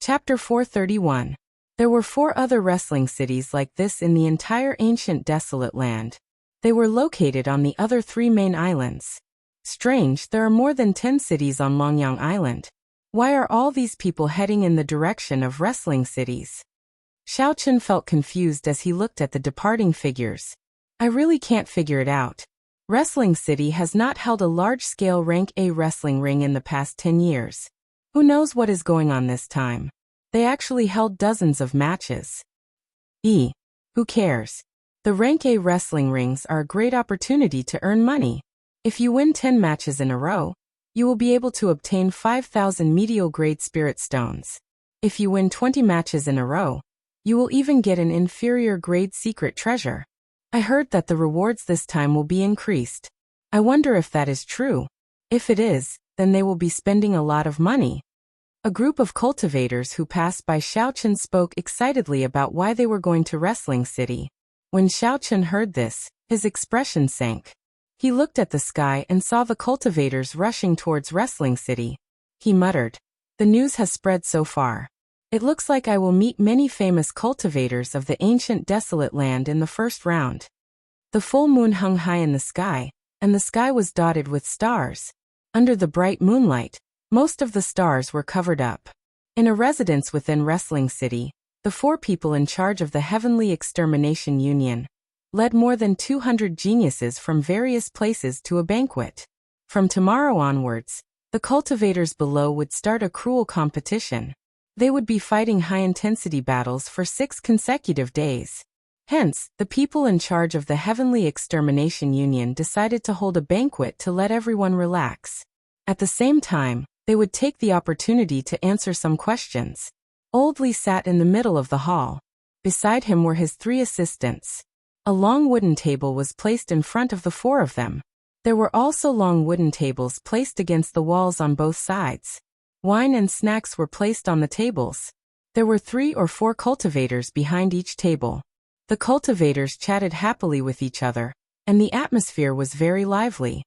Chapter 431. There were 4 other wrestling cities like this in the entire ancient desolate land. They were located on the other 3 main islands. Strange, there are more than 10 cities on Longyang Island. Why are all these people heading in the direction of wrestling cities? Xiao Chen felt confused as he looked at the departing figures. I really can't figure it out. Wrestling City has not held a large-scale Rank A wrestling ring in the past 10 years. Who knows what is going on this time? They actually held dozens of matches. Who cares? The Rank A wrestling rings are a great opportunity to earn money. If you win 10 matches in a row, you will be able to obtain 5,000 medial-grade spirit stones. If you win 20 matches in a row, you will even get an inferior-grade secret treasure. I heard that the rewards this time will be increased. I wonder if that is true. If it is, then they will be spending a lot of money. A group of cultivators who passed by Xiao Chen spoke excitedly about why they were going to Wrestling City. When Xiao Chen heard this, his expression sank. He looked at the sky and saw the cultivators rushing towards Wrestling City. He muttered, "The news has spread so far. It looks like I will meet many famous cultivators of the ancient desolate land in the first round." The full moon hung high in the sky, and the sky was dotted with stars. Under the bright moonlight, most of the stars were covered up. In a residence within Wrestling City, the 4 people in charge of the Heavenly Extermination Union led more than 200 geniuses from various places to a banquet. From tomorrow onwards, the cultivators below would start a cruel competition. They would be fighting high-intensity battles for 6 consecutive days. Hence, the people in charge of the Heavenly Extermination Union decided to hold a banquet to let everyone relax. At the same time, they would take the opportunity to answer some questions. Old Li sat in the middle of the hall. Beside him were his 3 assistants. A long wooden table was placed in front of the 4 of them. There were also long wooden tables placed against the walls on both sides. Wine and snacks were placed on the tables. There were 3 or 4 cultivators behind each table. The cultivators chatted happily with each other, and the atmosphere was very lively.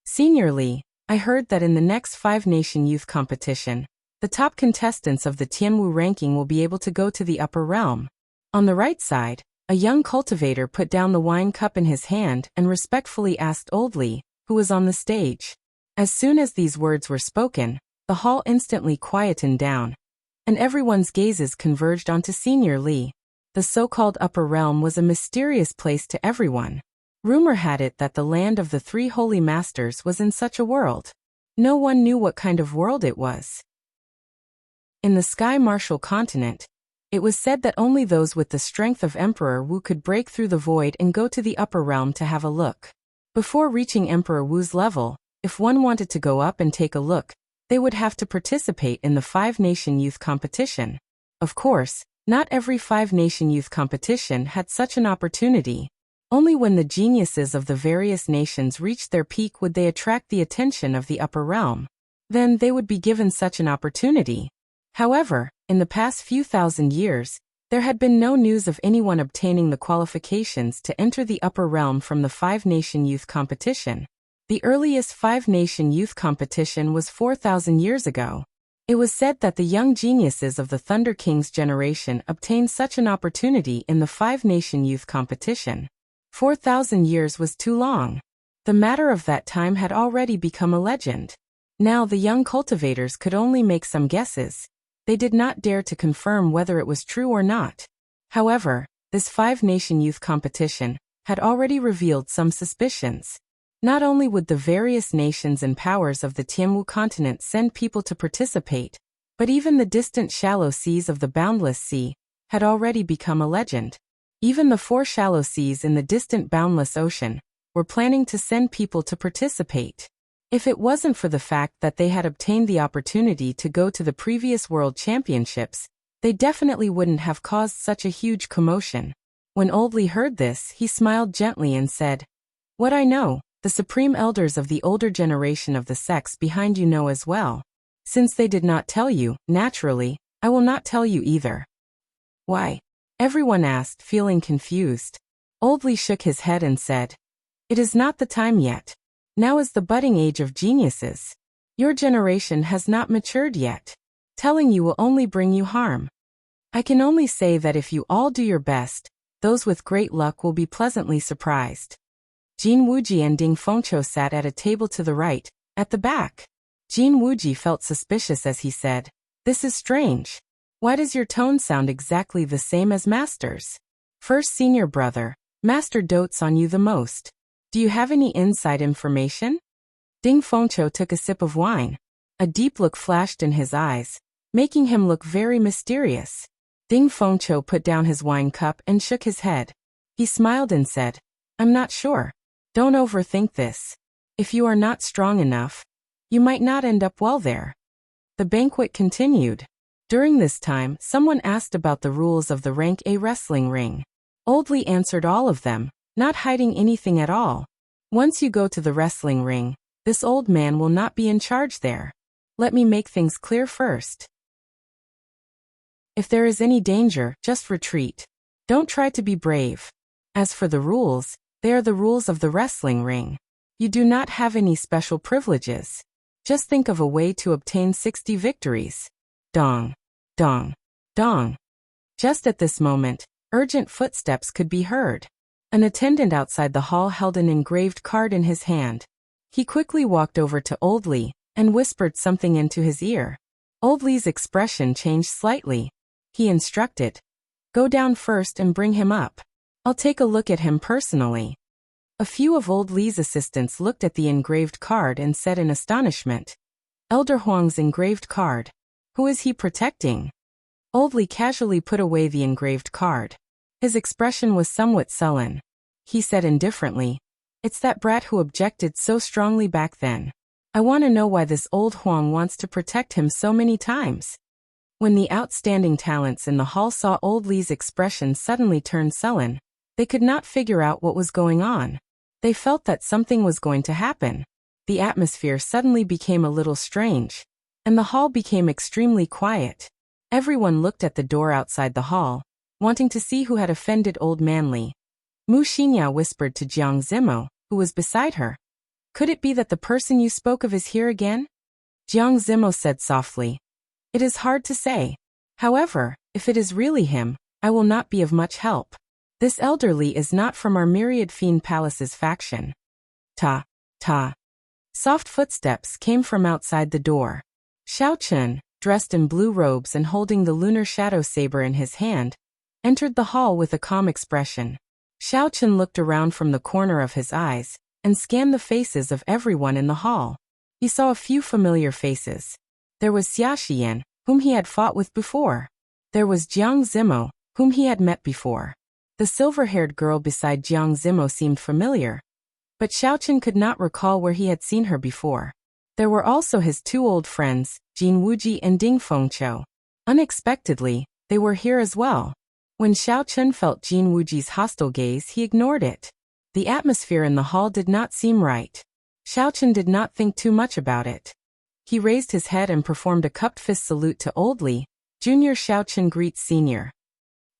"Senior Li, I heard that in the next 5-nation youth competition, the top contestants of the Tianwu ranking will be able to go to the upper realm." On the right side, a young cultivator put down the wine cup in his hand and respectfully asked Old Li, who was on the stage. As soon as these words were spoken, the hall instantly quietened down, and everyone's gazes converged onto Senior Li. The so-called upper realm was a mysterious place to everyone. Rumor had it that the land of the 3 holy masters was in such a world. No one knew what kind of world it was. In the Sky Martial continent, it was said that only those with the strength of Emperor Wu could break through the void and go to the upper realm to have a look. Before reaching Emperor Wu's level, if one wanted to go up and take a look, they would have to participate in the 5-nation youth competition. Of course, not every 5-nation youth competition had such an opportunity. Only when the geniuses of the various nations reached their peak would they attract the attention of the upper realm. Then they would be given such an opportunity. However, in the past few thousand years, there had been no news of anyone obtaining the qualifications to enter the upper realm from the 5-nation youth competition. The earliest 5-nation youth competition was 4,000 years ago. It was said that the young geniuses of the Thunder King's generation obtained such an opportunity in the 5-nation youth competition. 4,000 years was too long. The matter of that time had already become a legend. Now the young cultivators could only make some guesses. They did not dare to confirm whether it was true or not. However, this 5-nation youth competition had already revealed some suspicions. Not only would the various nations and powers of the Tianwu continent send people to participate, but even the distant shallow seas of the Boundless Sea had already become a legend. Even the 4 shallow seas in the distant Boundless Ocean were planning to send people to participate. If it wasn't for the fact that they had obtained the opportunity to go to the previous World Championships, they definitely wouldn't have caused such a huge commotion. When Old Li heard this, he smiled gently and said, "What I know, the supreme elders of the older generation of the sects behind you know as well. Since they did not tell you, naturally, I will not tell you either." "Why?" everyone asked, feeling confused. Old Li shook his head and said, "It is not the time yet. Now is the budding age of geniuses. Your generation has not matured yet. Telling you will only bring you harm. I can only say that if you all do your best, those with great luck will be pleasantly surprised. Jin Wuji and Ding Fengqiu sat at a table to the right, at the back. Jin Wuji felt suspicious as he said, "This is strange. Why does your tone sound exactly the same as Master's? First senior brother, Master dotes on you the most. Do you have any inside information?" Ding Fengqiu took a sip of wine. A deep look flashed in his eyes, making him look very mysterious. Ding Fengqiu put down his wine cup and shook his head. He smiled and said, "I'm not sure. Don't overthink this. If you are not strong enough, you might not end up well there." The banquet continued. During this time, someone asked about the rules of the Rank A wrestling ring. Old Li answered all of them, not hiding anything at all. "Once you go to the wrestling ring, this old man will not be in charge there. Let me make things clear first. If there is any danger, just retreat. Don't try to be brave. As for the rules, they are the rules of the wrestling ring. You do not have any special privileges. Just think of a way to obtain 60 victories." Dong, dong, dong. Just at this moment, urgent footsteps could be heard. An attendant outside the hall held an engraved card in his hand. He quickly walked over to Old Li and whispered something into his ear. Old Li's expression changed slightly. He instructed, "Go down first and bring him up. I'll take a look at him personally." A few of Old Li's assistants looked at the engraved card and said in astonishment, "Elder Huang's engraved card. Who is he protecting?" Old Li casually put away the engraved card. His expression was somewhat sullen. He said indifferently, "It's that brat who objected so strongly back then. I want to know why this old Huang wants to protect him so many times." When the outstanding talents in the hall saw Old Li's expression suddenly turn sullen, they could not figure out what was going on. They felt that something was going to happen. The atmosphere suddenly became a little strange, and the hall became extremely quiet. Everyone looked at the door outside the hall, wanting to see who had offended Old Man Li. Mu Xingya whispered to Jiang Zimo, who was beside her, "Could it be that the person you spoke of is here again?" Jiang Zimo said softly, "It is hard to say. However, if it is really him, I will not be of much help. This elderly is not from our Myriad Fiend Palace's faction." Ta, ta. Soft footsteps came from outside the door. Xiao Chun, dressed in blue robes and holding the lunar shadow saber in his hand, entered the hall with a calm expression. Xiao Chun looked around from the corner of his eyes and scanned the faces of everyone in the hall. He saw a few familiar faces. There was Xia Xian, whom he had fought with before. There was Jiang Zimo, whom he had met before. The silver-haired girl beside Jiang Zimo seemed familiar, but Xiao Chun could not recall where he had seen her before. There were also his two old friends, Jin Wuji and Ding Fengqiu. Unexpectedly, they were here as well. When Xiao Chun felt Jin Wuji's hostile gaze, he ignored it. The atmosphere in the hall did not seem right. Xiao Chun did not think too much about it. He raised his head and performed a cupped fist salute to Old Li. Junior Xiao Chun greets Senior.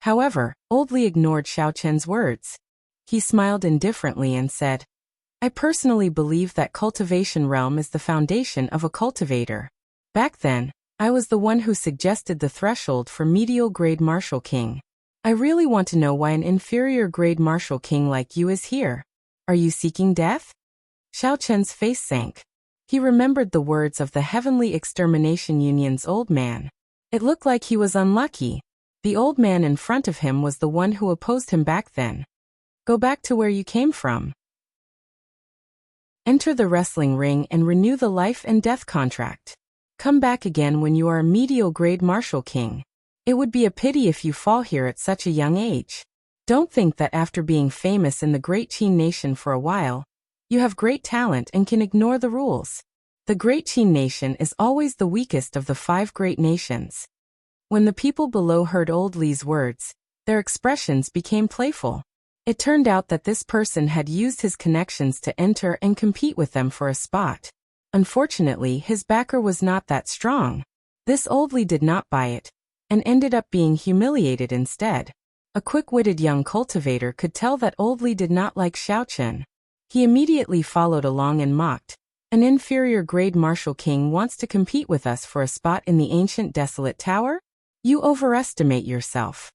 However, Old Li ignored Xiao Chun's words. He smiled indifferently and said, "I personally believe that cultivation realm is the foundation of a cultivator. Back then, I was the one who suggested the threshold for medial grade martial king. I really want to know why an inferior grade martial king like you is here. Are you seeking death?" Xiao Chun's face sank. He remembered the words of the Heavenly Extermination Union's old man. It looked like he was unlucky. The old man in front of him was the one who opposed him back then. Go back to where you came from. Enter the wrestling ring and renew the life and death contract. Come back again when you are a medial grade martial king. It would be a pity if you fall here at such a young age. Don't think that after being famous in the Great Qin Nation for a while, you have great talent and can ignore the rules. The Great Qin Nation is always the weakest of the 5 great nations. When the people below heard Old Li's words, their expressions became playful. It turned out that this person had used his connections to enter and compete with them for a spot. Unfortunately, his backer was not that strong. This Old Li did not buy it, and ended up being humiliated instead. A quick-witted young cultivator could tell that Old Li did not like Xiao Chun. He immediately followed along and mocked, An inferior grade martial king wants to compete with us for a spot in the ancient desolate tower? You overestimate yourself.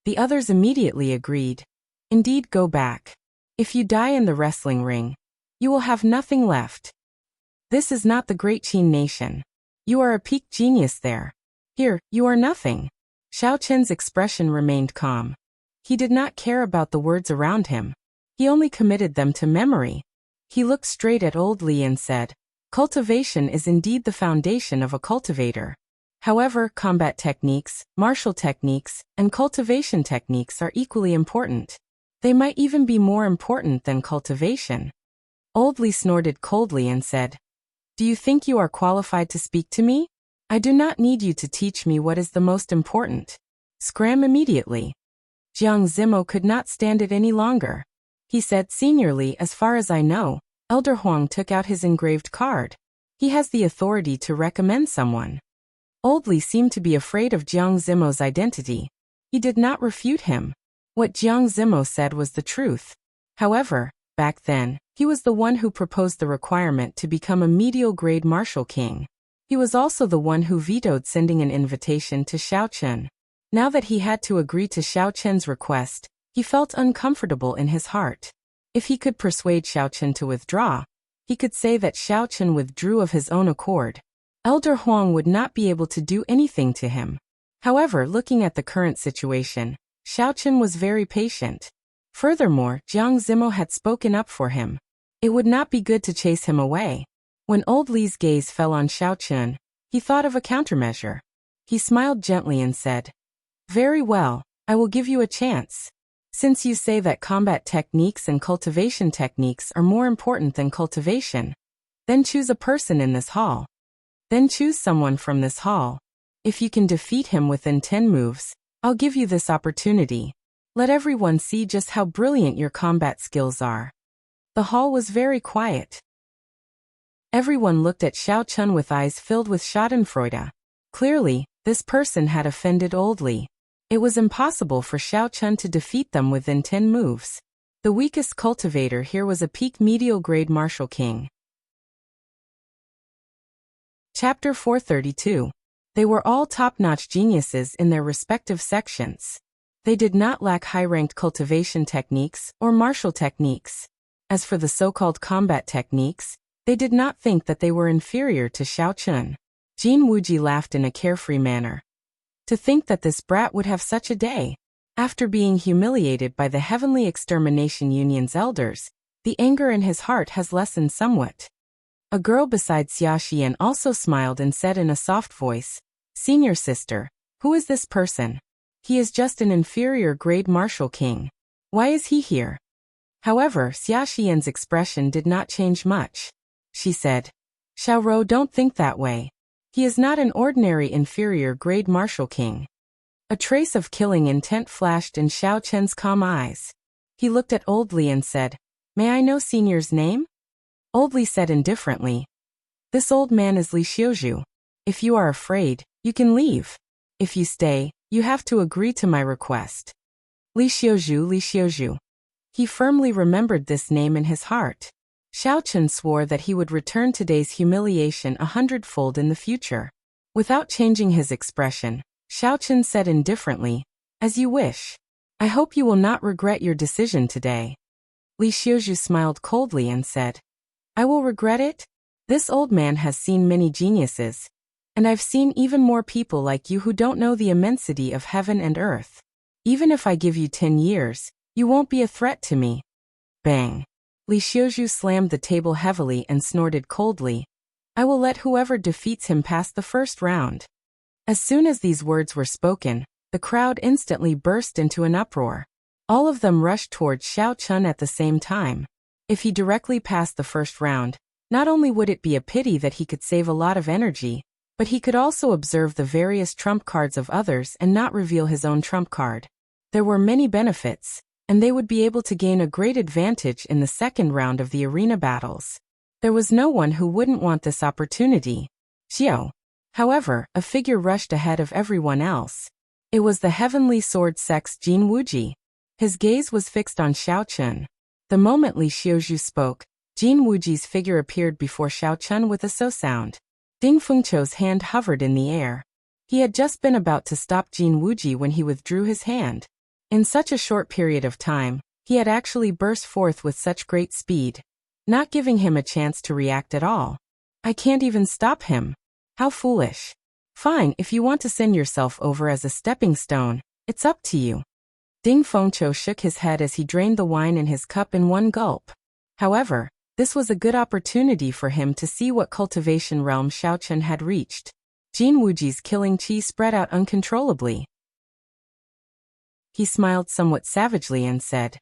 The others immediately agreed. Indeed, go back. If you die in the wrestling ring, you will have nothing left. This is not the great Qin nation. You are a peak genius there. Here, you are nothing. Xiao Chen's expression remained calm. He did not care about the words around him. He only committed them to memory. He looked straight at old Li and said, "Cultivation is indeed the foundation of a cultivator. However, combat techniques, martial techniques, and cultivation techniques are equally important. They might even be more important than cultivation." Old Li snorted coldly and said, "Do you think you are qualified to speak to me? I do not need you to teach me what is the most important. Scram immediately." Jiang Zimo could not stand it any longer. He said, "Seniorly, as far as I know, Elder Huang took out his engraved card. He has the authority to recommend someone." Old Li seemed to be afraid of Jiang Zimo's identity. He did not refute him. What Jiang Zimo said was the truth. However, back then, he was the one who proposed the requirement to become a medial grade martial king. He was also the one who vetoed sending an invitation to Xiao Chen. Now that he had to agree to Xiao Chen's request, he felt uncomfortable in his heart. If he could persuade Xiao Chen to withdraw, he could say that Xiao Chen withdrew of his own accord. Elder Huang would not be able to do anything to him. However, looking at the current situation, Xiao Chen was very patient. Furthermore, Jiang Zimo had spoken up for him. It would not be good to chase him away. When old Li's gaze fell on Xiao Chen, he thought of a countermeasure. He smiled gently and said, "Very well, I will give you a chance. Since you say that combat techniques and cultivation techniques are more important than cultivation, then choose a person in this hall. Then choose someone from this hall. If you can defeat him within 10 moves, I'll give you this opportunity. Let everyone see just how brilliant your combat skills are." The hall was very quiet. Everyone looked at Xiao Chen with eyes filled with schadenfreude. Clearly, this person had offended Old Li. It was impossible for Xiao Chen to defeat them within 10 moves. The weakest cultivator here was a peak medial grade martial king. Chapter 432. They were all top-notch geniuses in their respective sections. They did not lack high-ranked cultivation techniques or martial techniques. As for the so-called combat techniques, they did not think that they were inferior to Xiao Chen. Jin Wuji laughed in a carefree manner. To think that this brat would have such a day. After being humiliated by the Heavenly Extermination Union's elders, the anger in his heart has lessened somewhat. A girl beside Xia Xian also smiled and said in a soft voice, "Senior sister, who is this person? He is just an inferior grade martial king. Why is he here?" However, Xia Xian's expression did not change much. She said, "Xiao Rou, don't think that way. He is not an ordinary inferior grade martial king." A trace of killing intent flashed in Xiao Chen's calm eyes. He looked at Old Li and said, "May I know Senior's name?" Old Li said indifferently, "This old man is Li Xiuzhu. If you are afraid, you can leave. If you stay, you have to agree to my request." Li Xiuzhu, Li Xiuzhu. He firmly remembered this name in his heart. Xiao Chen swore that he would return today's humiliation 100-fold in the future. Without changing his expression, Xiao Chen said indifferently, "As you wish. I hope you will not regret your decision today." Li Xiuzhu smiled coldly and said, "I will regret it? This old man has seen many geniuses, and I've seen even more people like you who don't know the immensity of heaven and earth. Even if I give you 10 years, you won't be a threat to me." Bang! Li Xiuzhu slammed the table heavily and snorted coldly, "I will let whoever defeats him pass the first round." As soon as these words were spoken, the crowd instantly burst into an uproar. All of them rushed towards Xiao Chen at the same time. If he directly passed the first round, not only would it be a pity that he could save a lot of energy, but he could also observe the various trump cards of others and not reveal his own trump card. There were many benefits, and they would be able to gain a great advantage in the second round of the arena battles. There was no one who wouldn't want this opportunity. Xiao. However, a figure rushed ahead of everyone else. It was the Heavenly Sword Sect's Jin Wuji. His gaze was fixed on Xiao Chen. The moment Li Xiuzhu spoke, Jin Wuji's figure appeared before Xiao Chun with a so sound. Ding Fengqiu's hand hovered in the air. He had just been about to stop Jin Wuji when he withdrew his hand. In such a short period of time, he had actually burst forth with such great speed, not giving him a chance to react at all. I can't even stop him. How foolish. Fine, if you want to send yourself over as a stepping stone, it's up to you. Ding Fengqiu shook his head as he drained the wine in his cup in one gulp. However, this was a good opportunity for him to see what cultivation realm Xiao Chun had reached. Jin Wuji's killing qi spread out uncontrollably. He smiled somewhat savagely and said,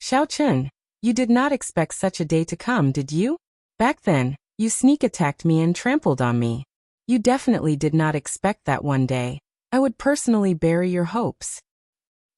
Xiao Chun, you did not expect such a day to come, did you? Back then, you sneak attacked me and trampled on me. You definitely did not expect that one day I would personally bury your hopes.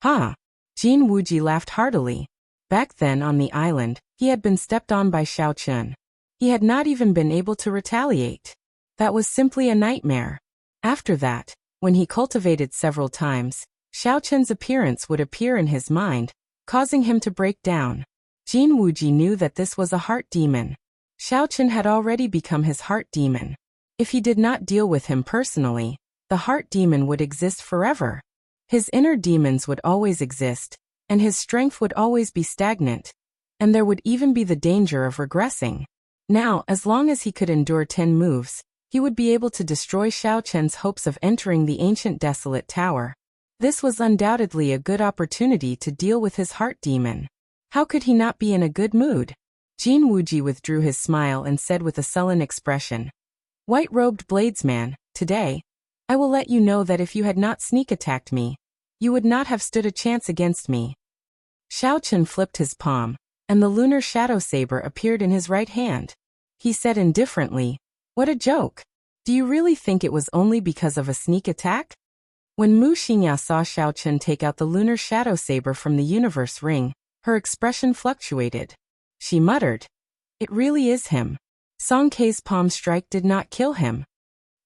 Ha! Jin Wuji laughed heartily. Back then on the island, he had been stepped on by Xiao Chun. He had not even been able to retaliate. That was simply a nightmare. After that, when he cultivated several times, Xiao Chun's appearance would appear in his mind, causing him to break down. Jin Wuji knew that this was a heart demon. Xiao Chun had already become his heart demon. If he did not deal with him personally, the heart demon would exist forever. His inner demons would always exist, and his strength would always be stagnant, and there would even be the danger of regressing. Now, as long as he could endure 10 moves, he would be able to destroy Xiao Chun's hopes of entering the ancient desolate tower. This was undoubtedly a good opportunity to deal with his heart demon. How could he not be in a good mood? Jin Wuji withdrew his smile and said with a sullen expression, White-robed bladesman, today, I will let you know that if you had not sneak attacked me, you would not have stood a chance against me. Xiao Chun flipped his palm, and the lunar shadow saber appeared in his right hand. He said indifferently, What a joke! Do you really think it was only because of a sneak attack? When Mu Xingya saw Xiao Chun take out the lunar shadow saber from the universe ring, her expression fluctuated. She muttered, It really is him. Song Kei's palm strike did not kill him.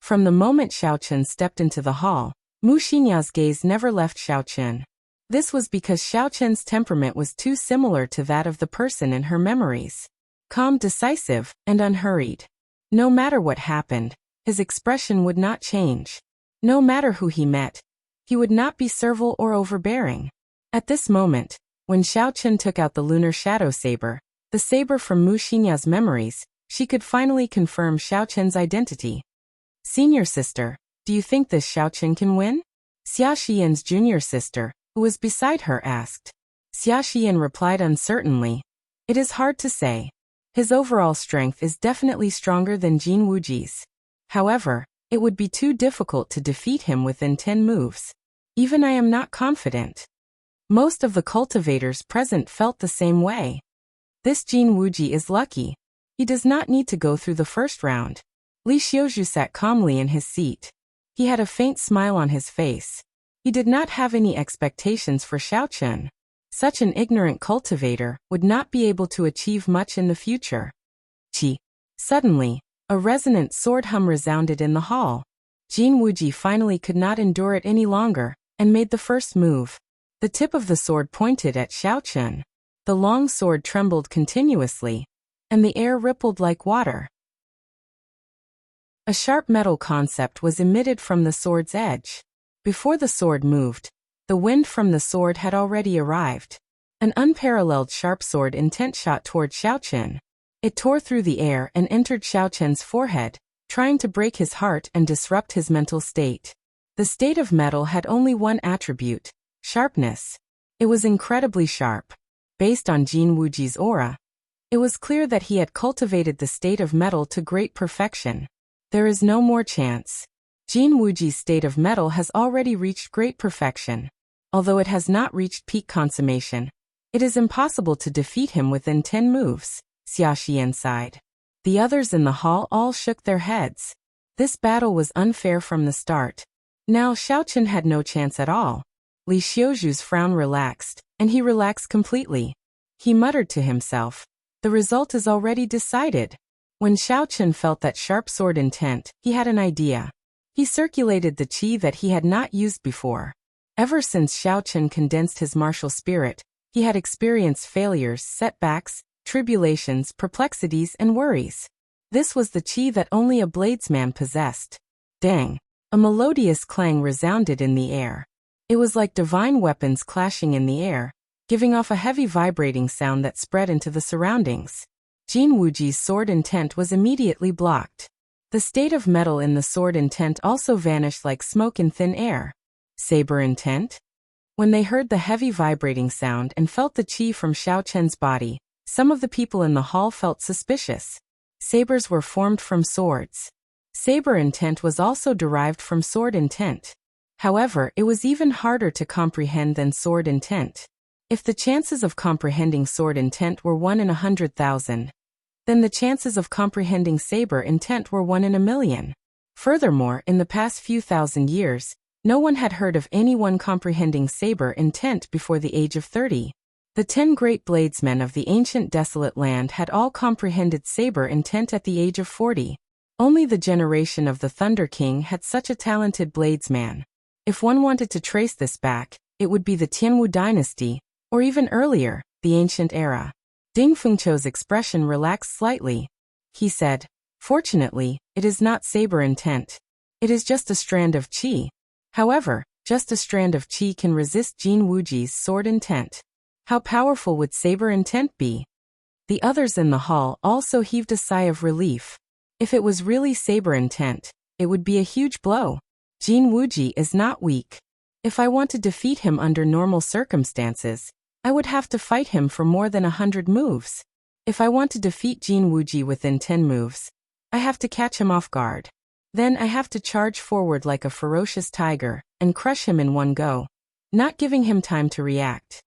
From the moment Xiao Chun stepped into the hall, Mu Xingya's gaze never left Xiao Chun. This was because Xiao Chun's temperament was too similar to that of the person in her memories. Calm, decisive, and unhurried. No matter what happened, his expression would not change. No matter who he met, he would not be servile or overbearing. At this moment, when Xiao Chun took out the lunar shadow saber, the saber from Mu Xingya's memories, she could finally confirm Xiao Chun's identity. Senior sister, do you think this Xiao Chun can win? Xia Xian's junior sister, who was beside her, asked. Xia Xian replied uncertainly, It is hard to say. His overall strength is definitely stronger than Jin Wuji's. However, it would be too difficult to defeat him within 10 moves. Even I am not confident. Most of the cultivators present felt the same way. This Jin Wuji is lucky. He does not need to go through the first round. Li Xiuzhu sat calmly in his seat. He had a faint smile on his face. He did not have any expectations for Xiao Chun. Such an ignorant cultivator would not be able to achieve much in the future. Qi. Suddenly, a resonant sword hum resounded in the hall. Jin Wuji finally could not endure it any longer, and made the first move. The tip of the sword pointed at Xiao Chun. The long sword trembled continuously, and the air rippled like water. A sharp metal concept was emitted from the sword's edge. Before the sword moved, the wind from the sword had already arrived. An unparalleled sharp sword intent shot toward Xiao Chun. It tore through the air and entered Xiao Chun's forehead, trying to break his heart and disrupt his mental state. The state of metal had only one attribute, sharpness. It was incredibly sharp. Based on Jin Wuji's aura, it was clear that he had cultivated the state of metal to great perfection. There is no more chance. Jin Wuji's state of metal has already reached great perfection. Although it has not reached peak consummation, it is impossible to defeat him within 10 moves, Xia Xian sighed. The others in the hall all shook their heads. This battle was unfair from the start. Now Xiao Chun had no chance at all. Li Xiuzhu's frown relaxed, and he relaxed completely. He muttered to himself, The result is already decided. When Xiao Chun felt that sharp sword intent, he had an idea. He circulated the qi that he had not used before. Ever since Xiao Chun condensed his martial spirit, he had experienced failures, setbacks, tribulations, perplexities, and worries. This was the chi that only a bladesman possessed. Dang! A melodious clang resounded in the air. It was like divine weapons clashing in the air, giving off a heavy vibrating sound that spread into the surroundings. Jin Wuji's sword intent was immediately blocked. The state of metal in the sword intent also vanished like smoke in thin air. Saber intent? When they heard the heavy vibrating sound and felt the chi from Xiao Chen's body, some of the people in the hall felt suspicious. Sabers were formed from swords. Saber intent was also derived from sword intent. However, it was even harder to comprehend than sword intent. If the chances of comprehending sword intent were 1 in 100,000, then the chances of comprehending saber intent were 1 in a million. Furthermore, in the past few thousand years, no one had heard of anyone comprehending saber intent before the age of 30. The 10 great bladesmen of the ancient desolate land had all comprehended saber intent at the age of 40. Only the generation of the Thunder King had such a talented bladesman. If one wanted to trace this back, it would be the Tianwu dynasty, or even earlier, the ancient era. Ding Fengqiu's expression relaxed slightly. He said, "Fortunately, it is not saber intent. It is just a strand of qi." However, just a strand of qi can resist Jin Wuji's sword intent. How powerful would saber intent be? The others in the hall also heaved a sigh of relief. If it was really saber intent, it would be a huge blow. Jin Wuji is not weak. If I want to defeat him under normal circumstances, I would have to fight him for more than 100 moves. If I want to defeat Jin Wuji within 10 moves, I have to catch him off guard. Then I have to charge forward like a ferocious tiger and crush him in one go, not giving him time to react.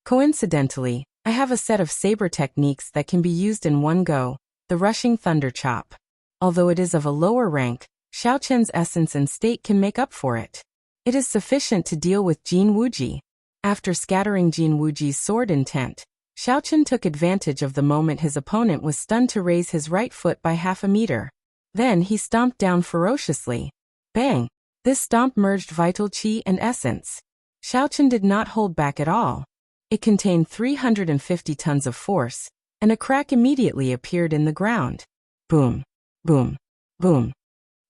Coincidentally, I have a set of saber techniques that can be used in one go, the rushing thunder chop. Although it is of a lower rank, Xiao Chen's essence and state can make up for it. It is sufficient to deal with Jin Wuji. After scattering Jin Wuji's sword intent, Xiao Chen took advantage of the moment his opponent was stunned to raise his right foot by half a meter. Then he stomped down ferociously. Bang! This stomp merged vital qi and essence. Xiao Chen did not hold back at all. It contained 350 tons of force, and a crack immediately appeared in the ground. Boom! Boom! Boom!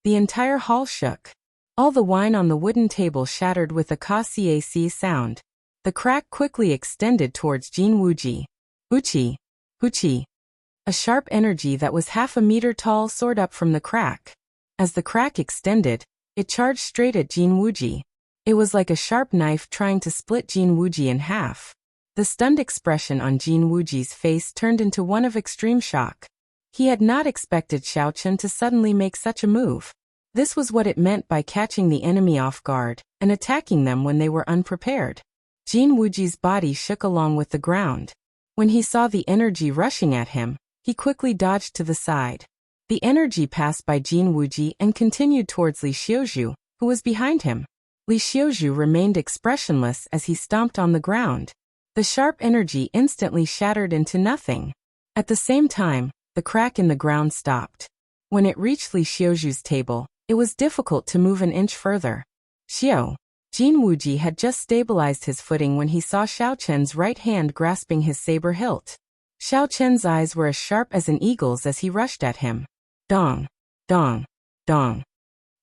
The entire hall shook. All the wine on the wooden table shattered with a ka-cac sound. The crack quickly extended towards Jin Wuji. Uchi! Uchi! A sharp energy that was half a meter tall soared up from the crack. As the crack extended, it charged straight at Jin Wuji. It was like a sharp knife trying to split Jin Wuji in half. The stunned expression on Jin Wuji's face turned into one of extreme shock. He had not expected Xiao Chen to suddenly make such a move. This was what it meant by catching the enemy off guard and attacking them when they were unprepared. Jin Wuji's body shook along with the ground. When he saw the energy rushing at him, he quickly dodged to the side. The energy passed by Jin Wuji and continued towards Li Xiuzhu, who was behind him. Li Xiuzhu remained expressionless as he stomped on the ground. The sharp energy instantly shattered into nothing. At the same time, the crack in the ground stopped. When it reached Li Xiuzhu's table, it was difficult to move an inch further. Xiao! Jin Wuji had just stabilized his footing when he saw Xiao Chen's right hand grasping his saber hilt. Xiao Chen's eyes were as sharp as an eagle's as he rushed at him. Dong! Dong! Dong!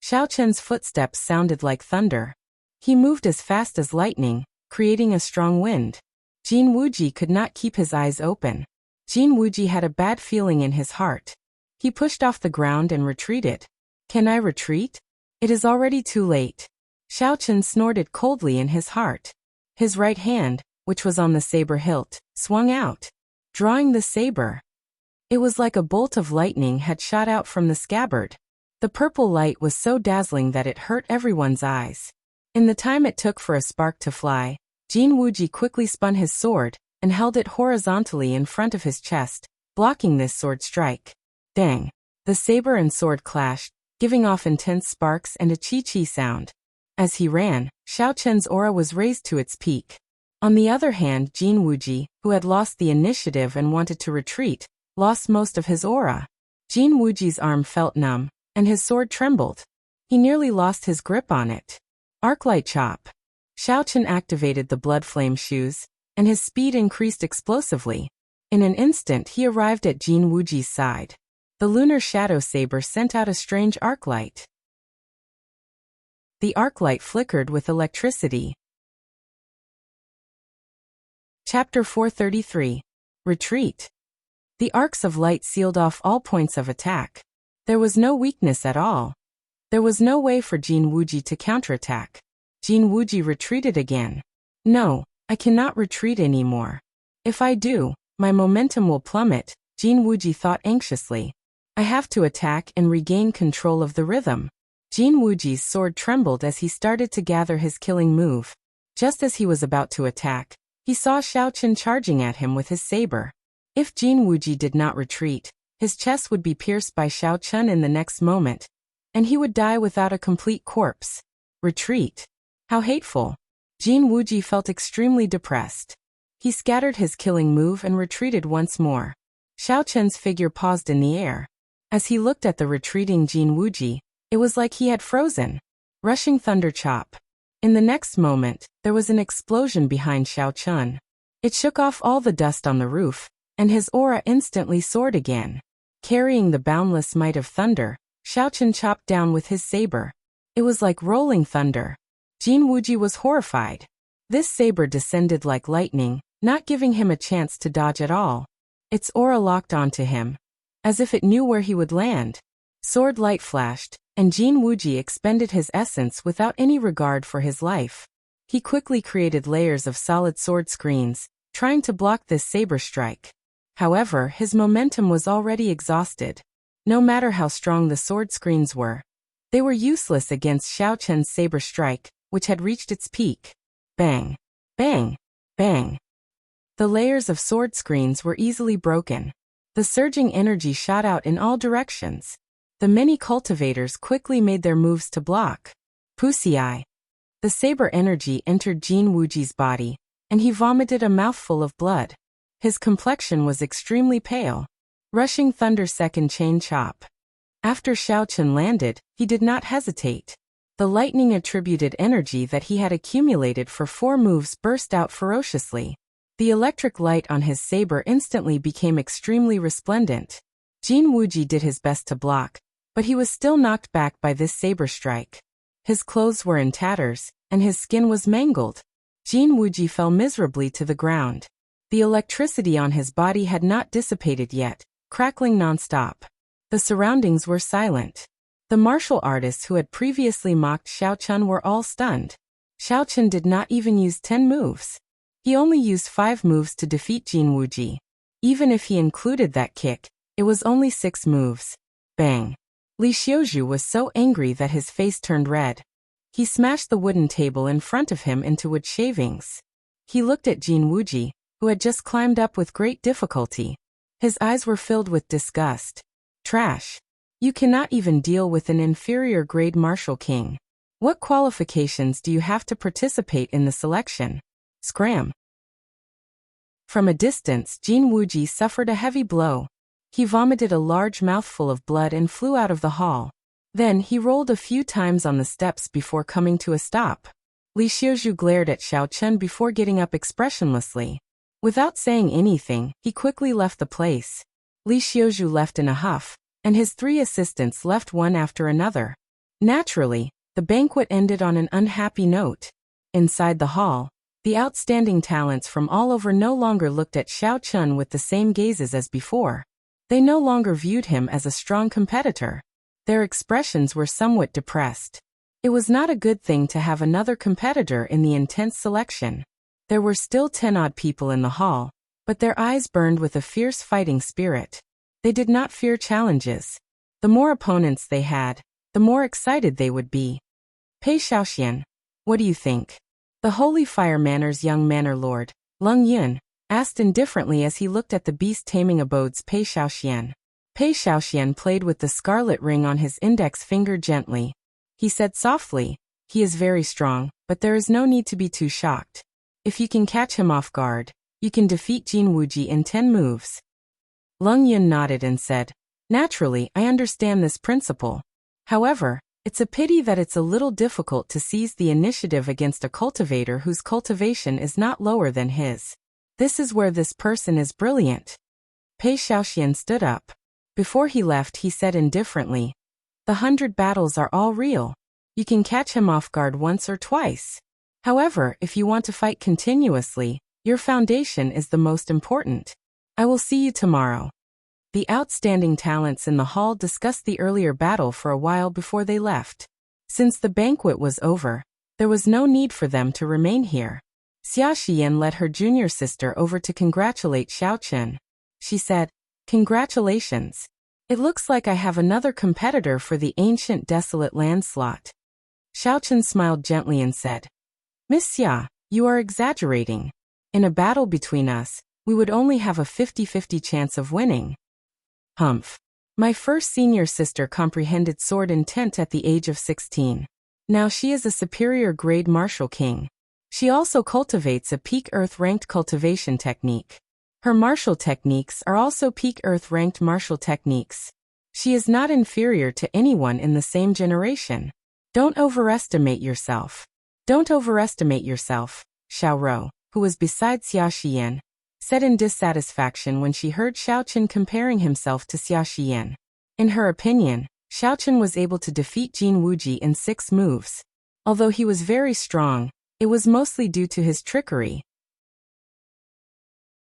Xiao Chen's footsteps sounded like thunder. He moved as fast as lightning, creating a strong wind. Jin Wuji could not keep his eyes open. Jin Wuji had a bad feeling in his heart. He pushed off the ground and retreated. Can I retreat? It is already too late. Xiao Chen snorted coldly in his heart. His right hand, which was on the saber hilt, swung out, drawing the saber. It was like a bolt of lightning had shot out from the scabbard. The purple light was so dazzling that it hurt everyone's eyes. In the time it took for a spark to fly, Jin Wuji quickly spun his sword and held it horizontally in front of his chest, blocking this sword strike. Dang! The saber and sword clashed, giving off intense sparks and a chi-chi sound. As he ran, Xiao Chen's aura was raised to its peak. On the other hand, Jin Wuji, who had lost the initiative and wanted to retreat, lost most of his aura. Jin Wuji's arm felt numb, and his sword trembled. He nearly lost his grip on it. Arclight chop. Xiao Chen activated the blood flame shoes, and his speed increased explosively. In an instant he arrived at Jin Wuji's side. The lunar shadow saber sent out a strange arc light. The arc light flickered with electricity. Chapter 433. Retreat. The arcs of light sealed off all points of attack. There was no weakness at all. There was no way for Jin Wuji to counterattack. Jin Wuji retreated again. No, I cannot retreat anymore. If I do, my momentum will plummet, Jin Wuji thought anxiously. I have to attack and regain control of the rhythm. Jin Wuji's sword trembled as he started to gather his killing move. Just as he was about to attack, he saw Xiaochen charging at him with his saber. If Jin Wuji did not retreat, his chest would be pierced by Xiaochen in the next moment, and he would die without a complete corpse. Retreat. How hateful. Jin Wuji felt extremely depressed. He scattered his killing move and retreated once more. Xiaochen's figure paused in the air. As he looked at the retreating Jin Wuji, it was like he had frozen. Rushing thunder chop. In the next moment, there was an explosion behind Xiaochen. It shook off all the dust on the roof, and his aura instantly soared again. Carrying the boundless might of thunder, Xiaochen chopped down with his saber. It was like rolling thunder. Jin Wuji was horrified. This saber descended like lightning, not giving him a chance to dodge at all. Its aura locked onto him, as if it knew where he would land. Sword light flashed, and Jin Wuji expended his essence without any regard for his life. He quickly created layers of solid sword screens, trying to block this saber strike. However, his momentum was already exhausted. No matter how strong the sword screens were, they were useless against Xiaochen's saber strike, which had reached its peak. Bang! Bang! Bang! The layers of sword screens were easily broken. The surging energy shot out in all directions. The many cultivators quickly made their moves to block. Wuxia. The saber energy entered Jin Wuji's body, and he vomited a mouthful of blood. His complexion was extremely pale. Rushing thunder second chain chop. After Xiaochen landed, he did not hesitate. The lightning attributed energy that he had accumulated for 4 moves burst out ferociously. The electric light on his saber instantly became extremely resplendent. Jin Wuji did his best to block, but he was still knocked back by this saber strike. His clothes were in tatters, and his skin was mangled. Jin Wuji fell miserably to the ground. The electricity on his body had not dissipated yet, crackling non-stop. The surroundings were silent. The martial artists who had previously mocked Xiaochen were all stunned. Xiaochen did not even use 10 moves. He only used 5 moves to defeat Jin Wuji. Even if he included that kick, it was only 6 moves. Bang! Li Xiuzhu was so angry that his face turned red. He smashed the wooden table in front of him into wood shavings. He looked at Jin Wuji, who had just climbed up with great difficulty. His eyes were filled with disgust. Trash. You cannot even deal with an inferior grade martial king. What qualifications do you have to participate in the selection? Scram. From a distance, Jin Wuji suffered a heavy blow. He vomited a large mouthful of blood and flew out of the hall. Then he rolled a few times on the steps before coming to a stop. Li Xiuzhu glared at Xiaochen before getting up expressionlessly. Without saying anything, he quickly left the place. Li Xiuzhu left in a huff, and his 3 assistants left one after another. Naturally, the banquet ended on an unhappy note. Inside the hall, the outstanding talents from all over no longer looked at Xiaochen with the same gazes as before. They no longer viewed him as a strong competitor. Their expressions were somewhat depressed. It was not a good thing to have another competitor in the intense selection. There were still 10 odd people in the hall, but their eyes burned with a fierce fighting spirit. They did not fear challenges. The more opponents they had, the more excited they would be. Pei Xiaoxian, what do you think? The Holy Fire Manor's young manor lord, Leng Yun, asked indifferently as he looked at the beast-taming abode's Pei Xiaoxian. Pei Xiaoxian played with the scarlet ring on his index finger gently. He said softly, he is very strong, but there is no need to be too shocked. If you can catch him off guard, you can defeat Jin Wuji in 10 moves. Leng Yun nodded and said, naturally, I understand this principle. However, it's a pity that it's a little difficult to seize the initiative against a cultivator whose cultivation is not lower than his. This is where this person is brilliant. Pei Xiaoxian stood up. Before he left, he said indifferently, "The 100 battles are all real. You can catch him off guard once or twice. However, if you want to fight continuously, your foundation is the most important. I will see you tomorrow." The outstanding talents in the hall discussed the earlier battle for a while before they left. Since the banquet was over, there was no need for them to remain here. Xia Xian led her junior sister over to congratulate Xiao Chen. She said, "Congratulations. It looks like I have another competitor for the ancient desolate land slot." Xiao Chen smiled gently and said, "Miss Xia, you are exaggerating. In a battle between us, we would only have a 50-50 chance of winning." Humph. My first senior sister comprehended sword intent at the age of 16. Now she is a superior grade martial king. She also cultivates a peak earth-ranked cultivation technique. Her martial techniques are also peak earth-ranked martial techniques. She is not inferior to anyone in the same generation. Don't overestimate yourself. Don't overestimate yourself, Xiao Rou, who was beside Xia Xian, said in dissatisfaction when she heard Xiao Chen comparing himself to Xia Xian. In her opinion, Xiao Chen was able to defeat Jin Wuji in 6 moves. Although he was very strong, it was mostly due to his trickery.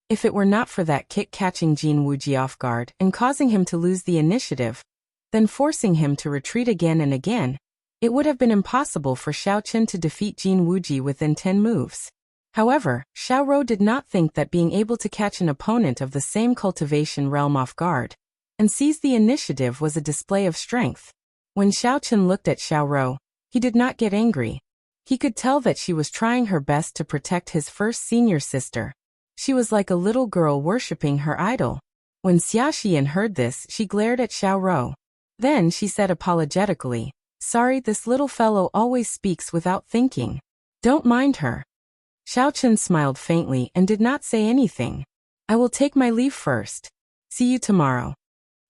If it were not for that kick catching Jin Wuji off guard and causing him to lose the initiative, then forcing him to retreat again and again, it would have been impossible for Xiao Chen to defeat Jin Wuji within 10 moves. However, Xiao Rou did not think that being able to catch an opponent of the same cultivation realm off guard and seize the initiative was a display of strength. When Xiao Chen looked at Xiao Rou, he did not get angry. He could tell that she was trying her best to protect his first senior sister. She was like a little girl worshipping her idol. When Xia Xian heard this, she glared at Xiao Rou. Then she said apologetically, "Sorry, this little fellow always speaks without thinking. Don't mind her." Xiao Chen smiled faintly and did not say anything. "I will take my leave first. See you tomorrow."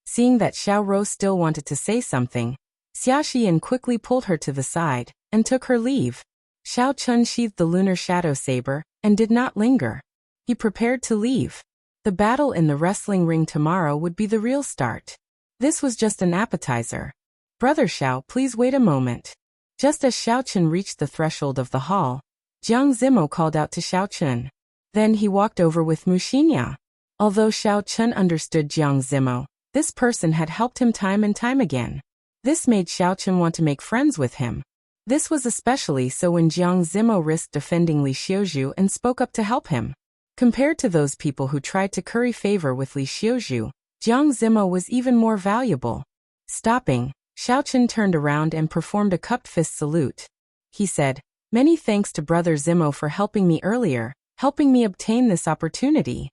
Seeing that Xiao Rou still wanted to say something, Xia Xian quickly pulled her to the side and took her leave. Xiao Chen sheathed the lunar shadow saber and did not linger. He prepared to leave. The battle in the wrestling ring tomorrow would be the real start. This was just an appetizer. "Brother Xiao, please wait a moment." Just as Xiao Chen reached the threshold of the hall, Jiang Zimo called out to Xiao Chen. Then he walked over with Wuxia. Although Xiao Chen understood Jiang Zimo, this person had helped him time and time again. This made Xiao Chen want to make friends with him. This was especially so when Jiang Zimo risked defending Li Xiuzhu and spoke up to help him. Compared to those people who tried to curry favor with Li Xiuzhu, Jiang Zimo was even more valuable. Stopping, Xiao Chen turned around and performed a cupped fist salute. He said, "Many thanks to Brother Zimo for helping me earlier, helping me obtain this opportunity."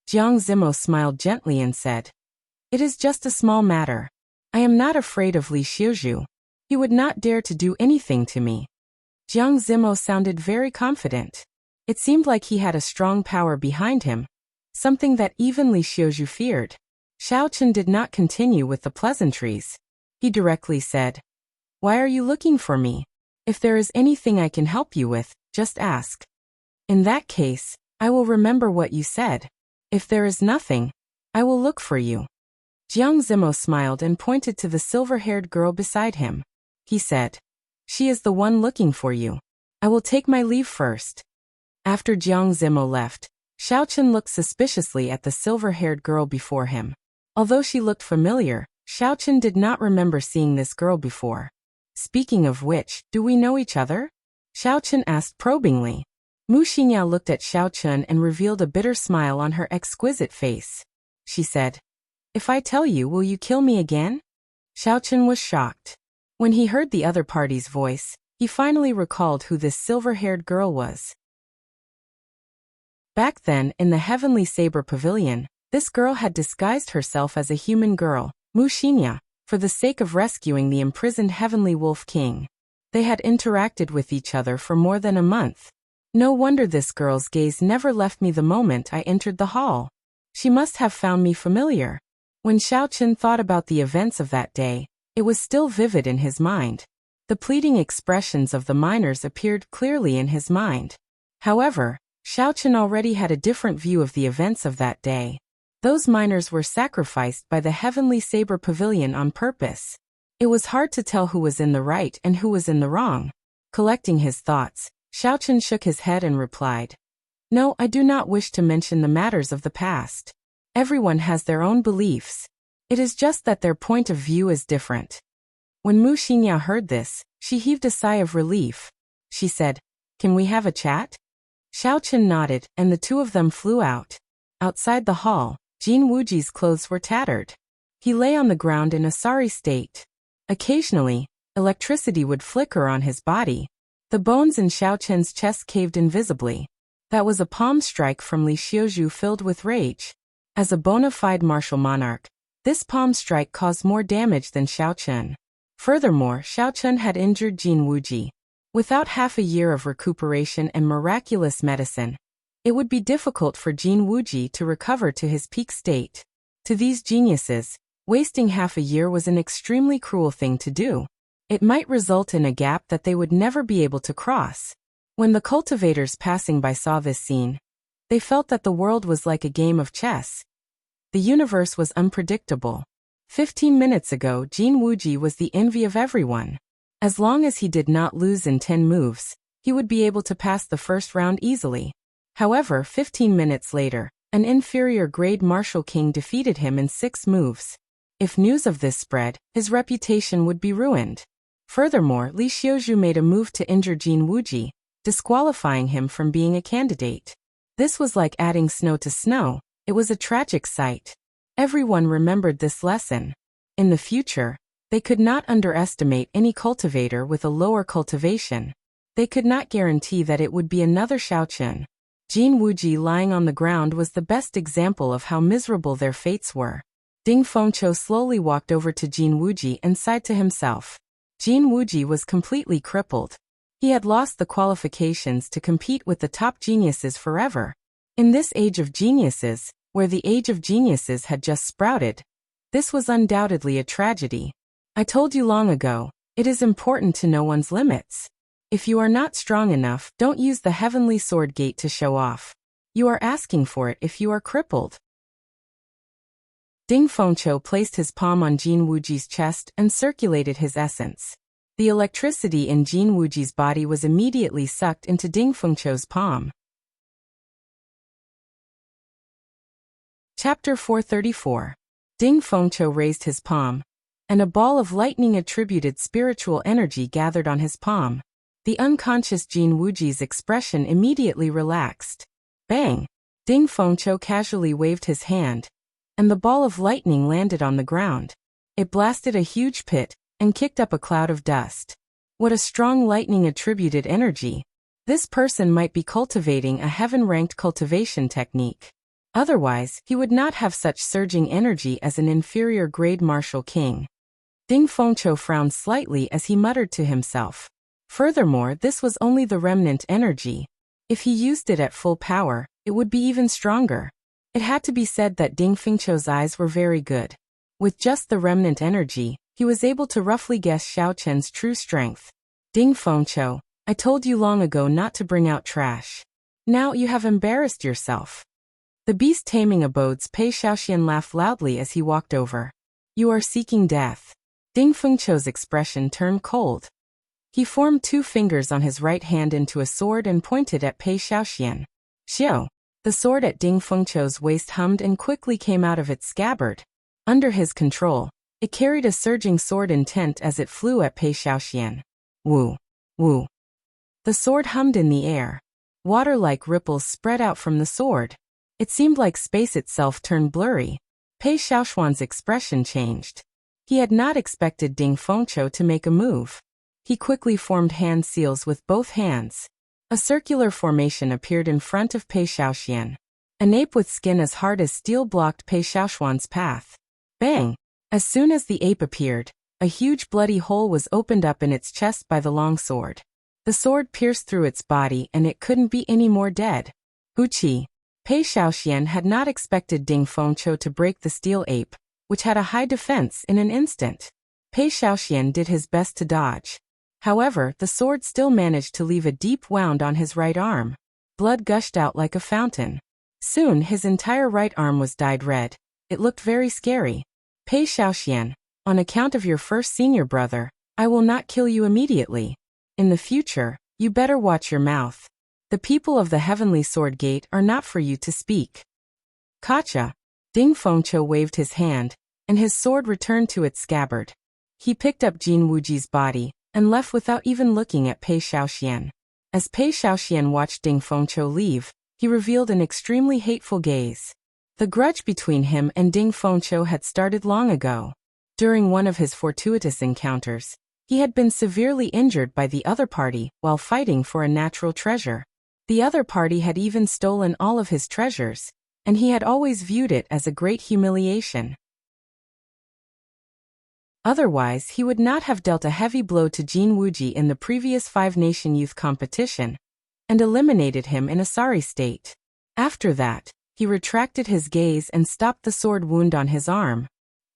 Jiang Zimo smiled gently and said, "It is just a small matter. I am not afraid of Li Xiuzhu. He would not dare to do anything to me." Jiang Zimo sounded very confident. It seemed like he had a strong power behind him, something that even Li Xiuzhu feared. Xiao Chen did not continue with the pleasantries. He directly said, "Why are you looking for me? If there is anything I can help you with, just ask. In that case, I will remember what you said. If there is nothing, I will look for you." Jiang Zimo smiled and pointed to the silver-haired girl beside him. He said, "She is the one looking for you. I will take my leave first." After Jiang Zimo left, Xiao Chen looked suspiciously at the silver-haired girl before him. Although she looked familiar, Xiao Chen did not remember seeing this girl before. "Speaking of which, do we know each other?" Xiao Chen asked probingly. Wuxia looked at Xiao Chen and revealed a bitter smile on her exquisite face. She said, "If I tell you, will you kill me again?" Xiao Chen was shocked. When he heard the other party's voice, he finally recalled who this silver-haired girl was. Back then, in the Heavenly Saber Pavilion, this girl had disguised herself as a human girl, Wuxia, for the sake of rescuing the imprisoned Heavenly Wolf King. They had interacted with each other for more than a month. No wonder this girl's gaze never left me the moment I entered the hall. She must have found me familiar. When Xiao Chen thought about the events of that day, it was still vivid in his mind. The pleading expressions of the miners appeared clearly in his mind. However, Xiaochen already had a different view of the events of that day. Those miners were sacrificed by the Heavenly Saber Pavilion on purpose. It was hard to tell who was in the right and who was in the wrong. Collecting his thoughts, Xiaochen shook his head and replied, "No, I do not wish to mention the matters of the past. Everyone has their own beliefs. It is just that their point of view is different." When Mu Xinya heard this, she heaved a sigh of relief. She said, "Can we have a chat?" Xiaochen nodded, and the two of them flew out. Outside the hall, Jin Wuji's clothes were tattered. He lay on the ground in a sorry state. Occasionally, electricity would flicker on his body. The bones in Xiaochen's chest caved invisibly. That was a palm strike from Li Xiuzhu filled with rage. As a bona fide martial monarch, this palm strike caused more damage than Xiaochen. Furthermore, Xiaochen had injured Jin Wuji. Without half a year of recuperation and miraculous medicine, it would be difficult for Jin Wuji to recover to his peak state. To these geniuses, wasting half a year was an extremely cruel thing to do. It might result in a gap that they would never be able to cross. When the cultivators passing by saw this scene, they felt that the world was like a game of chess. The universe was unpredictable. 15 minutes ago, Jin Wuji was the envy of everyone. As long as he did not lose in 10 moves, he would be able to pass the first round easily. However, 15 minutes later, an inferior grade martial king defeated him in 6 moves. If news of this spread, his reputation would be ruined. Furthermore, Li Xiuzhu made a move to injure Jin Wuji, disqualifying him from being a candidate. This was like adding snow to snow. It was a tragic sight. Everyone remembered this lesson. In the future, they could not underestimate any cultivator with a lower cultivation. They could not guarantee that it would be another Xiaochen. Jin Wuji lying on the ground was the best example of how miserable their fates were. Ding Fengqiu slowly walked over to Jin Wuji and sighed to himself. Jin Wuji was completely crippled. He had lost the qualifications to compete with the top geniuses forever. In this age of geniuses, where the age of geniuses had just sprouted, this was undoubtedly a tragedy. I told you long ago, it is important to know one's limits. If you are not strong enough, don't use the heavenly sword gate to show off. You are asking for it if you are crippled. Ding Fengqiu placed his palm on Jin Wuji's chest and circulated his essence. The electricity in Jin Wuji's body was immediately sucked into Ding Fengqiu's palm. Chapter 434. Ding Fengqiu raised his palm, and a ball of lightning-attributed spiritual energy gathered on his palm. The unconscious Jin Wuji's expression immediately relaxed. Bang! Ding Fengqiu casually waved his hand, and the ball of lightning landed on the ground. It blasted a huge pit and kicked up a cloud of dust. What a strong lightning-attributed energy! This person might be cultivating a heaven-ranked cultivation technique. Otherwise, he would not have such surging energy as an inferior grade martial king. Ding Fengqiu frowned slightly as he muttered to himself. Furthermore, this was only the remnant energy. If he used it at full power, it would be even stronger. It had to be said that Ding Fengqiu's eyes were very good. With just the remnant energy, he was able to roughly guess Xiaochen's true strength. Ding Fengqiu, I told you long ago not to bring out trash. Now you have embarrassed yourself. The beast taming abodes Pei Xiaoxian laughed loudly as he walked over. You are seeking death. Ding Fengqiu's expression turned cold. He formed 2 fingers on his right hand into a sword and pointed at Pei Xiaoxian. Xiao! The sword at Ding Fengqiu's waist hummed and quickly came out of its scabbard. Under his control, it carried a surging sword intent as it flew at Pei Xiaoxian. Woo! Woo! The sword hummed in the air. Water-like ripples spread out from the sword. It seemed like space itself turned blurry. Pei Xiaoxian's expression changed. He had not expected Ding Fengqiu to make a move. He quickly formed hand seals with both hands. A circular formation appeared in front of Pei Xiaoxian. An ape with skin as hard as steel blocked Pei Xiaoxian's path. Bang! As soon as the ape appeared, a huge bloody hole was opened up in its chest by the long sword. The sword pierced through its body and it couldn't be any more dead. Huqi! Pei Xiaoxian had not expected Ding Fengqiu to break the steel ape, which had a high defense, in an instant. Pei Xiaoxian did his best to dodge. However, the sword still managed to leave a deep wound on his right arm. blood gushed out like a fountain. Soon his entire right arm was dyed red. It looked very scary. Pei Shaoxian, on account of your first senior brother, I will not kill you immediately. In the future, you better watch your mouth. The people of the Heavenly Sword Gate are not for you to speak. Gotcha. Ding Fengqiu waved his hand, and his sword returned to its scabbard. He picked up Jin Wuji's body, and left without even looking at Pei Shaoxian. As Pei Shaoxian watched Ding Fengqiu leave, he revealed an extremely hateful gaze. The grudge between him and Ding Fengqiu had started long ago. During one of his fortuitous encounters, he had been severely injured by the other party while fighting for a natural treasure. The other party had even stolen all of his treasures, and he had always viewed it as a great humiliation. Otherwise, he would not have dealt a heavy blow to Jin Wuji in the previous five-nation youth competition, and eliminated him in a sorry state. After that, he retracted his gaze and stopped the sword wound on his arm.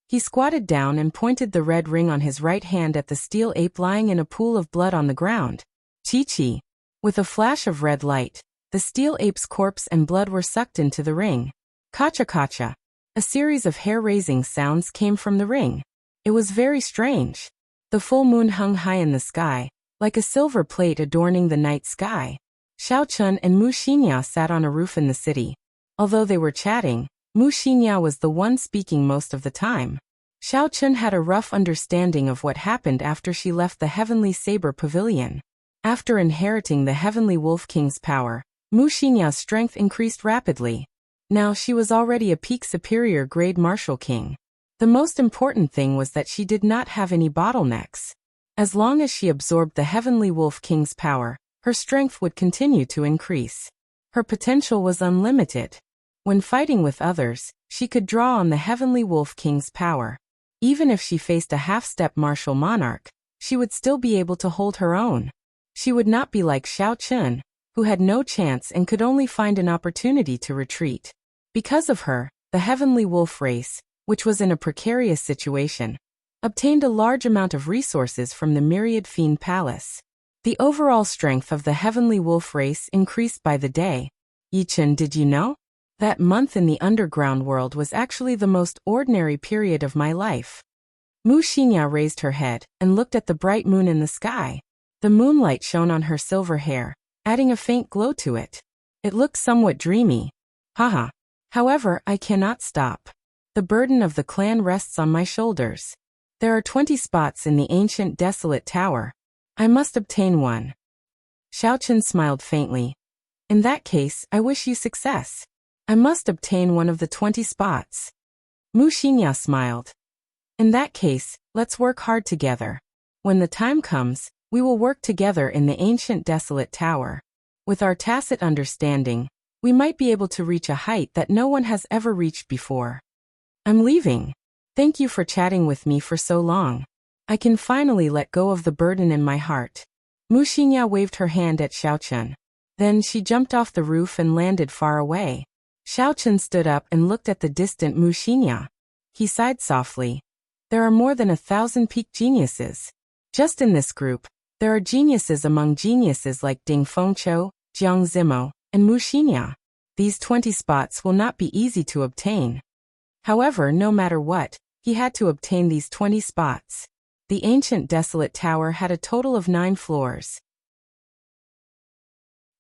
He squatted down and pointed the red ring on his right hand at the steel ape lying in a pool of blood on the ground. Chi-chi. With a flash of red light, the steel ape's corpse and blood were sucked into the ring. Kacha-kacha. A series of hair-raising sounds came from the ring. It was very strange. The full moon hung high in the sky, like a silver plate adorning the night sky. Xiao Chun and Mu Xinya sat on a roof in the city. Although they were chatting, Mu Xinya was the one speaking most of the time. Xiao Chun had a rough understanding of what happened after she left the Heavenly Saber Pavilion. After inheriting the Heavenly Wolf King's power, Mu Xinya's strength increased rapidly. Now she was already a peak superior grade martial king. The most important thing was that she did not have any bottlenecks. As long as she absorbed the Heavenly Wolf King's power, her strength would continue to increase. Her potential was unlimited. When fighting with others, she could draw on the Heavenly Wolf King's power. Even if she faced a half-step martial monarch, she would still be able to hold her own. She would not be like Xiao Chun, who had no chance and could only find an opportunity to retreat. Because of her, the Heavenly Wolf race, which was in a precarious situation, obtained a large amount of resources from the Myriad Fiend Palace. The overall strength of the Heavenly Wolf race increased by the day. Yichen, did you know? That month in the underground world was actually the most ordinary period of my life. Mu Xinya raised her head and looked at the bright moon in the sky. The moonlight shone on her silver hair, adding a faint glow to it. It looked somewhat dreamy. Haha. However, I cannot stop. The burden of the clan rests on my shoulders. There are 20 spots in the ancient desolate tower. I must obtain one. Xiao Chun smiled faintly. In that case, I wish you success. I must obtain one of the 20 spots. Mu Xinya smiled. In that case, let's work hard together. When the time comes, we will work together in the ancient desolate tower. With our tacit understanding, we might be able to reach a height that no one has ever reached before. I'm leaving. Thank you for chatting with me for so long. I can finally let go of the burden in my heart. Mu Xinya waved her hand at Xiao Chun. Then she jumped off the roof and landed far away. Xiao Chun stood up and looked at the distant Mu Xinya. He sighed softly. There are more than 1,000 peak geniuses. Just in this group, there are geniuses among geniuses like Ding Fengqiu, Jiang Zimo, and Mu Xinya. These 20 spots will not be easy to obtain. However, no matter what, he had to obtain these 20 spots. The ancient desolate tower had a total of 9 floors.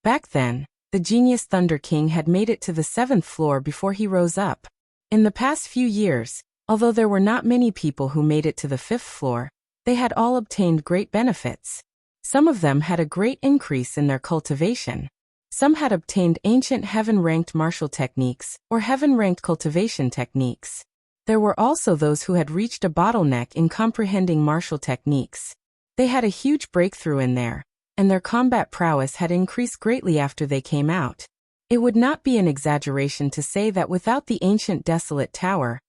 Back then, the genius Thunder King had made it to the 7th floor before he rose up. In the past few years, although there were not many people who made it to the 5th floor, they had all obtained great benefits. Some of them had a great increase in their cultivation. Some had obtained ancient heaven-ranked martial techniques or heaven-ranked cultivation techniques. There were also those who had reached a bottleneck in comprehending martial techniques. They had a huge breakthrough in there, and their combat prowess had increased greatly after they came out. It would not be an exaggeration to say that without the ancient desolate tower,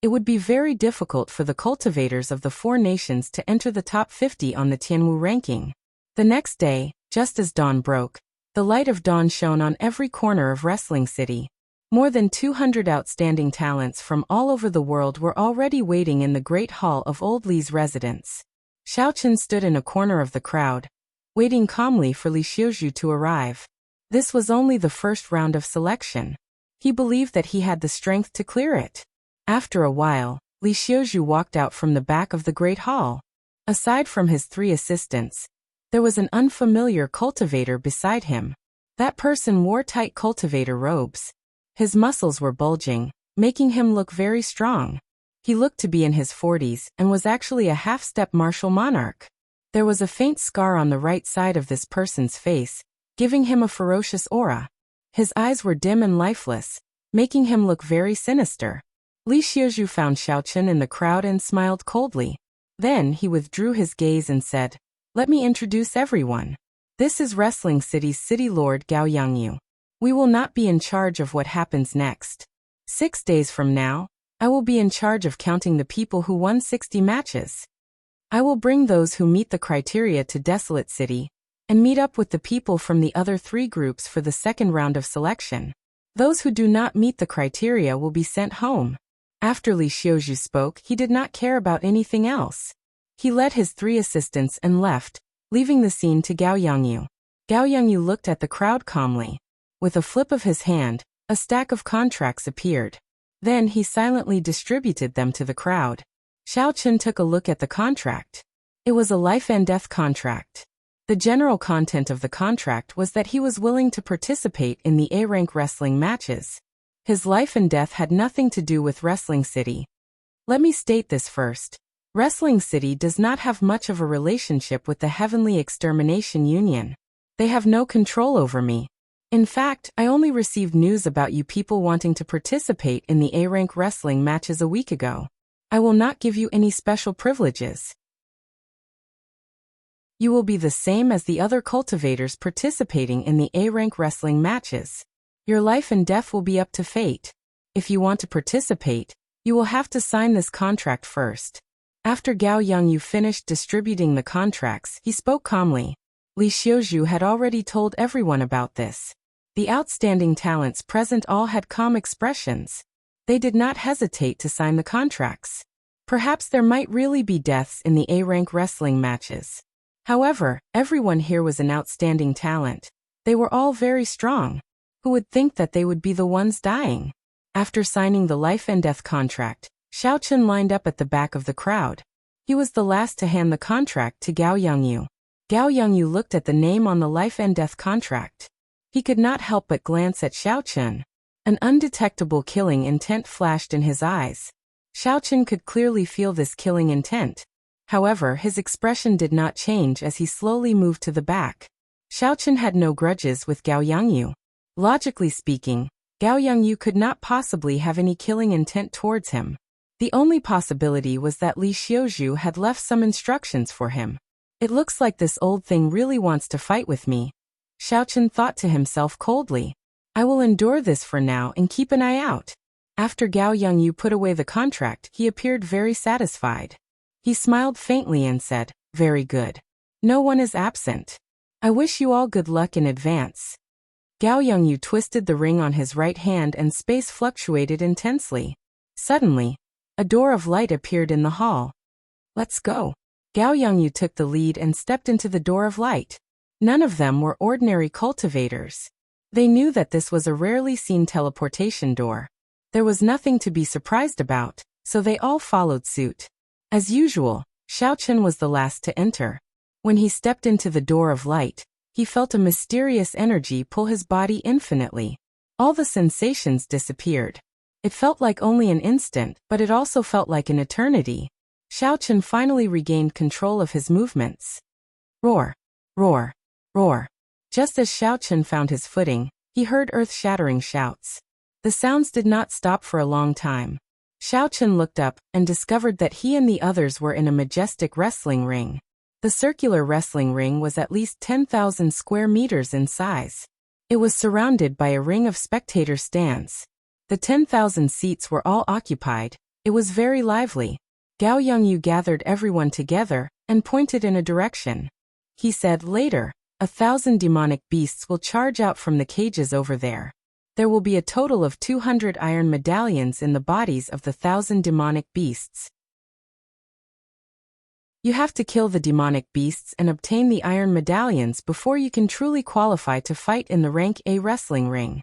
it would be very difficult for the cultivators of the 4 nations to enter the top 50 on the Tianwu ranking. The next day, just as dawn broke, the light of dawn shone on every corner of Wrestling City. More than 200 outstanding talents from all over the world were already waiting in the Great Hall of Old Li's residence. Xiao Chun stood in a corner of the crowd, waiting calmly for Li Xiuzhu to arrive. This was only the first round of selection. He believed that he had the strength to clear it. After a while, Li Xiuzhu walked out from the back of the great hall. Aside from his 3 assistants, there was an unfamiliar cultivator beside him. That person wore tight cultivator robes. His muscles were bulging, making him look very strong. He looked to be in his 40s and was actually a half-step martial monarch. There was a faint scar on the right side of this person's face, giving him a ferocious aura. His eyes were dim and lifeless, making him look very sinister. Li Xiuzhu found Xiaochen in the crowd and smiled coldly. Then he withdrew his gaze and said, "Let me introduce everyone. This is Wrestling City's City Lord Gao Yangyu. We will not be in charge of what happens next. 6 days from now, I will be in charge of counting the people who won 60 matches. I will bring those who meet the criteria to Desolate City, and meet up with the people from the other 3 groups for the second round of selection. Those who do not meet the criteria will be sent home." After Li Xiuzhu spoke, he did not care about anything else. He led his 3 assistants and left, leaving the scene to Gao Yangyu. Gao Yangyu looked at the crowd calmly. With a flip of his hand, a stack of contracts appeared. Then he silently distributed them to the crowd. Xiaochen took a look at the contract. It was a life and death contract. The general content of the contract was that he was willing to participate in the A-rank wrestling matches. His life and death had nothing to do with Wrestling City. Let me state this first. Wrestling City does not have much of a relationship with the Heavenly Extermination Union. They have no control over me. In fact, I only received news about you people wanting to participate in the A-rank wrestling matches a week ago. I will not give you any special privileges. You will be the same as the other cultivators participating in the A-rank wrestling matches. Your life and death will be up to fate. If you want to participate, you will have to sign this contract first. After Gao Yangyu finished distributing the contracts, he spoke calmly. Li Xiuzhu had already told everyone about this. The outstanding talents present all had calm expressions. They did not hesitate to sign the contracts. Perhaps there might really be deaths in the A-rank wrestling matches. However, everyone here was an outstanding talent. They were all very strong. Who would think that they would be the ones dying? After signing the life and death contract, Xiaochen lined up at the back of the crowd. He was the last to hand the contract to Gao Yangyu. Gao Yangyu looked at the name on the life and death contract. He could not help but glance at Xiaochen. An undetectable killing intent flashed in his eyes. Xiaochen could clearly feel this killing intent. However, his expression did not change as he slowly moved to the back. Xiaochen had no grudges with Gao Yangyu. Logically speaking, Gao Yangyu could not possibly have any killing intent towards him. The only possibility was that Li Xiuzhu had left some instructions for him. It looks like this old thing really wants to fight with me. Xiaochen thought to himself coldly. I will endure this for now and keep an eye out. After Gao Yangyu put away the contract, he appeared very satisfied. He smiled faintly and said, "Very good. No one is absent. I wish you all good luck in advance." Gao Yangyu twisted the ring on his right hand and space fluctuated intensely. Suddenly, a door of light appeared in the hall. "Let's go." Gao Yangyu took the lead and stepped into the door of light. None of them were ordinary cultivators. They knew that this was a rarely seen teleportation door. There was nothing to be surprised about, so they all followed suit. As usual, Xiaochen was the last to enter. When he stepped into the door of light, he felt a mysterious energy pull his body infinitely. All the sensations disappeared. It felt like only an instant, but it also felt like an eternity. Xiaochen finally regained control of his movements. Roar! Roar! Roar! Just as Xiaochen found his footing, he heard earth-shattering shouts. The sounds did not stop for a long time. Xiaochen looked up and discovered that he and the others were in a majestic wrestling ring. The circular wrestling ring was at least 10,000 square meters in size. It was surrounded by a ring of spectator stands. The 10,000 seats were all occupied. It was very lively. Gao Yangyu gathered everyone together and pointed in a direction. He said, "Later, 1,000 demonic beasts will charge out from the cages over there. There will be a total of 200 iron medallions in the bodies of the 1,000 demonic beasts. You have to kill the demonic beasts and obtain the iron medallions before you can truly qualify to fight in the rank A wrestling ring.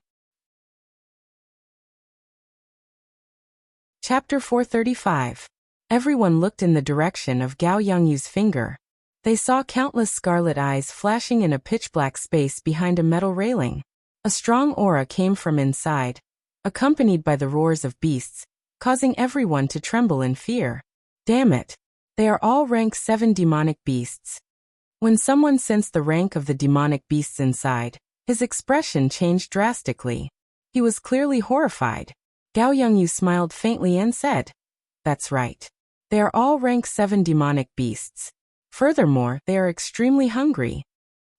Chapter 435. Everyone looked in the direction of Gao Yongyu's finger. They saw countless scarlet eyes flashing in a pitch-black space behind a metal railing. A strong aura came from inside, accompanied by the roars of beasts, causing everyone to tremble in fear. Damn it! They are all rank 7 demonic beasts. When someone sensed the rank of the demonic beasts inside, his expression changed drastically. He was clearly horrified. Gao Yongyu smiled faintly and said, "That's right. They are all rank 7 demonic beasts. Furthermore, they are extremely hungry."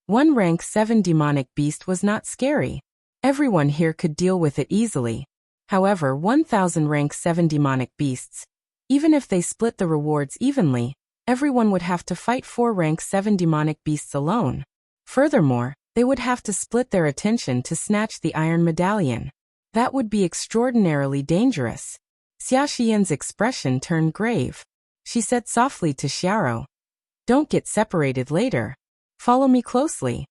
One rank 7 demonic beast was not scary. Everyone here could deal with it easily. However, 1,000 rank 7 demonic beasts, even if they split the rewards evenly, everyone would have to fight 4 rank 7 demonic beasts alone. Furthermore, they would have to split their attention to snatch the iron medallion. That would be extraordinarily dangerous. Xia Xian's expression turned grave. She said softly to Xiao, "Don't get separated later. Follow me closely."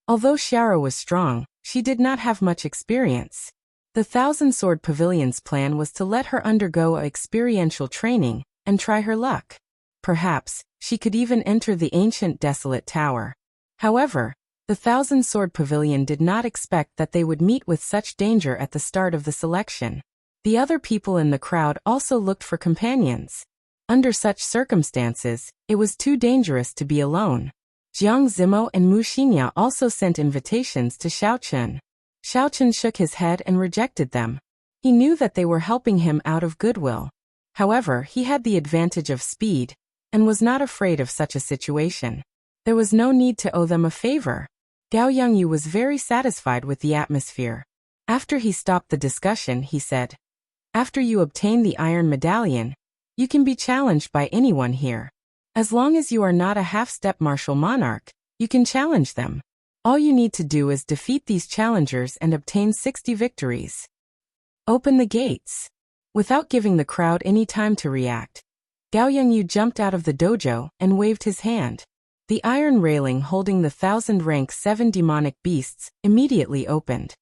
Although Xiao was strong, she did not have much experience. The Thousand Sword Pavilion's plan was to let her undergo experiential training and try her luck. Perhaps she could even enter the ancient desolate tower. However, the Thousand Sword Pavilion did not expect that they would meet with such danger at the start of the selection. The other people in the crowd also looked for companions. Under such circumstances, it was too dangerous to be alone. Jiang Zimo and Mu Xingya also sent invitations to Xiao Chen. Xiao Chen shook his head and rejected them. He knew that they were helping him out of goodwill. However, he had the advantage of speed, and was not afraid of such a situation. There was no need to owe them a favor. Gao Yongyu was very satisfied with the atmosphere. After he stopped the discussion, he said, "After you obtain the iron medallion, you can be challenged by anyone here. As long as you are not a half-step martial monarch, you can challenge them. All you need to do is defeat these challengers and obtain 60 victories. Open the gates." Without giving the crowd any time to react, Gao Yongyu jumped out of the dojo and waved his hand. The iron railing holding the 1,000 rank 7 demonic beasts immediately opened.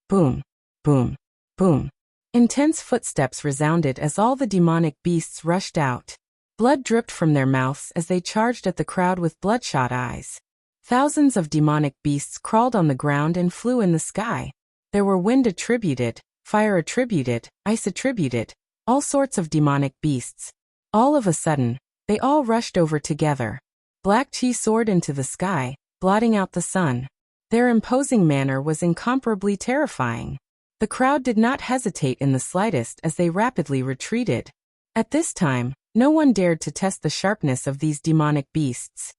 Boom, boom, boom. Intense footsteps resounded as all the demonic beasts rushed out. Blood dripped from their mouths as they charged at the crowd with bloodshot eyes. Thousands of demonic beasts crawled on the ground and flew in the sky. There were wind attributed, fire attributed, ice attributed, all sorts of demonic beasts. All of a sudden, they all rushed over together. Black chi soared into the sky, blotting out the sun. Their imposing manner was incomparably terrifying. The crowd did not hesitate in the slightest as they rapidly retreated. At this time, no one dared to test the sharpness of these demonic beasts.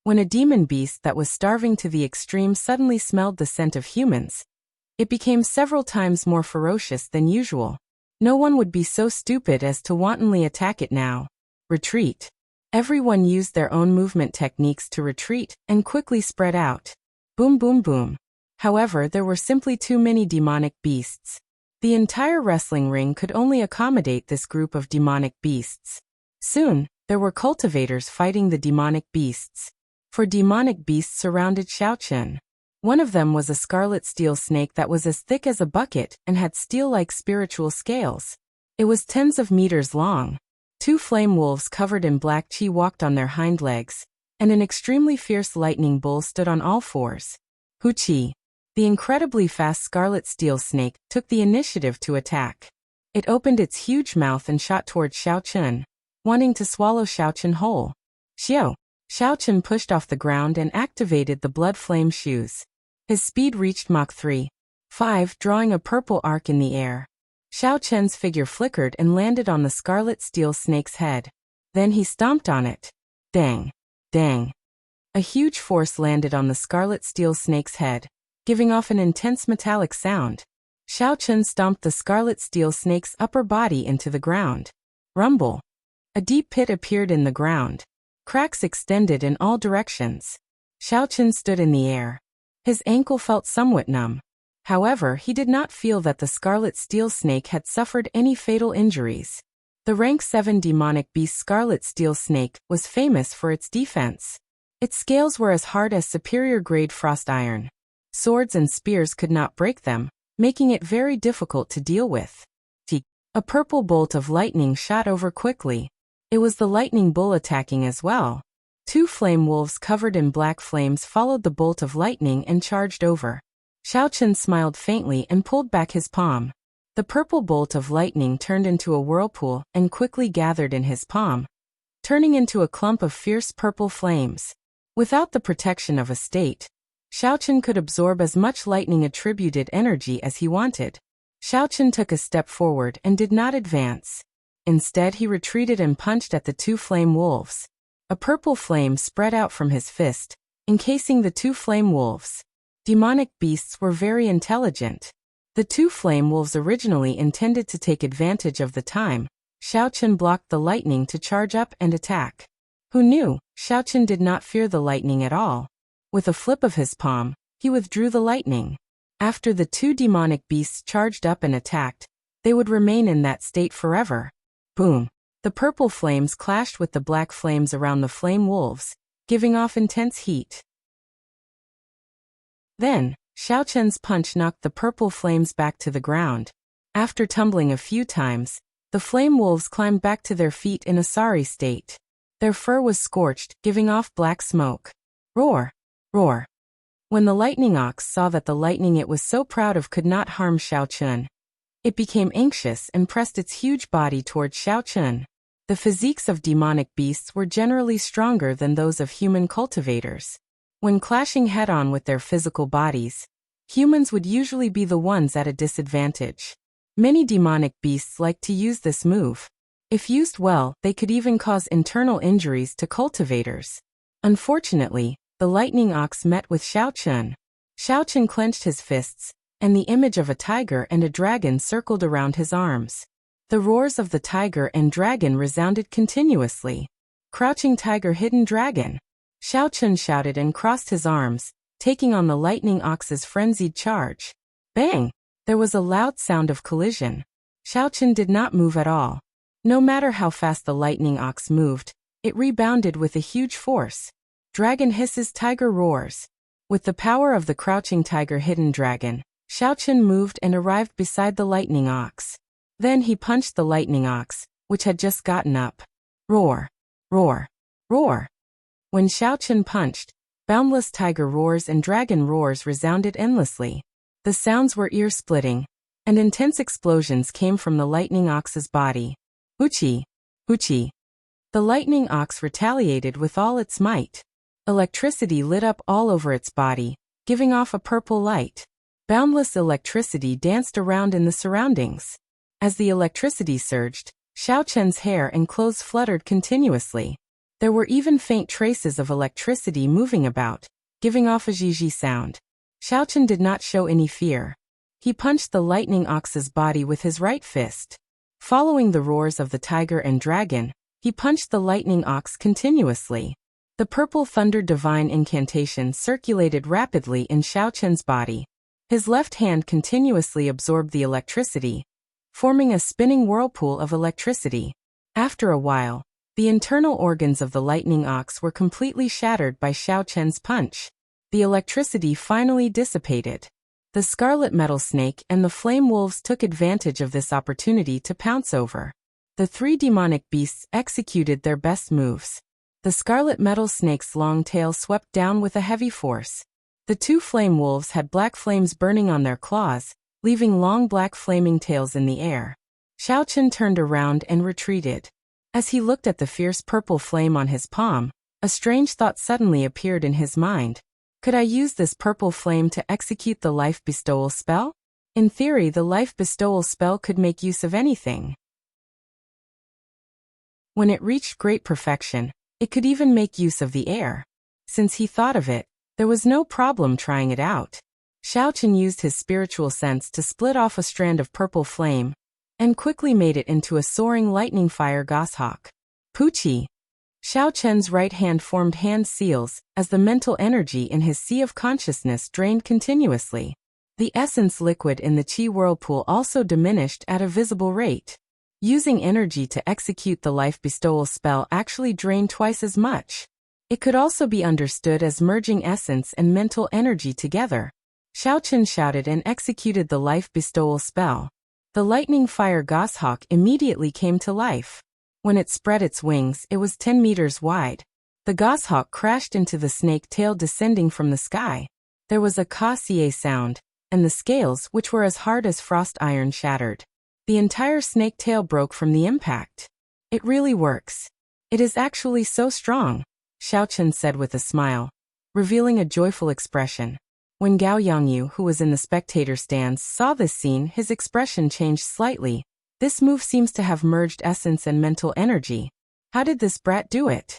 When a demon beast that was starving to the extreme suddenly smelled the scent of humans, it became several times more ferocious than usual. No one would be so stupid as to wantonly attack it now. Retreat. Everyone used their own movement techniques to retreat and quickly spread out. Boom, boom, boom. However, there were simply too many demonic beasts. The entire wrestling ring could only accommodate this group of demonic beasts. Soon, there were cultivators fighting the demonic beasts. 4 demonic beasts surrounded Xiao Chen. One of them was a scarlet steel snake that was as thick as a bucket and had steel-like spiritual scales. It was tens of meters long. 2 flame wolves covered in black chi walked on their hind legs, and an extremely fierce lightning bull stood on all fours. Hu Chi. The incredibly fast scarlet steel snake took the initiative to attack. It opened its huge mouth and shot towards Xiao Chen, wanting to swallow Xiao Chen whole. Xiao Chen pushed off the ground and activated the blood flame shoes. His speed reached Mach 3.5, drawing a purple arc in the air. Xiao Chen's figure flickered and landed on the scarlet steel snake's head. Then he stomped on it. Dang! Dang! A huge force landed on the scarlet steel snake's head, giving off an intense metallic sound. Xiao Chen stomped the scarlet steel snake's upper body into the ground. Rumble! A deep pit appeared in the ground. Cracks extended in all directions. Xiao Chen stood in the air. His ankle felt somewhat numb. However, he did not feel that the scarlet steel snake had suffered any fatal injuries. The rank 7 demonic beast Scarlet Steel Snake was famous for its defense. Its scales were as hard as superior-grade frost iron. Swords and spears could not break them, making it very difficult to deal with. A purple bolt of lightning shot over quickly. It was the lightning bull attacking as well. 2 flame wolves covered in black flames followed the bolt of lightning and charged over. Xiaochen smiled faintly and pulled back his palm. The purple bolt of lightning turned into a whirlpool and quickly gathered in his palm, turning into a clump of fierce purple flames. Without the protection of a state, Xiaochen could absorb as much lightning-attributed energy as he wanted. Xiaochen took a step forward and did not advance. Instead, he retreated and punched at the 2 flame wolves. A purple flame spread out from his fist, encasing the 2 flame wolves. Demonic beasts were very intelligent. The 2 flame wolves originally intended to take advantage of the time. Xiaochen blocked the lightning to charge up and attack. Who knew? Xiaochen did not fear the lightning at all. With a flip of his palm, he withdrew the lightning. After the 2 demonic beasts charged up and attacked, they would remain in that state forever. Boom! The purple flames clashed with the black flames around the flame wolves, giving off intense heat. Then, Xiaochen's punch knocked the purple flames back to the ground. After tumbling a few times, the flame wolves climbed back to their feet in a sorry state. Their fur was scorched, giving off black smoke. Roar! Roar! When the lightning ox saw that the lightning it was so proud of could not harm Xiaochen, it became anxious and pressed its huge body toward Xiaochen. The physiques of demonic beasts were generally stronger than those of human cultivators. When clashing head-on with their physical bodies, humans would usually be the ones at a disadvantage. Many demonic beasts like to use this move. If used well, they could even cause internal injuries to cultivators. Unfortunately, the lightning ox met with Xiaochen. Xiaochen clenched his fists, and the image of a tiger and a dragon circled around his arms. The roars of the tiger and dragon resounded continuously. Crouching tiger, hidden dragon! Xiaochen shouted and crossed his arms, taking on the lightning ox's frenzied charge. Bang! There was a loud sound of collision. Xiaochen did not move at all. No matter how fast the lightning ox moved, it rebounded with a huge force. Dragon hisses, tiger roars. With the power of the crouching tiger, hidden dragon, Xiaochen moved and arrived beside the lightning ox. Then he punched the lightning ox, which had just gotten up. Roar! Roar! Roar! When Xiaochen punched, boundless tiger roars and dragon roars resounded endlessly. The sounds were ear-splitting, and intense explosions came from the lightning ox's body. Hoochie! Hoochie! The lightning ox retaliated with all its might. Electricity lit up all over its body, giving off a purple light. Boundless electricity danced around in the surroundings. As the electricity surged, Xiaochen's hair and clothes fluttered continuously. There were even faint traces of electricity moving about, giving off a zhizhi sound. Xiaochen did not show any fear. He punched the lightning ox's body with his right fist. Following the roars of the tiger and dragon, he punched the lightning ox continuously. The purple thunder divine incantation circulated rapidly in Xiaochen's body. His left hand continuously absorbed the electricity, forming a spinning whirlpool of electricity. After a while, the internal organs of the lightning ox were completely shattered by Xiaochen's punch. The electricity finally dissipated. The scarlet metal snake and the flame wolves took advantage of this opportunity to pounce over. The 3 demonic beasts executed their best moves. The scarlet metal snake's long tail swept down with a heavy force. The 2 flame wolves had black flames burning on their claws, leaving long black flaming tails in the air. Xiaochen turned around and retreated. As he looked at the fierce purple flame on his palm, a strange thought suddenly appeared in his mind. Could I use this purple flame to execute the life bestowal spell? In theory, the life bestowal spell could make use of anything. When it reached great perfection, it could even make use of the air. Since he thought of it, there was no problem trying it out. Xiaochen used his spiritual sense to split off a strand of purple flame, and quickly made it into a soaring lightning fire goshawk. Poochie! Xiaochen's right hand formed hand seals, as the mental energy in his sea of consciousness drained continuously. The essence liquid in the qi whirlpool also diminished at a visible rate. Using energy to execute the life bestowal spell actually drained twice as much. It could also be understood as merging essence and mental energy together. Xiaochen shouted and executed the life bestowal spell. The lightning fire goshawk immediately came to life. When it spread its wings, it was 10 meters wide. The goshawk crashed into the snake tail descending from the sky. There was a ka-cie sound, and the scales, which were as hard as frost iron, shattered. The entire snake tail broke from the impact. It really works. It is actually so strong, Xiaochen said with a smile, revealing a joyful expression. When Gao Yangyu, who was in the spectator stands, saw this scene, his expression changed slightly. This move seems to have merged essence and mental energy. How did this brat do it?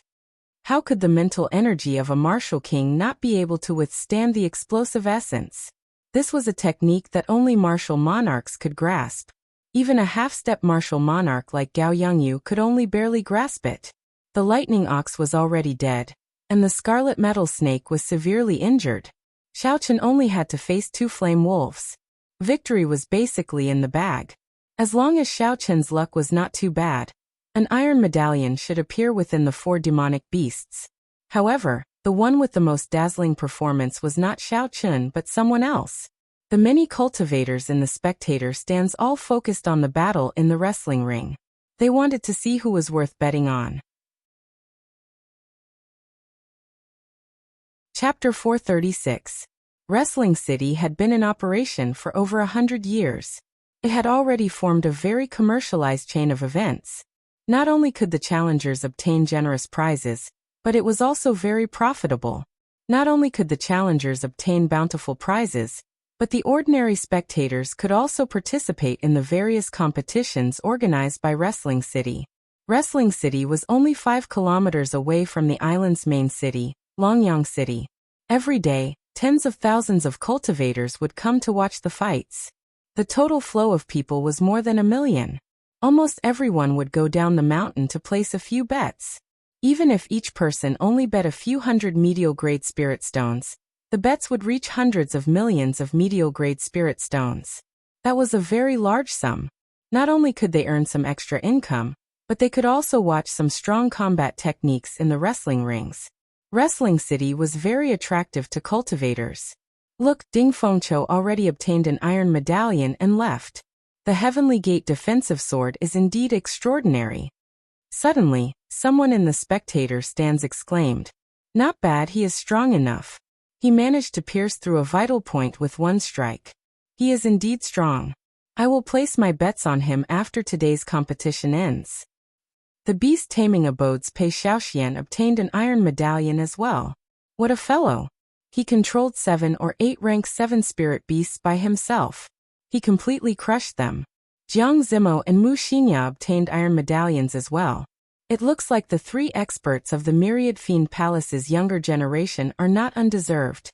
How could the mental energy of a martial king not be able to withstand the explosive essence? This was a technique that only martial monarchs could grasp. Even a half-step martial monarch like Gao Yangyu could only barely grasp it. The lightning ox was already dead, and the scarlet metal snake was severely injured. Xiaochen only had to face 2 flame wolves. Victory was basically in the bag. As long as Xiaochen's luck was not too bad, an iron medallion should appear within the 4 demonic beasts. However, the one with the most dazzling performance was not Xiaochen but someone else. The many cultivators in the spectator stands all focused on the battle in the wrestling ring. They wanted to see who was worth betting on. Chapter 436. Wrestling City had been in operation for over 100 years. It had already formed a very commercialized chain of events. Not only could the challengers obtain generous prizes, but it was also very profitable. Not only could the challengers obtain bountiful prizes, but the ordinary spectators could also participate in the various competitions organized by Wrestling City. Wrestling City was only 5 kilometers away from the island's main city, Longyang City. Every day, tens of thousands of cultivators would come to watch the fights. The total flow of people was more than 1 million. Almost everyone would go down the mountain to place a few bets. Even if each person only bet a few hundred medial-grade spirit stones, the bets would reach hundreds of millions of medial-grade spirit stones. That was a very large sum. Not only could they earn some extra income, but they could also watch some strong combat techniques in the wrestling rings. Wrestling City was very attractive to cultivators. Look, Ding Fengqiu already obtained an iron medallion and left. The Heavenly Gate defensive sword is indeed extraordinary. Suddenly, someone in the spectator stands exclaimed, "Not bad, he is strong enough. He managed to pierce through a vital point with 1 strike. He is indeed strong. I will place my bets on him after today's competition ends." The beast taming abodes Pei Xiaoxian obtained an iron medallion as well. What a fellow! He controlled 7 or 8 rank 7 spirit beasts by himself. He completely crushed them. Jiang Zimo and Mu Xinya obtained iron medallions as well. It looks like the 3 experts of the Myriad Fiend Palace's younger generation are not undeserved.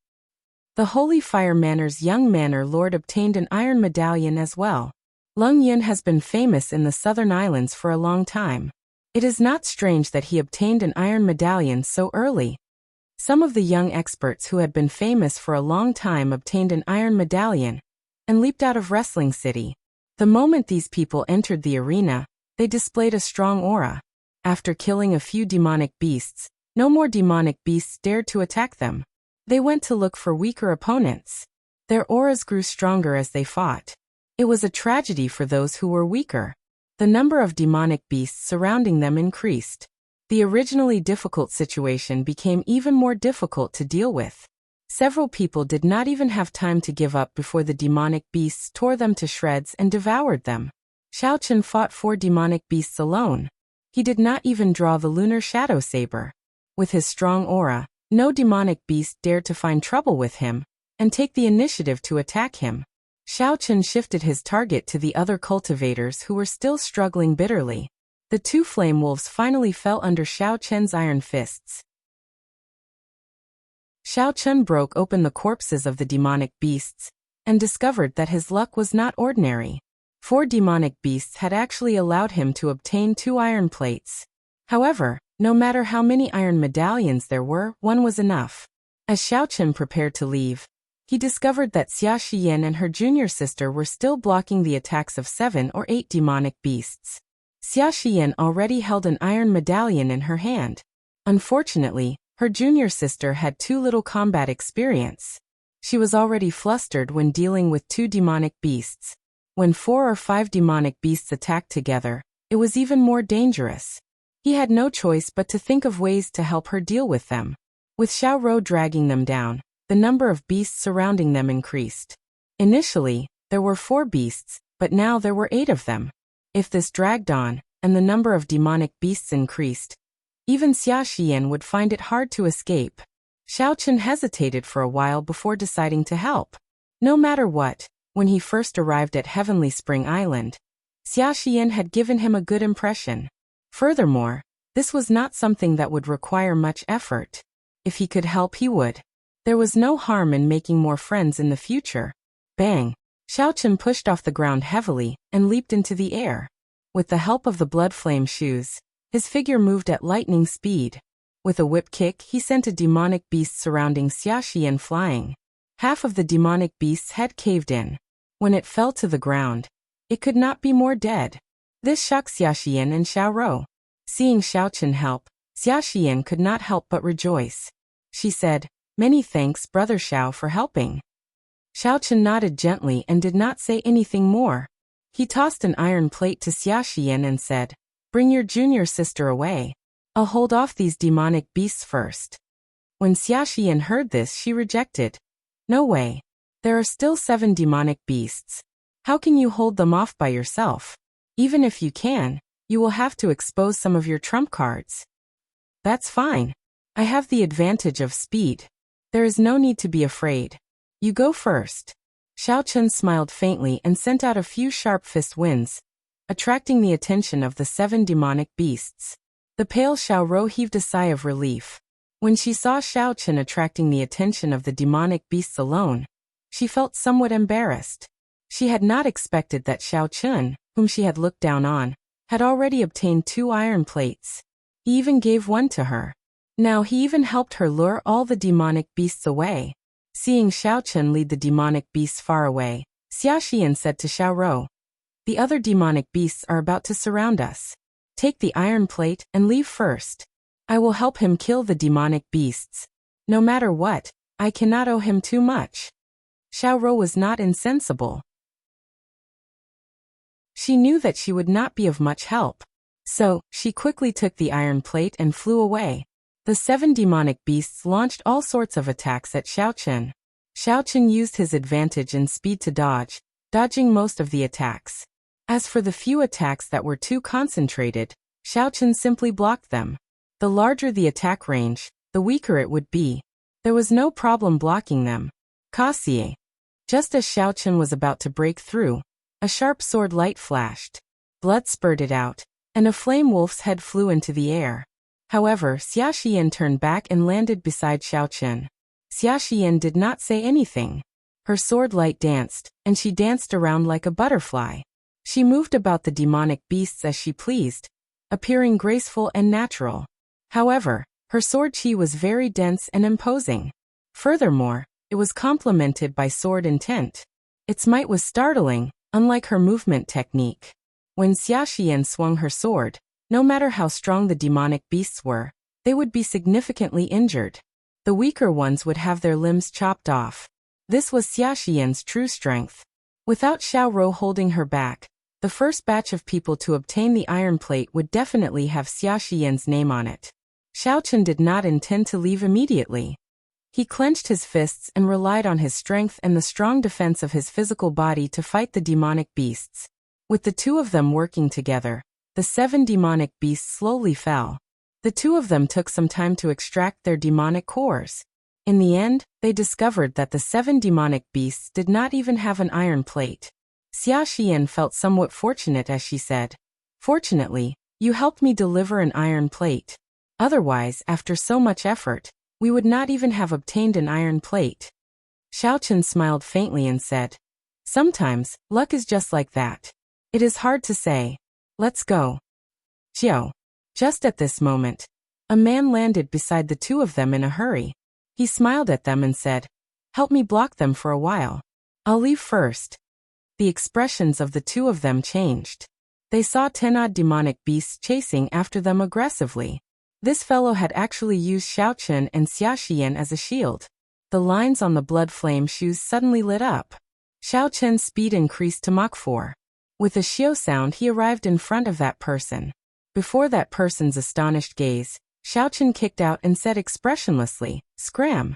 The Holy Fire Manor's young manor lord obtained an iron medallion as well. Leng Yun has been famous in the southern islands for a long time. It is not strange that he obtained an iron medallion so early. Some of the young experts who had been famous for a long time obtained an iron medallion and leaped out of Wrestling City. The moment these people entered the arena, they displayed a strong aura. After killing a few demonic beasts, no more demonic beasts dared to attack them. They went to look for weaker opponents. Their auras grew stronger as they fought. It was a tragedy for those who were weaker. The number of demonic beasts surrounding them increased. The originally difficult situation became even more difficult to deal with. Several people did not even have time to give up before the demonic beasts tore them to shreds and devoured them. Xiaochen fought 4 demonic beasts alone. He did not even draw the lunar shadow saber. With his strong aura, no demonic beast dared to find trouble with him and take the initiative to attack him. Xiaochen shifted his target to the other cultivators who were still struggling bitterly. The 2 flame wolves finally fell under Xiaochen's iron fists. Xiaochen broke open the corpses of the demonic beasts and discovered that his luck was not ordinary. 4 demonic beasts had actually allowed him to obtain 2 iron plates. However, no matter how many iron medallions there were, 1 was enough. As Xiaochen prepared to leave, he discovered that Xia Shiyan and her junior sister were still blocking the attacks of 7 or 8 demonic beasts. Xia Xian already held an iron medallion in her hand. Unfortunately, her junior sister had too little combat experience. She was already flustered when dealing with 2 demonic beasts. When 4 or 5 demonic beasts attacked together, it was even more dangerous. He had no choice but to think of ways to help her deal with them. With Xiao Rou dragging them down, the number of beasts surrounding them increased. Initially, there were 4 beasts, but now there were 8 of them. If this dragged on, and the number of demonic beasts increased, even Xia Xian would find it hard to escape. Xiao Chen hesitated for a while before deciding to help. No matter what, when he first arrived at Heavenly Spring Island, Xia Xian had given him a good impression. Furthermore, this was not something that would require much effort. If he could help, he would. There was no harm in making more friends in the future. Bang! Xiao Chen pushed off the ground heavily and leaped into the air. With the help of the blood flame shoes, his figure moved at lightning speed. With a whip kick, he sent a demonic beast surrounding Xia Xian flying. Half of the demonic beast's head caved in. When it fell to the ground, it could not be more dead. This shocked Xia Xian and Xiao Rou. Seeing Xiao Chen help, Xia Xian could not help but rejoice. She said, "Many thanks, Brother Xiao, for helping." Xiao Chen nodded gently and did not say anything more. He tossed an iron plate to Xia Xian and said, "Bring your junior sister away. I'll hold off these demonic beasts first." When Xia Xian heard this, she rejected. "No way. There are still 7 demonic beasts. How can you hold them off by yourself? Even if you can, you will have to expose some of your trump cards." "That's fine. I have the advantage of speed. There is no need to be afraid. You go first." Xiao Chen smiled faintly and sent out a few sharp fist winds, attracting the attention of the 7 demonic beasts. The pale Xiao Rou heaved a sigh of relief. When she saw Xiao Chen attracting the attention of the demonic beasts alone, she felt somewhat embarrassed. She had not expected that Xiao Chen, whom she had looked down on, had already obtained 2 iron plates. He even gave one to her. Now he even helped her lure all the demonic beasts away. Seeing Xiao Chen lead the demonic beasts far away, Xia Xian said to Xiao Rou, "The other demonic beasts are about to surround us. Take the iron plate and leave first. I will help him kill the demonic beasts. No matter what, I cannot owe him too much." Xiao Rou was not insensible. She knew that she would not be of much help. So, she quickly took the iron plate and flew away. The 7 demonic beasts launched all sorts of attacks at Xiao Chen. Xiao Chen used his advantage in speed to dodge, dodging most of the attacks. As for the few attacks that were too concentrated, Xiao Chen simply blocked them. The larger the attack range, the weaker it would be. There was no problem blocking them. Kasie. Just as Xiao Chen was about to break through, a sharp sword light flashed. Blood spurted out, and a flame wolf's head flew into the air. However, Xia Xian turned back and landed beside Xiao Chen. Xia Xian did not say anything. Her sword light danced, and she danced around like a butterfly. She moved about the demonic beasts as she pleased, appearing graceful and natural. However, her sword chi was very dense and imposing. Furthermore, it was complemented by sword intent. Its might was startling, unlike her movement technique. When Xia Xian swung her sword, no matter how strong the demonic beasts were, they would be significantly injured. The weaker ones would have their limbs chopped off. This was Xia Xian's true strength. Without Xiao Rou holding her back, the first batch of people to obtain the iron plate would definitely have Xia Xian's name on it. Xiao Chen did not intend to leave immediately. He clenched his fists and relied on his strength and the strong defense of his physical body to fight the demonic beasts. With the 2 of them working together, the 7 demonic beasts slowly fell. The 2 of them took some time to extract their demonic cores. In the end, they discovered that the 7 demonic beasts did not even have an iron plate. Xia Xian felt somewhat fortunate as she said, "Fortunately, you helped me deliver an iron plate. Otherwise, after so much effort, we would not even have obtained an iron plate." Xiao Chen smiled faintly and said, "Sometimes, luck is just like that. It is hard to say. Let's go." Jiao. Just at this moment, a man landed beside the 2 of them in a hurry. He smiled at them and said, "Help me block them for a while. I'll leave first." The expressions of the 2 of them changed. They saw 10 odd demonic beasts chasing after them aggressively. This fellow had actually used Xiaochen and Xiaoxian as a shield. The lines on the blood flame shoes suddenly lit up. Xiaochen's speed increased to Mach 4. With a xiao sound he arrived in front of that person. Before that person's astonished gaze, Xiaochen kicked out and said expressionlessly, "Scram."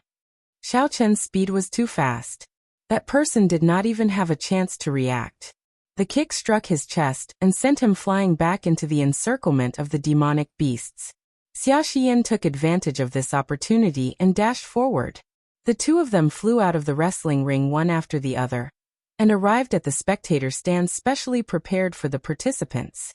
Xiaochen's speed was too fast. That person did not even have a chance to react. The kick struck his chest and sent him flying back into the encirclement of the demonic beasts. Xiaoxian took advantage of this opportunity and dashed forward. The two of them flew out of the wrestling ring one after the other, and arrived at the spectator stand specially prepared for the participants.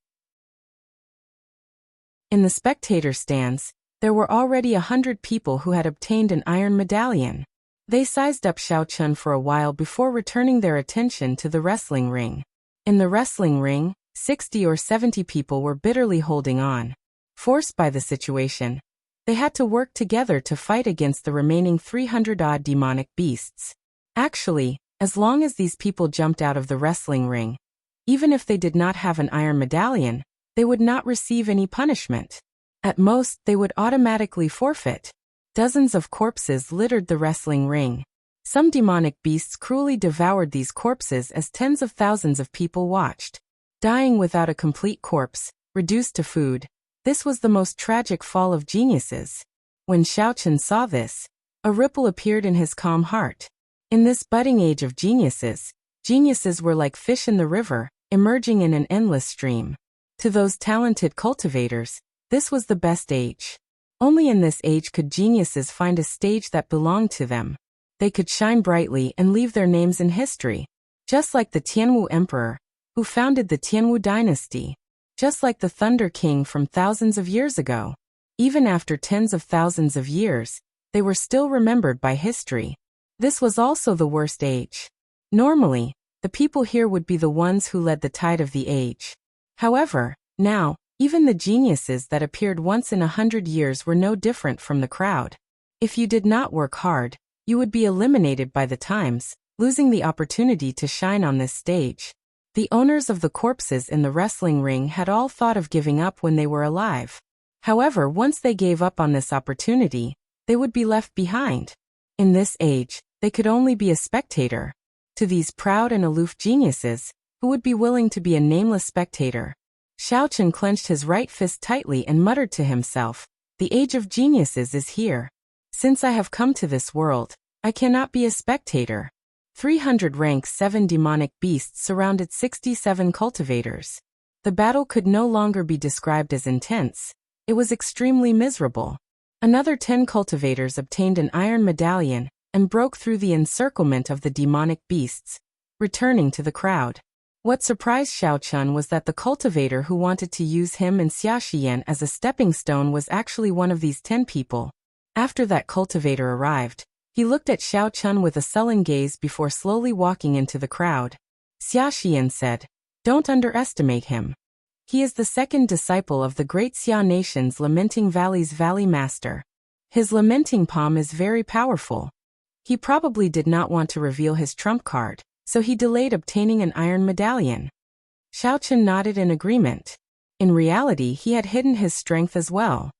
In the spectator stands, there were already 100 people who had obtained an iron medallion. They sized up Xiaochen for a while before returning their attention to the wrestling ring. In the wrestling ring, 60 or 70 people were bitterly holding on. Forced by the situation, they had to work together to fight against the remaining 300-odd demonic beasts. Actually, as long as these people jumped out of the wrestling ring, even if they did not have an iron medallion, they would not receive any punishment. At most, they would automatically forfeit. Dozens of corpses littered the wrestling ring. Some demonic beasts cruelly devoured these corpses as tens of thousands of people watched. Dying without a complete corpse, reduced to food, this was the most tragic fall of geniuses. When Xiaochen saw this, a ripple appeared in his calm heart. In this budding age of geniuses, geniuses were like fish in the river, emerging in an endless stream. To those talented cultivators, this was the best age. Only in this age could geniuses find a stage that belonged to them. They could shine brightly and leave their names in history. Just like the Tianwu Emperor, who founded the Tianwu dynasty. Just like the Thunder King from thousands of years ago. Even after tens of thousands of years, they were still remembered by history. This was also the worst age. Normally, the people here would be the ones who led the tide of the age. However, now, even the geniuses that appeared once in 100 years were no different from the crowd. If you did not work hard, you would be eliminated by the times, losing the opportunity to shine on this stage. The owners of the corpses in the wrestling ring had all thought of giving up when they were alive. However, once they gave up on this opportunity, they would be left behind. In this age, they could only be a spectator. To these proud and aloof geniuses, who would be willing to be a nameless spectator, Xiaochen clenched his right fist tightly and muttered to himself, "The age of geniuses is here. Since I have come to this world, I cannot be a spectator." 300 rank 7 demonic beasts surrounded 67 cultivators. The battle could no longer be described as intense. It was extremely miserable. Another 10 cultivators obtained an iron medallion and broke through the encirclement of the demonic beasts, returning to the crowd. What surprised Xiaochen was that the cultivator who wanted to use him and Xiaoxian as a stepping stone was actually one of these 10 people. After that cultivator arrived, he looked at Xiaochen with a sullen gaze before slowly walking into the crowd. Xiaoxian said, "Don't underestimate him. He is the second disciple of the great Xia nation's Lamenting Valley's Valley Master. His lamenting palm is very powerful." He probably did not want to reveal his trump card, so he delayed obtaining an iron medallion. Xiaochen nodded in agreement. In reality, he had hidden his strength as well.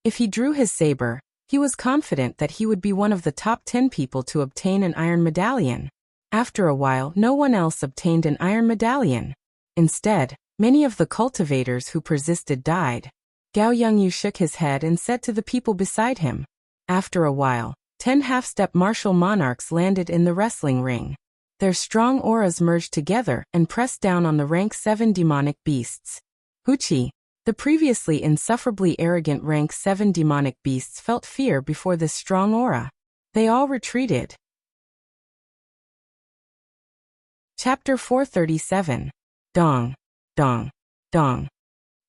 If he drew his saber, he was confident that he would be one of the top 10 people to obtain an iron medallion. After a while, no one else obtained an iron medallion. Instead, many of the cultivators who persisted died. Gao Yongyu shook his head and said to the people beside him. After a while, 10 half-step martial monarchs landed in the wrestling ring. Their strong auras merged together and pressed down on the rank 7 demonic beasts. Wuxia, the previously insufferably arrogant rank 7 demonic beasts, felt fear before this strong aura. They all retreated. Chapter 437. Dong, dong, dong.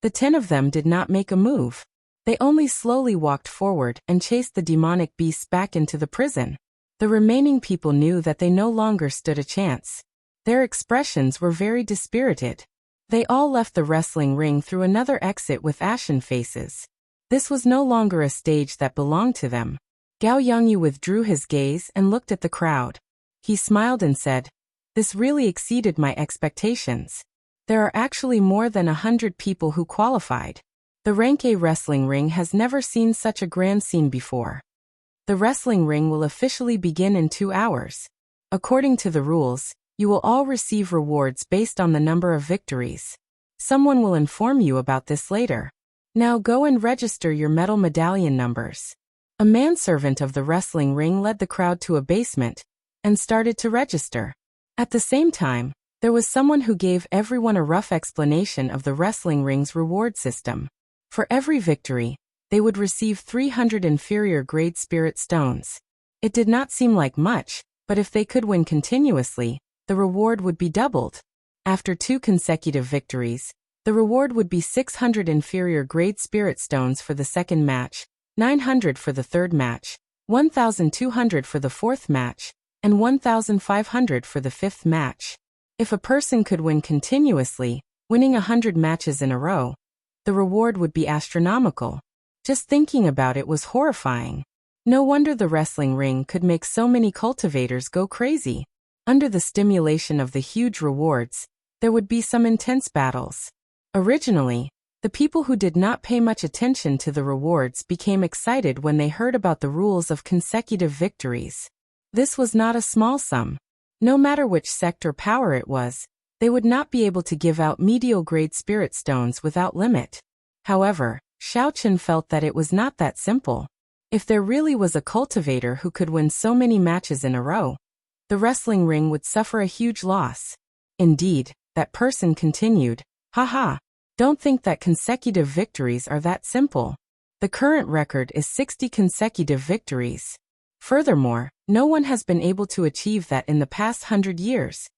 The 10 of them did not make a move. They only slowly walked forward and chased the demonic beasts back into the prison. The remaining people knew that they no longer stood a chance. Their expressions were very dispirited. They all left the wrestling ring through another exit with ashen faces. This was no longer a stage that belonged to them. Gao Yongyu withdrew his gaze and looked at the crowd. He smiled and said, This really exceeded my expectations. There are actually more than 100 people who qualified. The Rank A wrestling ring has never seen such a grand scene before. The wrestling ring will officially begin in 2 hours. According to the rules, you will all receive rewards based on the number of victories. Someone will inform you about this later. Now go and register your medal medallion numbers. A manservant of the wrestling ring led the crowd to a basement and started to register. At the same time, there was someone who gave everyone a rough explanation of the wrestling ring's reward system. For every victory, they would receive 300 inferior grade spirit stones. It did not seem like much, but if they could win continuously, the reward would be doubled. After 2 consecutive victories, the reward would be 600 inferior grade spirit stones for the second match, 900 for the third match, 1,200 for the fourth match, and 1,500 for the fifth match. If a person could win continuously, winning 100 matches in a row, the reward would be astronomical. Just thinking about it was horrifying. No wonder the wrestling ring could make so many cultivators go crazy. Under the stimulation of the huge rewards, there would be some intense battles. Originally, the people who did not pay much attention to the rewards became excited when they heard about the rules of consecutive victories. This was not a small sum. No matter which sect or power it was, they would not be able to give out medial grade spirit stones without limit. However, Xiaochen felt that it was not that simple. If there really was a cultivator who could win so many matches in a row, the wrestling ring would suffer a huge loss. Indeed, that person continued, "Haha, don't think that consecutive victories are that simple. The current record is 60 consecutive victories. Furthermore, no one has been able to achieve that in the past 100 years."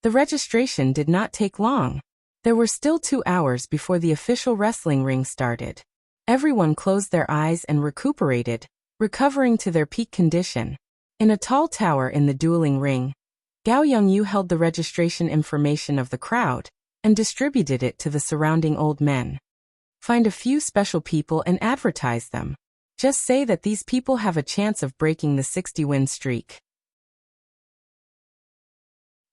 The registration did not take long. There were still 2 hours before the official wrestling ring started. Everyone closed their eyes and recuperated, recovering to their peak condition. In a tall tower in the dueling ring, Gao Yongyu held the registration information of the crowd and distributed it to the surrounding old men. Find a few special people and advertise them. Just say that these people have a chance of breaking the 60-win streak.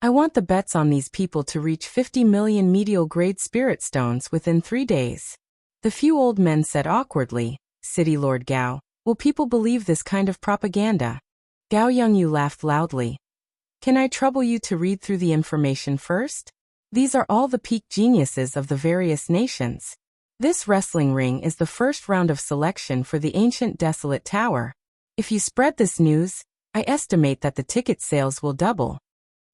I want the bets on these people to reach 50 million medial grade spirit stones within 3 days. The few old men said awkwardly, "City Lord Gao, will people believe this kind of propaganda?" Gao Yongyu laughed loudly. "Can I trouble you to read through the information first? These are all the peak geniuses of the various nations. This wrestling ring is the first round of selection for the ancient desolate tower. If you spread this news, I estimate that the ticket sales will double."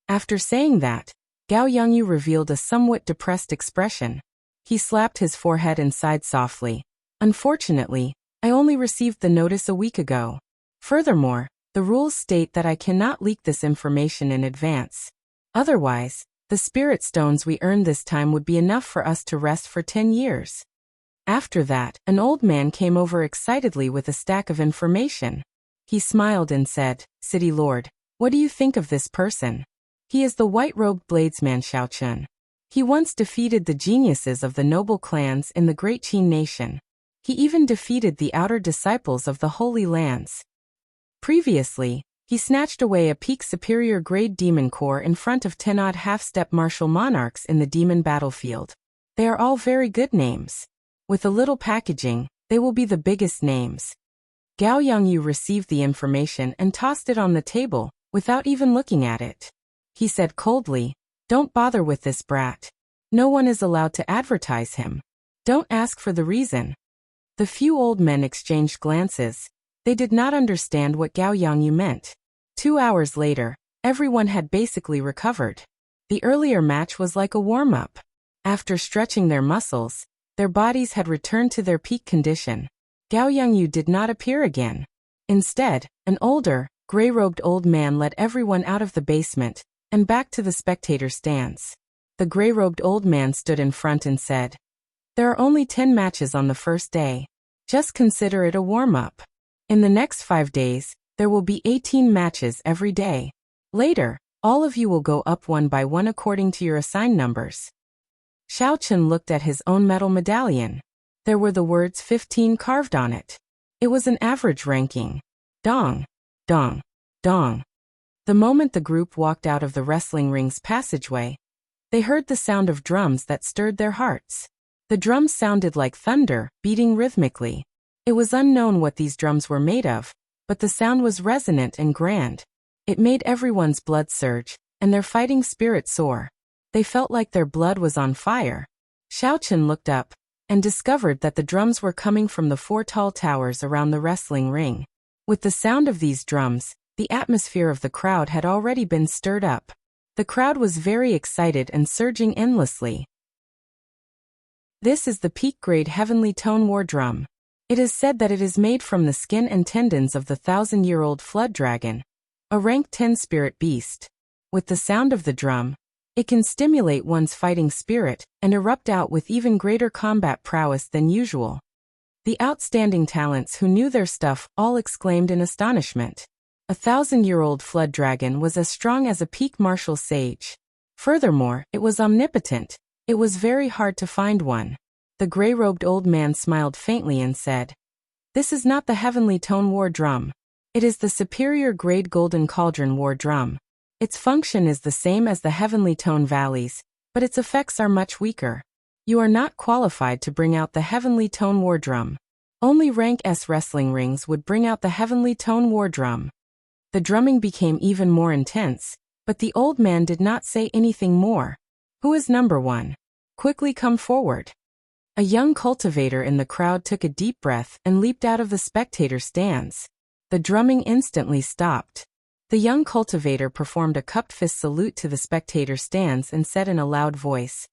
After saying that, Gao Yongyu revealed a somewhat depressed expression. He slapped his forehead and sighed softly. "Unfortunately, I only received the notice a week ago. Furthermore, the rules state that I cannot leak this information in advance. Otherwise, the spirit stones we earned this time would be enough for us to rest for 10 years. After that, an old man came over excitedly with a stack of information. He smiled and said, "City Lord, what do you think of this person? He is the white-robed bladesman Xiaochen. He once defeated the geniuses of the noble clans in the Great Qin nation. He even defeated the outer disciples of the Holy Lands. Previously, he snatched away a peak superior grade demon corps in front of 10-odd half-step martial monarchs in the demon battlefield. They are all very good names. With a little packaging, they will be the biggest names." Gao Yongyu received the information and tossed it on the table, without even looking at it. He said coldly, "Don't bother with this brat. No one is allowed to advertise him. Don't ask for the reason." The few old men exchanged glances. They did not understand what Gao Yongyu meant. 2 hours later, everyone had basically recovered. The earlier match was like a warm-up. After stretching their muscles, their bodies had returned to their peak condition. Gao Yongyu did not appear again. Instead, an older, gray-robed old man led everyone out of the basement and back to the spectator stands. The gray-robed old man stood in front and said, "There are only 10 matches on the first day. Just consider it a warm-up. In the next 5 days, there will be 18 matches every day. Later, all of you will go up one by one according to your assigned numbers." Xiaochen looked at his own medal medallion. There were the words 15 carved on it. It was an average ranking. Dong, dong, dong. The moment the group walked out of the wrestling ring's passageway, they heard the sound of drums that stirred their hearts. The drums sounded like thunder, beating rhythmically. It was unknown what these drums were made of, but the sound was resonant and grand. It made everyone's blood surge, and their fighting spirit soar. They felt like their blood was on fire. Xiaochen looked up and discovered that the drums were coming from the 4 tall towers around the wrestling ring. With the sound of these drums, the atmosphere of the crowd had already been stirred up. The crowd was very excited and surging endlessly. This is the peak-grade Heavenly Tone War Drum. It is said that it is made from the skin and tendons of the 1,000-year-old flood dragon, a rank 10 spirit beast. With the sound of the drum, it can stimulate one's fighting spirit and erupt out with even greater combat prowess than usual. The outstanding talents who knew their stuff all exclaimed in astonishment. A 1,000-year-old flood dragon was as strong as a peak martial sage. Furthermore, it was omnipotent. It was very hard to find one. The gray-robed old man smiled faintly and said, "This is not the Heavenly Tone War Drum. It is the superior grade Golden Cauldron War Drum. Its function is the same as the Heavenly Tone Valleys, but its effects are much weaker. You are not qualified to bring out the Heavenly Tone War Drum. Only rank S wrestling rings would bring out the Heavenly Tone War Drum." The drumming became even more intense, but the old man did not say anything more. "Who is number 1? Quickly come forward." A young cultivator in the crowd took a deep breath and leaped out of the spectator stands. The drumming instantly stopped. The young cultivator performed a cupped fist salute to the spectator stands and said in a loud voice,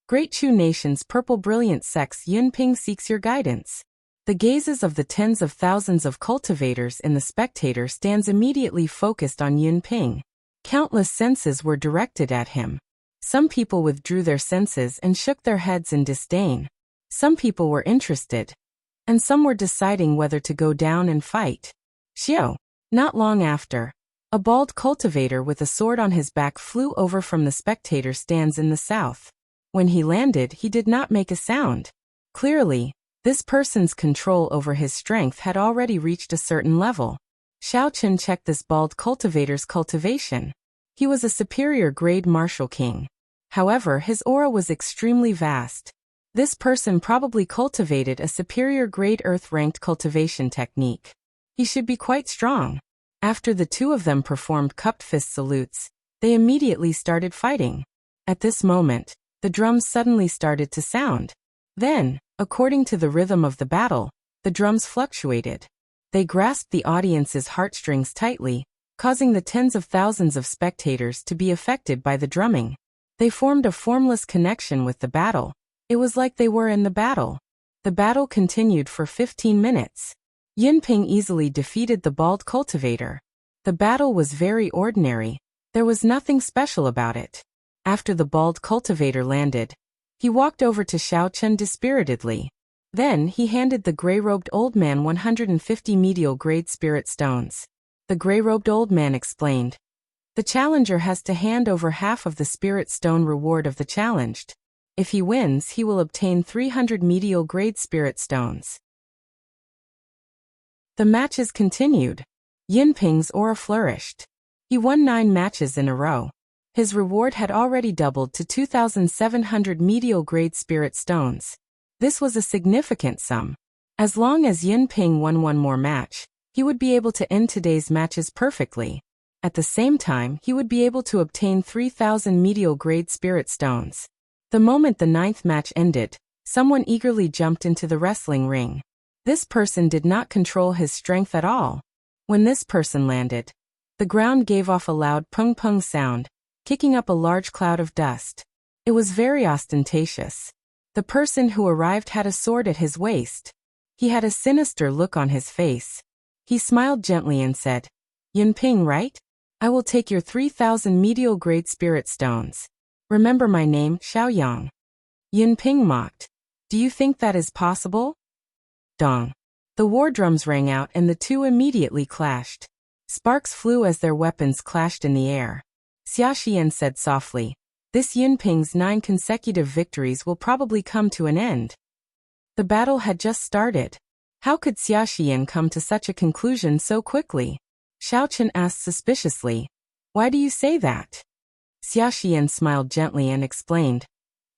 "Great Chu Nation's purple brilliant sex Yunping seeks your guidance." The gazes of the tens of thousands of cultivators in the spectator stands immediately focused on Yunping. Countless senses were directed at him. Some people withdrew their senses and shook their heads in disdain. Some people were interested, and some were deciding whether to go down and fight. Xiao. Not long after, a bald cultivator with a sword on his back flew over from the spectator stands in the south. When he landed, he did not make a sound. Clearly, this person's control over his strength had already reached a certain level. Xiaochen checked this bald cultivator's cultivation. He was a superior grade martial king. However, his aura was extremely vast. This person probably cultivated a superior grade earth-ranked cultivation technique. He should be quite strong. After the two of them performed cupped fist salutes, they immediately started fighting. At this moment, the drums suddenly started to sound. Then, according to the rhythm of the battle, the drums fluctuated. They grasped the audience's heartstrings tightly, causing the tens of thousands of spectators to be affected by the drumming. They formed a formless connection with the battle. It was like they were in the battle. The battle continued for 15 minutes. Yunping easily defeated the bald cultivator. The battle was very ordinary. There was nothing special about it. After the bald cultivator landed, he walked over to Xiaochen dispiritedly. Then he handed the gray-robed old man 150 medial grade spirit stones. The gray-robed old man explained, "The challenger has to hand over half of the spirit stone reward of the challenged. If he wins, he will obtain 300 medial grade spirit stones." The matches continued. Yunping's aura flourished. He won 9 matches in a row. His reward had already doubled to 2,700 medial grade spirit stones. This was a significant sum. As long as Yunping won one more match, he would be able to end today's matches perfectly. At the same time, he would be able to obtain 3,000 medial grade spirit stones. The moment the 9th match ended, someone eagerly jumped into the wrestling ring. This person did not control his strength at all. When this person landed, the ground gave off a loud pung-pung sound, kicking up a large cloud of dust. It was very ostentatious. The person who arrived had a sword at his waist. He had a sinister look on his face. He smiled gently and said, "Yunping, right? I will take your 3,000 medial grade spirit stones. Remember my name, Xiaoyang." Yunping mocked, "Do you think that is possible?" Dong. The war drums rang out and the two immediately clashed. Sparks flew as their weapons clashed in the air. Xia Xian said softly, "This Yunping's 9 consecutive victories will probably come to an end." The battle had just started. How could Xia Xian come to such a conclusion so quickly? Xiaochen asked suspiciously. Why do you say that? Xia Xian smiled gently and explained,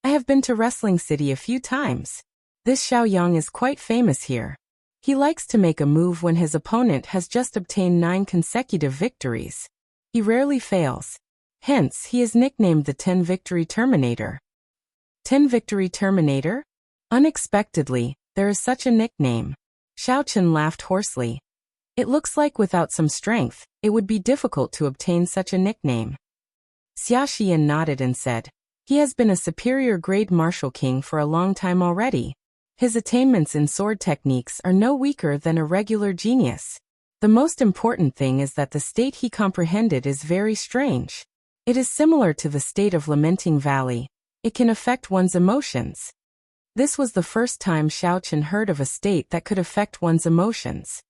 I have been to Wrestling City a few times. This Xiaoyang is quite famous here. He likes to make a move when his opponent has just obtained 9 consecutive victories. He rarely fails. Hence, he is nicknamed the 10-Victory Terminator. 10-Victory Terminator? Unexpectedly, there is such a nickname. Xiao Chen laughed hoarsely. It looks like without some strength, it would be difficult to obtain such a nickname. Xia Xian nodded and said, he has been a superior grade martial king for a long time already. His attainments in sword techniques are no weaker than a regular genius. The most important thing is that the state he comprehended is very strange. It is similar to the state of Lamenting Valley. It can affect one's emotions. This was the first time Xiao Chen heard of a state that could affect one's emotions.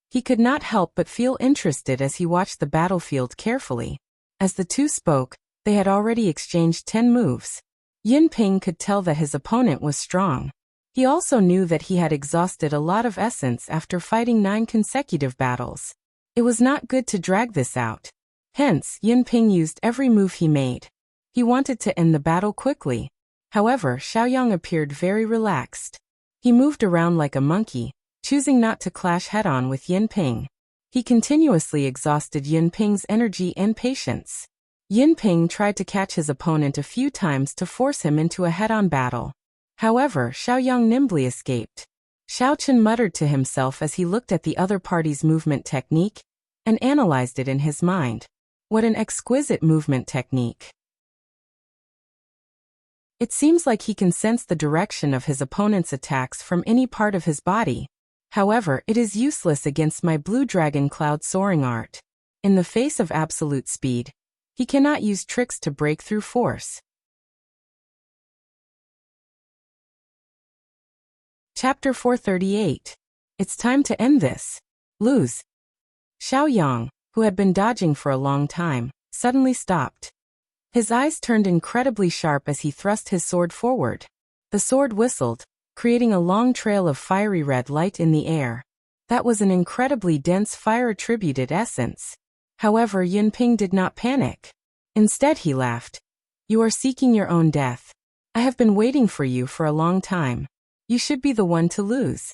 He could not help but feel interested as he watched the battlefield carefully. As the two spoke, they had already exchanged 10 moves. Yin Ping could tell that his opponent was strong. He also knew that he had exhausted a lot of essence after fighting 9 consecutive battles. It was not good to drag this out. Hence, Yin Ping used every move he made. He wanted to end the battle quickly. However, Xiaoyang appeared very relaxed. He moved around like a monkey, choosing not to clash head-on with Yin Ping. He continuously exhausted Yin Ping's energy and patience. Yin Ping tried to catch his opponent a few times to force him into a head-on battle. However, Xiaoyang nimbly escaped. Xiao Chen muttered to himself as he looked at the other party's movement technique and analyzed it in his mind. What an exquisite movement technique. It seems like he can sense the direction of his opponent's attacks from any part of his body. However, it is useless against my Blue Dragon Cloud soaring art. In the face of absolute speed, he cannot use tricks to break through force. Chapter 438. It's time to end this. Lose. Xiaoyang, who had been dodging for a long time, suddenly stopped. His eyes turned incredibly sharp as he thrust his sword forward. The sword whistled, creating a long trail of fiery red light in the air. That was an incredibly dense fire-attributed essence. However, Yin Ping did not panic. Instead, he laughed. You are seeking your own death. I have been waiting for you for a long time. You should be the one to lose.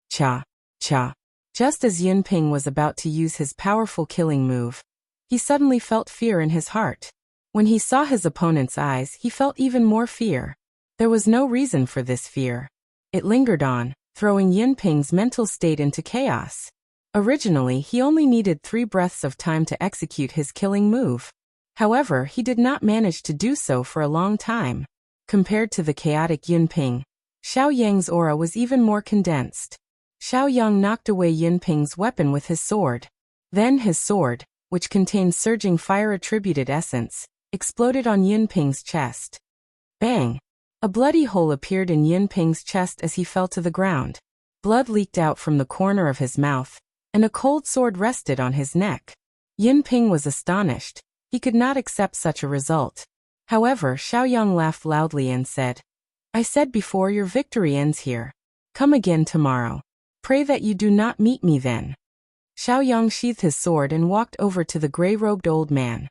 Cha, cha. Just as Yin Ping was about to use his powerful killing move, he suddenly felt fear in his heart. When he saw his opponent's eyes, he felt even more fear. There was no reason for this fear. It lingered on, throwing Yin Ping's mental state into chaos. Originally, he only needed 3 breaths of time to execute his killing move. However, he did not manage to do so for a long time. Compared to the chaotic Yin Ping, Xiaoyang's aura was even more condensed. Xiaoyang knocked away Yin Ping's weapon with his sword. Then his sword, which contained surging fire-attributed essence, exploded on Yin Ping's chest. Bang! A bloody hole appeared in Yin Ping's chest as he fell to the ground. Blood leaked out from the corner of his mouth, and a cold sword rested on his neck. Yin Ping was astonished. He could not accept such a result. However, Xiaoyang laughed loudly and said, I said before, your victory ends here. Come again tomorrow. Pray that you do not meet me then. Xiaoyang sheathed his sword and walked over to the gray-robed old man.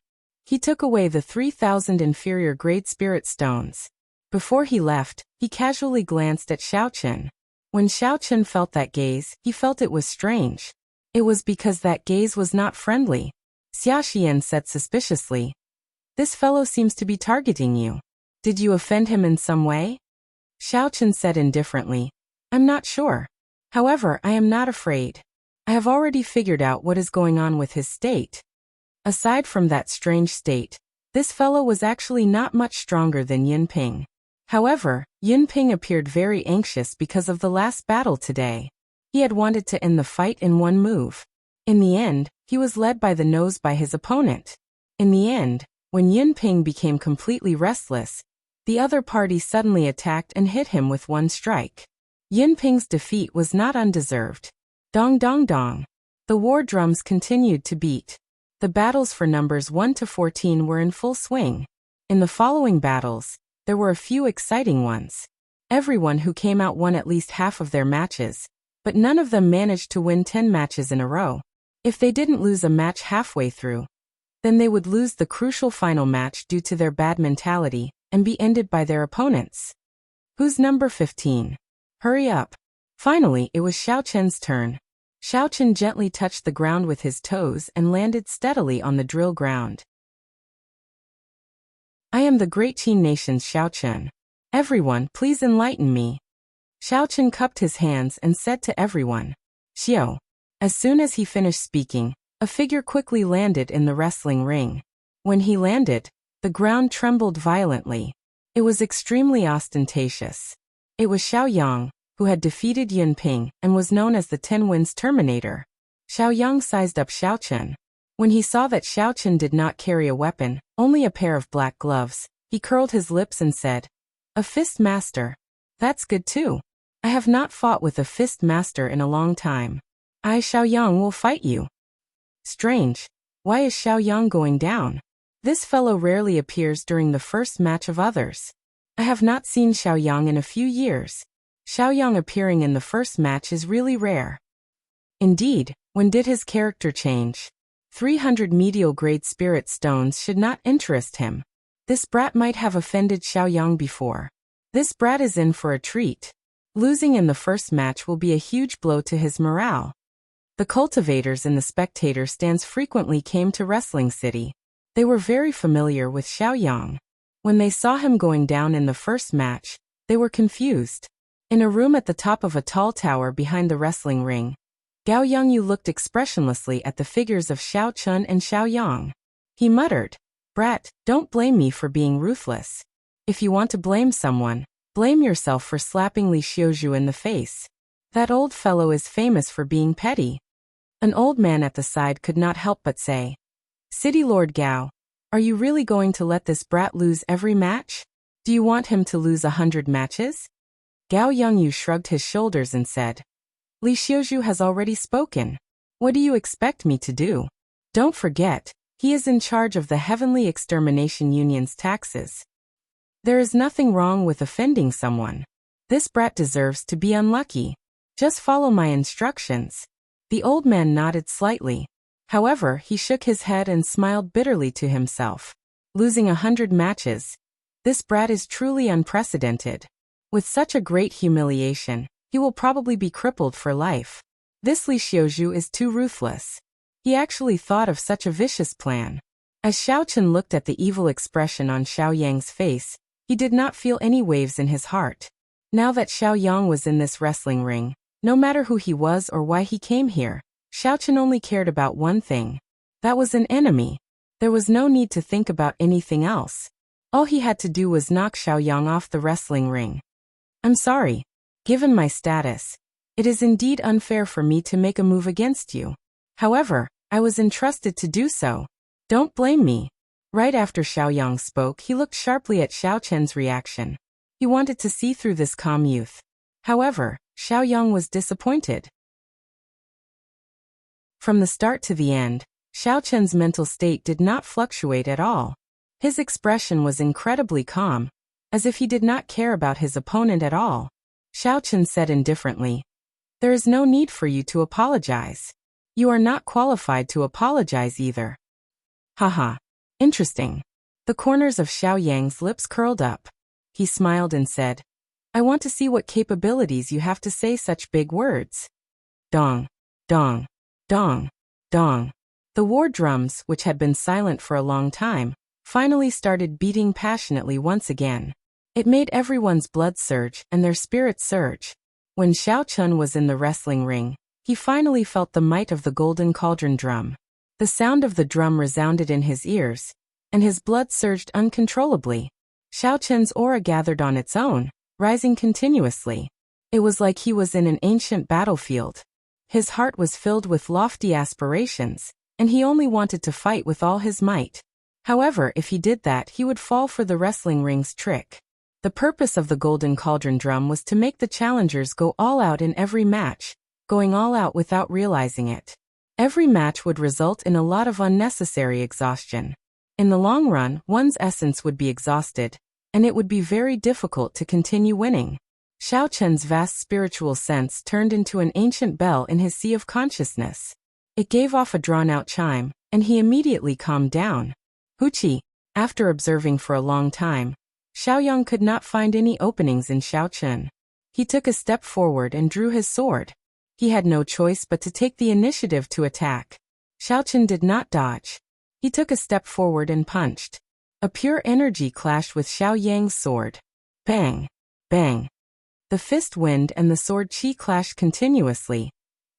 He took away the 3,000 inferior grade spirit stones. Before he left, he casually glanced at Xiao Chen. When Xiao Chen felt that gaze, he felt it was strange. It was because that gaze was not friendly. Xia Xian said suspiciously, This fellow seems to be targeting you. Did you offend him in some way? Xiao Chen said indifferently, I'm not sure. However, I am not afraid. I have already figured out what is going on with his state. Aside from that strange state, this fellow was actually not much stronger than Yin Ping. However, Yin Ping appeared very anxious because of the last battle today. He had wanted to end the fight in one move. In the end, he was led by the nose by his opponent. In the end, when Yin Ping became completely restless, the other party suddenly attacked and hit him with one strike. Yin Ping's defeat was not undeserved. Dong dong dong. The war drums continued to beat. The battles for numbers 1 to 14 were in full swing. In the following battles, there were a few exciting ones. Everyone who came out won at least half of their matches, but none of them managed to win 10 matches in a row. If they didn't lose a match halfway through, Then they would lose the crucial final match due to their bad mentality and be ended by their opponents. Who's number 15? Hurry up. Finally, it was Xiao Chen's turn. Xiao Chen gently touched the ground with his toes and landed steadily on the drill ground. I am the great Qin nation's Xiao Chen. Everyone, please enlighten me. Xiao Chen cupped his hands and said to everyone, Xiao. As soon as he finished speaking, a figure quickly landed in the wrestling ring. When he landed, the ground trembled violently. It was extremely ostentatious. It was Xiao Yang, who had defeated Yun Ping and was known as the 10 Winds Terminator. Xiao Yang sized up Xiao Chen. When he saw that Xiao Chen did not carry a weapon, only a pair of black gloves, he curled his lips and said, A fist master. That's good too. I have not fought with a fist master in a long time. I, Xiao Yang, will fight you. Strange. Why is Xiao Yang going down? This fellow rarely appears during the first match of others. I have not seen Xiao Yang in a few years. Xiao Yang appearing in the first match is really rare. Indeed, when did his character change? 300 medial grade spirit stones should not interest him. This brat might have offended Xiao Yang before. This brat is in for a treat. Losing in the first match will be a huge blow to his morale. The cultivators in the spectator stands frequently came to Wrestling City. They were very familiar with Xiao Yang. When they saw him going down in the first match, they were confused. In a room at the top of a tall tower behind the wrestling ring, Gao Yongyu looked expressionlessly at the figures of Xiao Chun and Xiao Yang. He muttered, Brat, don't blame me for being ruthless. If you want to blame someone, blame yourself for slapping Li Xiuzhu in the face. That old fellow is famous for being petty. An old man at the side could not help but say, City Lord Gao, are you really going to let this brat lose every match? Do you want him to lose 100 matches? Gao Yongyu shrugged his shoulders and said, Li Xiuzhu has already spoken. What do you expect me to do? Don't forget, he is in charge of the Heavenly Extermination Union's taxes. There is nothing wrong with offending someone. This brat deserves to be unlucky. Just follow my instructions. The old man nodded slightly. However, he shook his head and smiled bitterly to himself. Losing 100 matches. This brat is truly unprecedented. With such a great humiliation, he will probably be crippled for life. This Li Xiuzhu is too ruthless. He actually thought of such a vicious plan. As Xiao Chen looked at the evil expression on Xiao Yang's face, he did not feel any waves in his heart. Now that Xiao Yang was in this wrestling ring, no matter who he was or why he came here, Xiao Chen only cared about one thing. That was an enemy. There was no need to think about anything else. All he had to do was knock Xiao Yang off the wrestling ring. I'm sorry. Given my status, it is indeed unfair for me to make a move against you. However, I was entrusted to do so. Don't blame me. Right after Xiao Yang spoke, he looked sharply at Xiao Chen's reaction. He wanted to see through this calm youth. However, Xiao Yang was disappointed. From the start to the end, Xiao Chen's mental state did not fluctuate at all. His expression was incredibly calm, as if he did not care about his opponent at all. Xiao Chen said indifferently, There is no need for you to apologize. You are not qualified to apologize either. Haha. Interesting. The corners of Xiao Yang's lips curled up. He smiled and said, I want to see what capabilities you have to say such big words. Dong, dong, dong, dong. The war drums, which had been silent for a long time, finally started beating passionately once again. It made everyone's blood surge and their spirits surge. When Xiao Chun was in the wrestling ring, he finally felt the might of the golden cauldron drum. The sound of the drum resounded in his ears, and his blood surged uncontrollably. Xiao Chen's aura gathered on its own, rising continuously. It was like he was in an ancient battlefield. His heart was filled with lofty aspirations, and he only wanted to fight with all his might. However, if he did that, he would fall for the wrestling ring's trick. The purpose of the golden cauldron drum was to make the challengers go all out in every match, going all out without realizing it. Every match would result in a lot of unnecessary exhaustion. In the long run, one's essence would be exhausted, and it would be very difficult to continue winning. Xiao Chen's vast spiritual sense turned into an ancient bell in his sea of consciousness. It gave off a drawn-out chime, and he immediately calmed down. Huchi. After observing for a long time, Xiaoyang could not find any openings in Xiaochen. He took a step forward and drew his sword. He had no choice but to take the initiative to attack. Xiaochen did not dodge. He took a step forward and punched. A pure energy clashed with Xiaoyang's sword. Bang! Bang! The fist wind and the sword qi clashed continuously,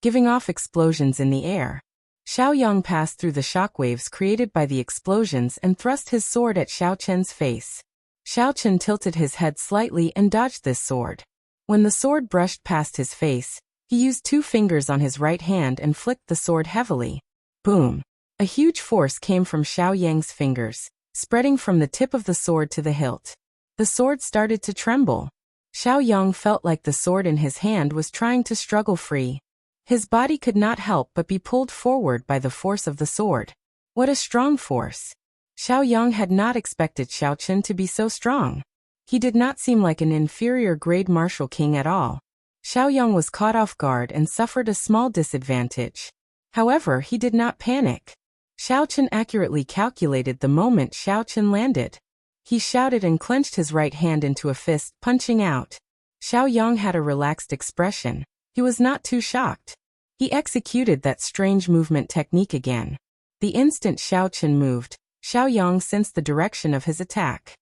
giving off explosions in the air. Xiaoyang passed through the shockwaves created by the explosions and thrust his sword at Xiaochen's face. Xiaochen tilted his head slightly and dodged this sword. When the sword brushed past his face, he used 2 fingers on his right hand and flicked the sword heavily. Boom! A huge force came from Xiaoyang's fingers, spreading from the tip of the sword to the hilt. The sword started to tremble. Xiaoyang felt like the sword in his hand was trying to struggle free. His body could not help but be pulled forward by the force of the sword. What a strong force! Xiaoyang had not expected Xiaochen to be so strong. He did not seem like an inferior grade martial king at all. Xiaoyang was caught off guard and suffered a small disadvantage. However, he did not panic. Xiaochen accurately calculated the moment Xiaochen landed. He shouted and clenched his right hand into a fist, punching out. Xiaoyang had a relaxed expression. He was not too shocked. He executed that strange movement technique again. The instant Xiaochen moved, Xiaoyang sensed the direction of his attack.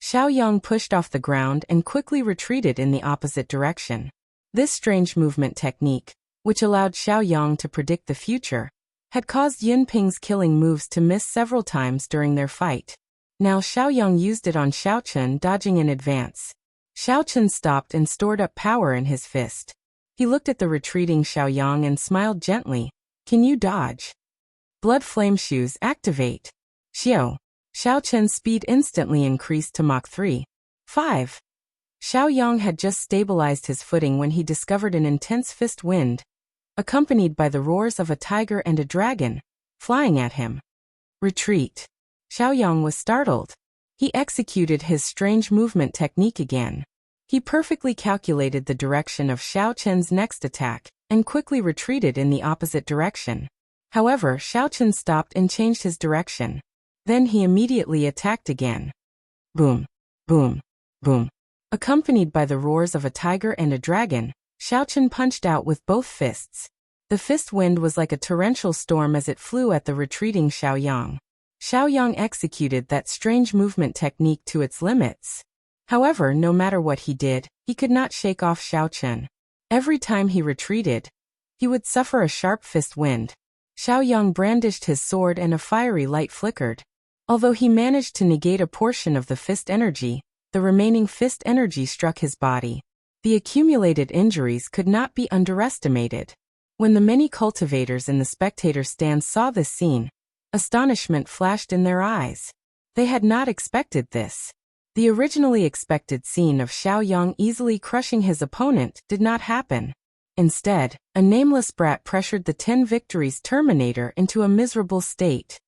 Xiaoyang pushed off the ground and quickly retreated in the opposite direction. This strange movement technique, which allowed Xiaoyang to predict the future, had caused Yinping's killing moves to miss several times during their fight. Now Xiaoyang used it on Xiaochen, dodging in advance. Xiaochen stopped and stored up power in his fist. He looked at the retreating Xiaoyang and smiled gently. Can you dodge? Blood flame shoes activate. Xiao. Xiaochen's speed instantly increased to Mach 3. 5. Xiaoyang had just stabilized his footing when he discovered an intense fist wind, accompanied by the roars of a tiger and a dragon, flying at him. Retreat. Xiaoyang was startled. He executed his strange movement technique again. He perfectly calculated the direction of Xiaochen's next attack, and quickly retreated in the opposite direction. However, Xiaochen stopped and changed his direction. Then he immediately attacked again. Boom! Boom! Boom! Accompanied by the roars of a tiger and a dragon, Xiaochen punched out with both fists. The fist wind was like a torrential storm as it flew at the retreating Xiaoyang. Xiaoyang executed that strange movement technique to its limits. However, no matter what he did, he could not shake off Xiaochen. Every time he retreated, he would suffer a sharp fist wind. Xiaoyang brandished his sword and a fiery light flickered. Although he managed to negate a portion of the fist energy, the remaining fist energy struck his body. The accumulated injuries could not be underestimated. When the many cultivators in the spectator stand saw this scene, astonishment flashed in their eyes. They had not expected this. The originally expected scene of Xiaoyang easily crushing his opponent did not happen. Instead, a nameless brat pressured the 10 victories Terminator into a miserable state.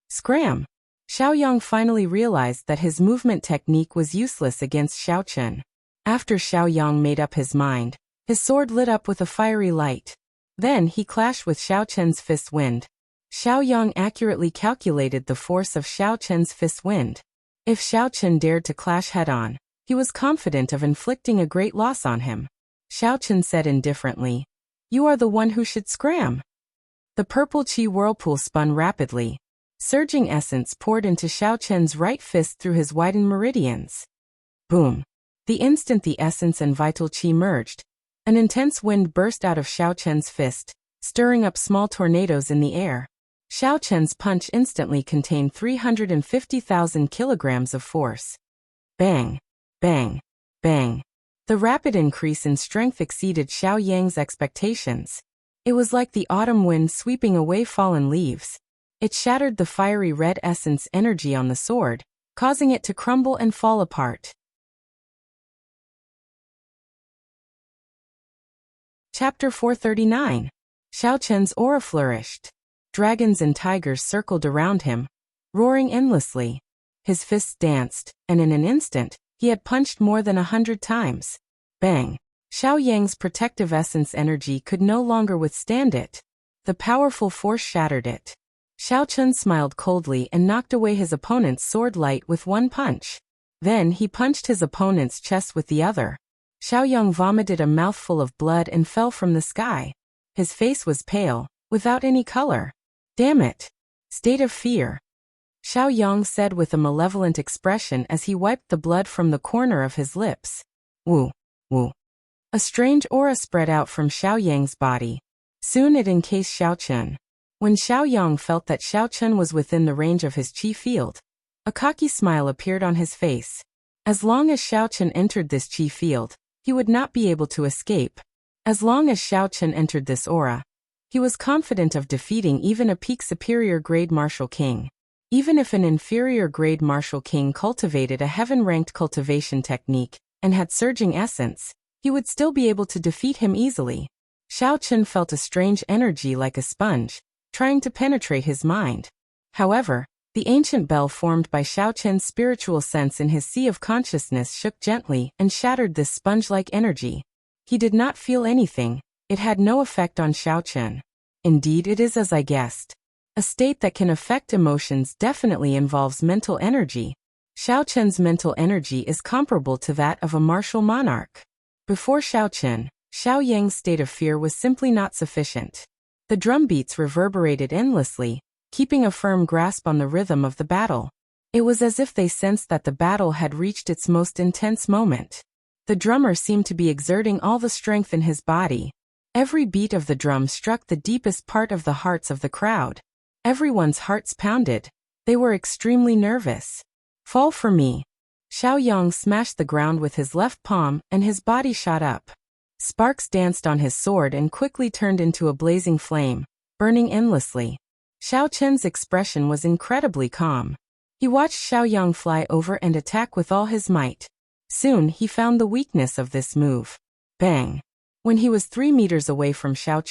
Scram! Xiaoyang finally realized that his movement technique was useless against Xiaochen. After Xiaoyang made up his mind, his sword lit up with a fiery light. Then he clashed with Xiaochen's fist wind. Xiaoyang accurately calculated the force of Xiaochen's fist wind. If Xiaochen dared to clash head-on, he was confident of inflicting a great loss on him. Xiaochen said indifferently, "You are the one who should scram." The purple qi whirlpool spun rapidly. Surging essence poured into Xiaochen's right fist through his widened meridians. Boom! The instant the essence and vital qi merged, an intense wind burst out of Xiaochen's fist, stirring up small tornadoes in the air. Xiaochen's punch instantly contained 350,000 kilograms of force. Bang! Bang! Bang! The rapid increase in strength exceeded Xiaoyang's expectations. It was like the autumn wind sweeping away fallen leaves. It shattered the fiery red essence energy on the sword, causing it to crumble and fall apart. Chapter 439. Xiaochen's aura flourished. Dragons and tigers circled around him, roaring endlessly. His fists danced, and in an instant, he had punched more than 100 times. Bang! Xiao Yang's protective essence energy could no longer withstand it. The powerful force shattered it. Xiao Chun smiled coldly and knocked away his opponent's sword light with one punch. Then he punched his opponent's chest with the other. Xiao Yang vomited a mouthful of blood and fell from the sky. His face was pale, without any color. Damn it! State of fear. Xiao Yang said with a malevolent expression as he wiped the blood from the corner of his lips. Woo, woo. A strange aura spread out from Xiao Yang's body. Soon it encased Xiao Chun. When Xiao Yang felt that Xiao Chun was within the range of his chi field, a cocky smile appeared on his face. As long as Xiao Chun entered this chi field, he would not be able to escape. As long as Xiao Chun entered this aura, he was confident of defeating even a peak superior grade martial king. Even if an inferior grade martial king cultivated a heaven-ranked cultivation technique and had surging essence, he would still be able to defeat him easily. Xiao Chun felt a strange energy like a sponge, trying to penetrate his mind. However, the ancient bell formed by Xiao Chun's spiritual sense in his sea of consciousness shook gently and shattered this sponge-like energy. He did not feel anything. It had no effect on Xiao Chun. Indeed, it is as I guessed. A state that can affect emotions definitely involves mental energy. Xiao Chun's mental energy is comparable to that of a martial monarch. Before Xiao Chun, Xiao Yang's state of fear was simply not sufficient. The drum beats reverberated endlessly, keeping a firm grasp on the rhythm of the battle. It was as if they sensed that the battle had reached its most intense moment. The drummer seemed to be exerting all the strength in his body. Every beat of the drum struck the deepest part of the hearts of the crowd. Everyone's hearts pounded. They were extremely nervous. Fall for me. Xiao Yang smashed the ground with his left palm, and his body shot up. Sparks danced on his sword and quickly turned into a blazing flame, burning endlessly. Xiao Chun's expression was incredibly calm. He watched Xiao Yang fly over and attack with all his might. Soon he found the weakness of this move. Bang! When he was 3 meters away from Xiao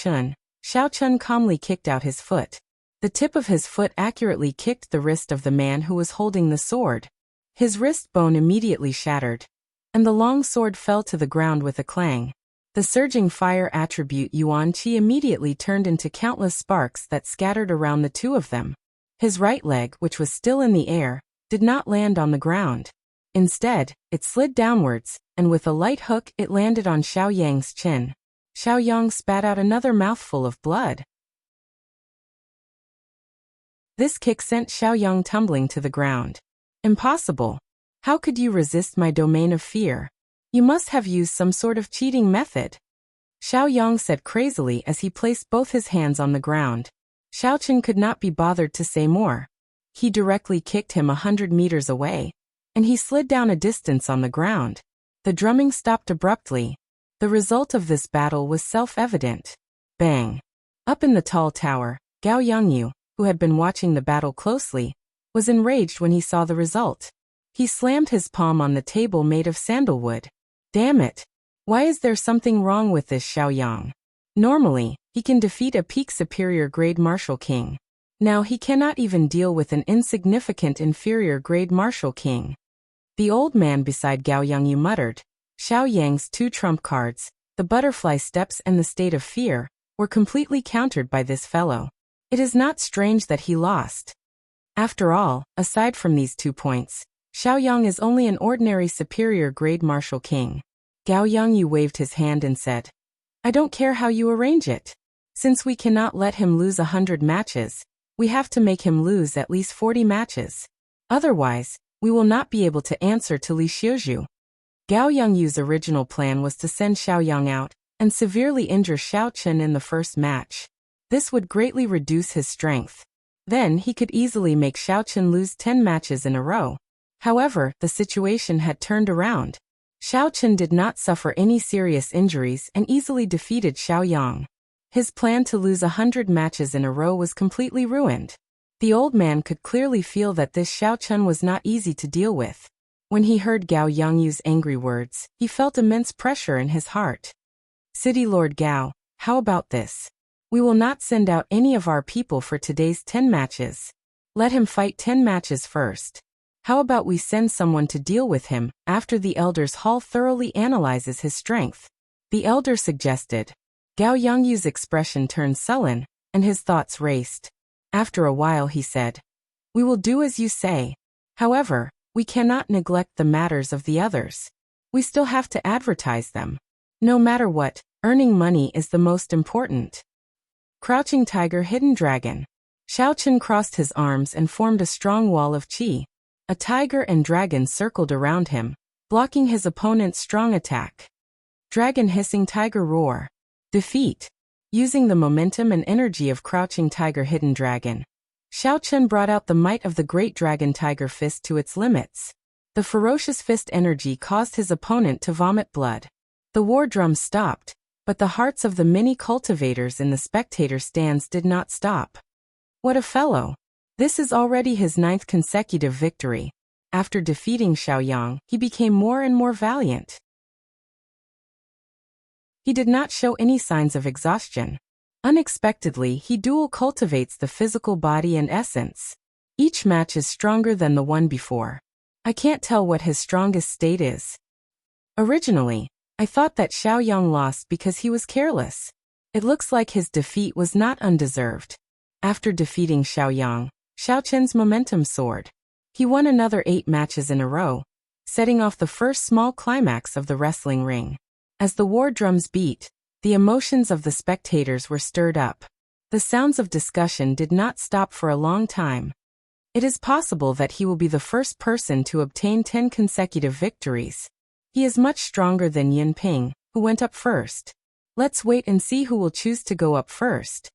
Chun calmly kicked out his foot. The tip of his foot accurately kicked the wrist of the man who was holding the sword. His wrist bone immediately shattered, and the long sword fell to the ground with a clang. The surging fire attribute Yuan Qi immediately turned into countless sparks that scattered around the two of them. His right leg, which was still in the air, did not land on the ground. Instead, it slid downwards, and with a light hook it landed on Xiao Yang's chin. Xiao Yang spat out another mouthful of blood. This kick sent Xiao Yang tumbling to the ground. Impossible. How could you resist my domain of fear? You must have used some sort of cheating method. Xiao Yang said crazily as he placed both his hands on the ground. Xiao Chun could not be bothered to say more. He directly kicked him 100 meters away, and he slid down a distance on the ground. The drumming stopped abruptly. The result of this battle was self-evident. Bang! Up in the tall tower, Gao Yangyu, who had been watching the battle closely, was enraged when he saw the result. He slammed his palm on the table made of sandalwood. Damn it! Why is there something wrong with this Xiao Yang? Normally, he can defeat a peak superior grade martial king. Now he cannot even deal with an insignificant inferior grade martial king. The old man beside Gao Yangyu muttered. Xiao Yang's 2 trump cards, the butterfly steps and the state of fear, were completely countered by this fellow. It is not strange that he lost. After all, aside from these 2 points, Xiao Yang is only an ordinary superior grade martial king. Gao Yangyu waved his hand and said, I don't care how you arrange it. Since we cannot let him lose 100 matches, we have to make him lose at least 40 matches. Otherwise, we will not be able to answer to Li Xiuzhu. Gao Yangyu's original plan was to send Xiao Yang out and severely injure Xiao Chun in the first match. This would greatly reduce his strength. Then he could easily make Xiao Chun lose 10 matches in a row. However, the situation had turned around. Xiao Chun did not suffer any serious injuries and easily defeated Xiao Yang. His plan to lose 100 matches in a row was completely ruined. The old man could clearly feel that this Xiao Chun was not easy to deal with. When he heard Gao Yangyu's angry words, he felt immense pressure in his heart. City Lord Gao, how about this? We will not send out any of our people for today's 10 matches. Let him fight 10 matches first. How about we send someone to deal with him after the Elders' Hall thoroughly analyzes his strength? the elder suggested. Gao Yangyu's expression turned sullen, and his thoughts raced. After a while he said, "We will do as you say. However, we cannot neglect the matters of the others. We still have to advertise them. No matter what, earning money is the most important." Crouching Tiger, Hidden Dragon. Xiaochen crossed his arms and formed a strong wall of qi. A tiger and dragon circled around him, blocking his opponent's strong attack. Dragon Hissing Tiger Roar. Defeat. Using the momentum and energy of Crouching Tiger, Hidden Dragon, Xiaochen brought out the might of the Great Dragon Tiger Fist to its limits. The ferocious fist energy caused his opponent to vomit blood. The war drums stopped, but the hearts of the many cultivators in the spectator stands did not stop. What a fellow! This is already his 9th consecutive victory. After defeating Xiaoyang, he became more and more valiant. He did not show any signs of exhaustion. Unexpectedly, he dual cultivates the physical body and essence. Each match is stronger than the one before. I can't tell what his strongest state is. Originally, I thought that Xiaoyang lost because he was careless. It looks like his defeat was not undeserved. After defeating Xiaoyang, Xiaochen's momentum soared. He won another 8 matches in a row, setting off the first small climax of the wrestling ring. As the war drums beat, the emotions of the spectators were stirred up. The sounds of discussion did not stop for a long time. It is possible that he will be the first person to obtain 10 consecutive victories. He is much stronger than Yin Ping, who went up first. Let's wait and see who will choose to go up first.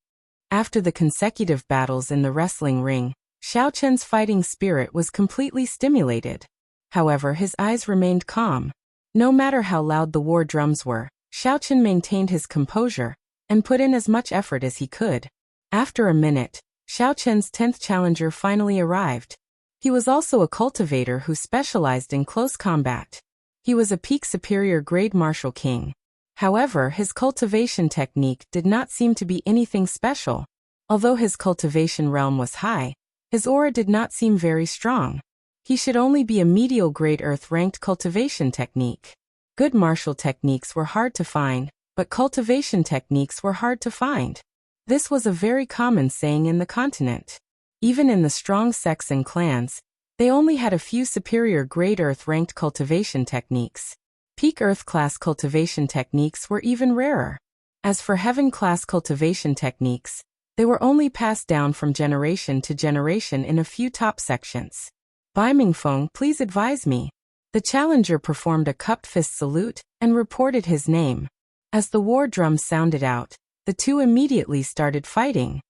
After the consecutive battles in the wrestling ring, Xiaochen's fighting spirit was completely stimulated. However, his eyes remained calm. No matter how loud the war drums were, Xiaochen maintained his composure and put in as much effort as he could. After a minute, Xiaochen's 10th challenger finally arrived. He was also a cultivator who specialized in close combat. He was a peak superior grade martial king. However, his cultivation technique did not seem to be anything special. Although his cultivation realm was high, his aura did not seem very strong. He should only be a medial grade earth-ranked cultivation technique. Good martial techniques were hard to find, but cultivation techniques were hard to find. This was a very common saying in the continent. Even in the strong sects and clans, they only had a few superior grade earth-ranked cultivation techniques. Peak earth-class cultivation techniques were even rarer. As for heaven-class cultivation techniques, they were only passed down from generation to generation in a few top sections. Bai Mingfeng, please advise me. The challenger performed a cupped fist salute and reported his name. As the war drums sounded out, the two immediately started fighting.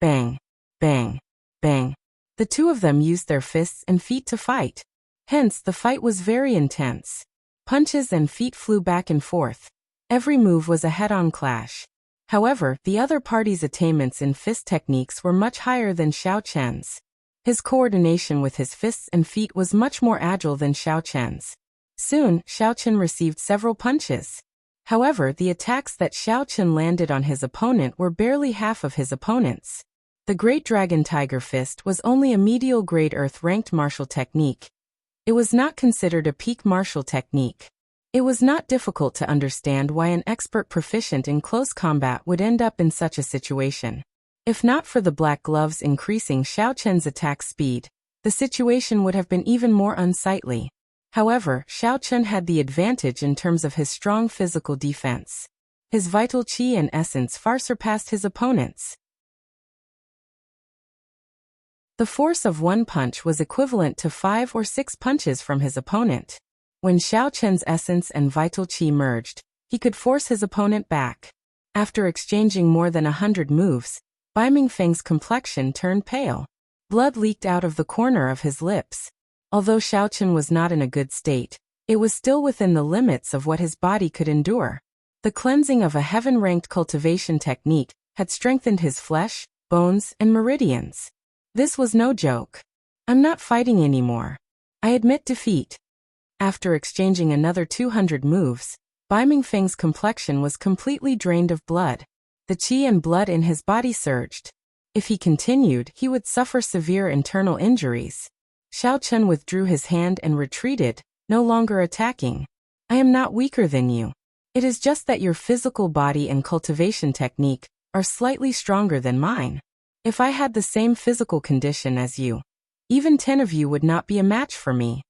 Bang, bang, bang. The two of them used their fists and feet to fight. Hence, the fight was very intense. Punches and feet flew back and forth. Every move was a head-on clash. However, the other party's attainments in fist techniques were much higher than Xiaochen's. His coordination with his fists and feet was much more agile than Xiaochen's. Soon, Xiaochen received several punches. However, the attacks that Xiaochen landed on his opponent were barely half of his opponent's. The Great Dragon Tiger Fist was only a medial grade earth-ranked martial technique. It was not considered a peak martial technique. It was not difficult to understand why an expert proficient in close combat would end up in such a situation. If not for the black gloves increasing Xiaochen's attack speed, the situation would have been even more unsightly. However, Xiaochen had the advantage in terms of his strong physical defense. His vital qi and essence far surpassed his opponent's. The force of one punch was equivalent to 5 or 6 punches from his opponent. When Xiaochen's essence and vital qi merged, he could force his opponent back. After exchanging more than 100 moves, Bai Mingfeng's complexion turned pale. Blood leaked out of the corner of his lips. Although Xiaochen was not in a good state, it was still within the limits of what his body could endure. The cleansing of a heaven-ranked cultivation technique had strengthened his flesh, bones, and meridians. This was no joke. I'm not fighting anymore. I admit defeat. After exchanging another 200 moves, Bai Mingfeng's complexion was completely drained of blood. The qi and blood in his body surged. If he continued, he would suffer severe internal injuries. Xiaochen withdrew his hand and retreated, no longer attacking. I am not weaker than you. It is just that your physical body and cultivation technique are slightly stronger than mine. If I had the same physical condition as you, even 10 of you would not be a match for me."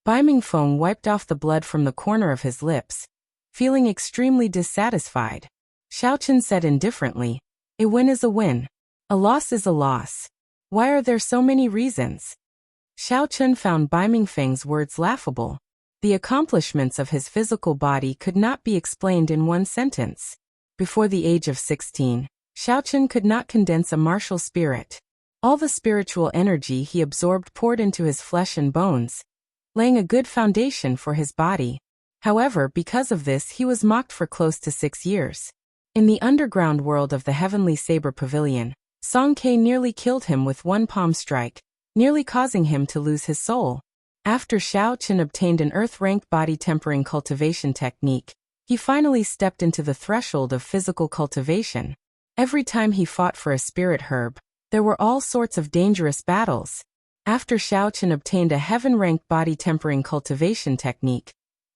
Bai Mingfeng wiped off the blood from the corner of his lips, feeling extremely dissatisfied. Xiao Chen said indifferently, "A win is a win. A loss is a loss. Why are there so many reasons?" Xiao Chen found Bai Mingfeng's words laughable. The accomplishments of his physical body could not be explained in one sentence. Before the age of 16, Xiao Chen could not condense a martial spirit. All the spiritual energy he absorbed poured into his flesh and bones, laying a good foundation for his body. However, because of this he was mocked for close to 6 years. In the underground world of the Heavenly Saber Pavilion, Song Ke nearly killed him with one palm strike, nearly causing him to lose his soul. After Xiao Chen obtained an earth-ranked body-tempering cultivation technique, he finally stepped into the threshold of physical cultivation. Every time he fought for a spirit herb, there were all sorts of dangerous battles. After Xiao Chen obtained a heaven-ranked body-tempering cultivation technique,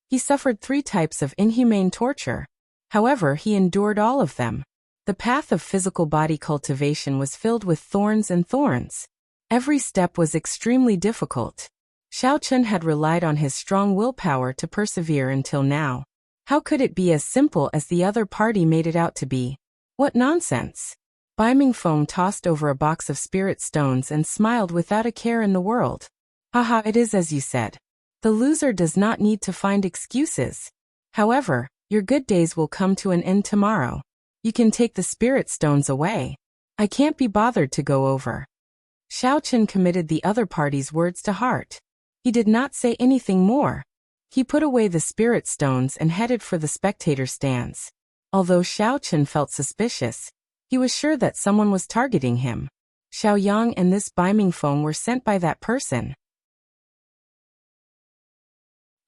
he suffered 3 types of inhumane torture. However, he endured all of them. The path of physical body cultivation was filled with thorns and thorns. Every step was extremely difficult. Xiao Chen had relied on his strong willpower to persevere until now. How could it be as simple as the other party made it out to be? What nonsense! Bai Mingfeng tossed over a box of spirit stones and smiled without a care in the world. Haha, it is as you said. The loser does not need to find excuses. However, your good days will come to an end tomorrow. You can take the spirit stones away. I can't be bothered to go over. Xiao Chen committed the other party's words to heart. He did not say anything more. He put away the spirit stones and headed for the spectator stands. Although Xiao Chen felt suspicious, he was sure that someone was targeting him. Xiao Yang and this Bai Mingfeng were sent by that person.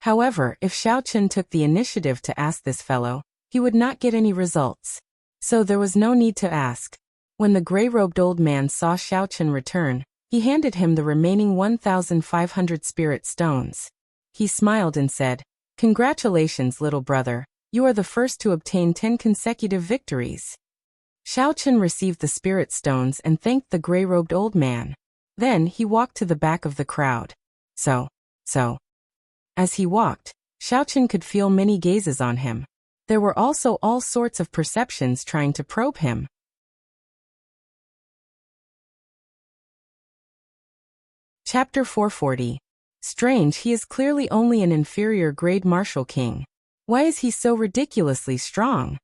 However, if Xiao Chen took the initiative to ask this fellow, he would not get any results. So there was no need to ask. When the gray-robed old man saw Xiao Chen return, he handed him the remaining 1,500 spirit stones. He smiled and said, "Congratulations, little brother. You are the first to obtain 10 consecutive victories." Xiao Chen received the spirit stones and thanked the gray-robed old man. Then he walked to the back of the crowd. So. As he walked, Xiao Chen could feel many gazes on him. There were also all sorts of perceptions trying to probe him. Chapter 440. Strange, he is clearly only an inferior grade martial king. Why is he so ridiculously strong?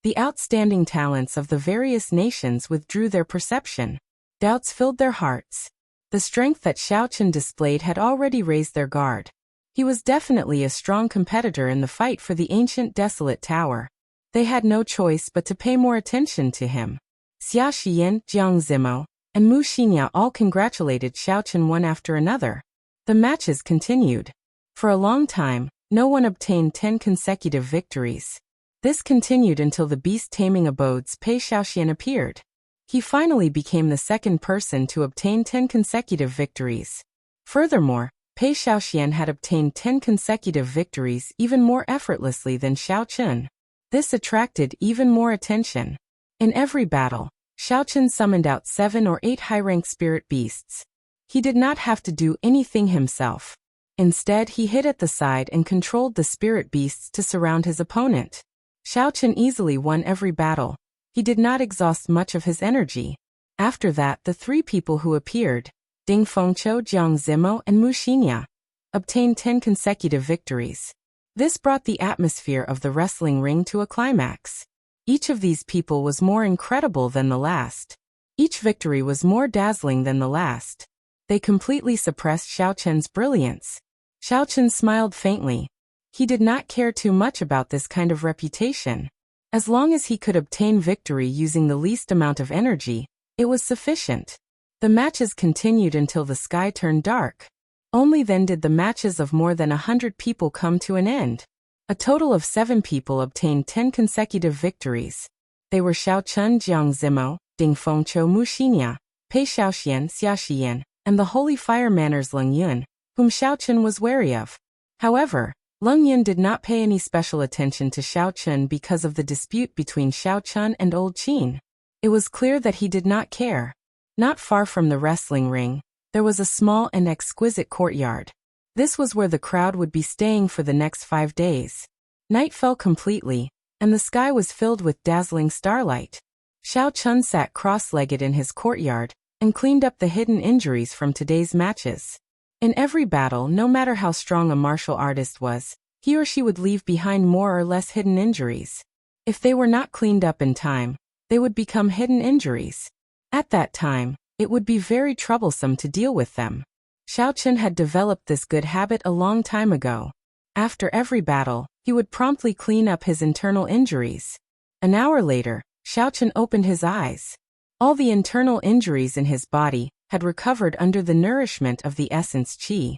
The outstanding talents of the various nations withdrew their perception. Doubts filled their hearts. The strength that Xiao Chen displayed had already raised their guard. He was definitely a strong competitor in the fight for the ancient desolate tower. They had no choice but to pay more attention to him. Xia Xiyan, Jiang Zimo, and Mu Xinya all congratulated Xiao Chen one after another. The matches continued. For a long time, no one obtained 10 consecutive victories. This continued until the beast-taming abode's Pei Xiaoxian appeared. He finally became the second person to obtain 10 consecutive victories. Furthermore, Pei Xiaoxian had obtained 10 consecutive victories even more effortlessly than Xiao Chen. This attracted even more attention. In every battle, Xiao Chen summoned out 7 or 8 high-rank spirit beasts. He did not have to do anything himself. Instead, he hid at the side and controlled the spirit beasts to surround his opponent. Xiao Chen easily won every battle. He did not exhaust much of his energy. After that, the 3 people who appeared, Ding Fengqiu, Jiang Zimo, and Mu Xinya, obtained 10 consecutive victories. This brought the atmosphere of the wrestling ring to a climax. Each of these people was more incredible than the last. Each victory was more dazzling than the last. They completely suppressed Xiao Chen's brilliance. Xiao Chen smiled faintly. He did not care too much about this kind of reputation. As long as he could obtain victory using the least amount of energy, it was sufficient. The matches continued until the sky turned dark. Only then did the matches of more than 100 people come to an end. A total of 7 people obtained 10 consecutive victories. They were Xiao Chen, Jiang Zimo, Ding Fengqiu, Mu Xinya, Pei Xiaoxian, Xia Xiyan, and the holy fire manners Leng Yun, whom Xiao Chen was wary of. However, Leng Yun did not pay any special attention to Xiao Chun because of the dispute between Xiao Chun and Old Qin. It was clear that he did not care. Not far from the wrestling ring, there was a small and exquisite courtyard. This was where the crowd would be staying for the next 5 days. Night fell completely, and the sky was filled with dazzling starlight. Xiao Chun sat cross-legged in his courtyard and cleaned up the hidden injuries from today's matches. In every battle, no matter how strong a martial artist was, he or she would leave behind more or less hidden injuries. If they were not cleaned up in time, they would become hidden injuries. At that time, it would be very troublesome to deal with them. Xiao Chun had developed this good habit a long time ago. After every battle, he would promptly clean up his internal injuries. An hour later, Xiao Chun opened his eyes. All the internal injuries in his body had recovered under the nourishment of the essence qi.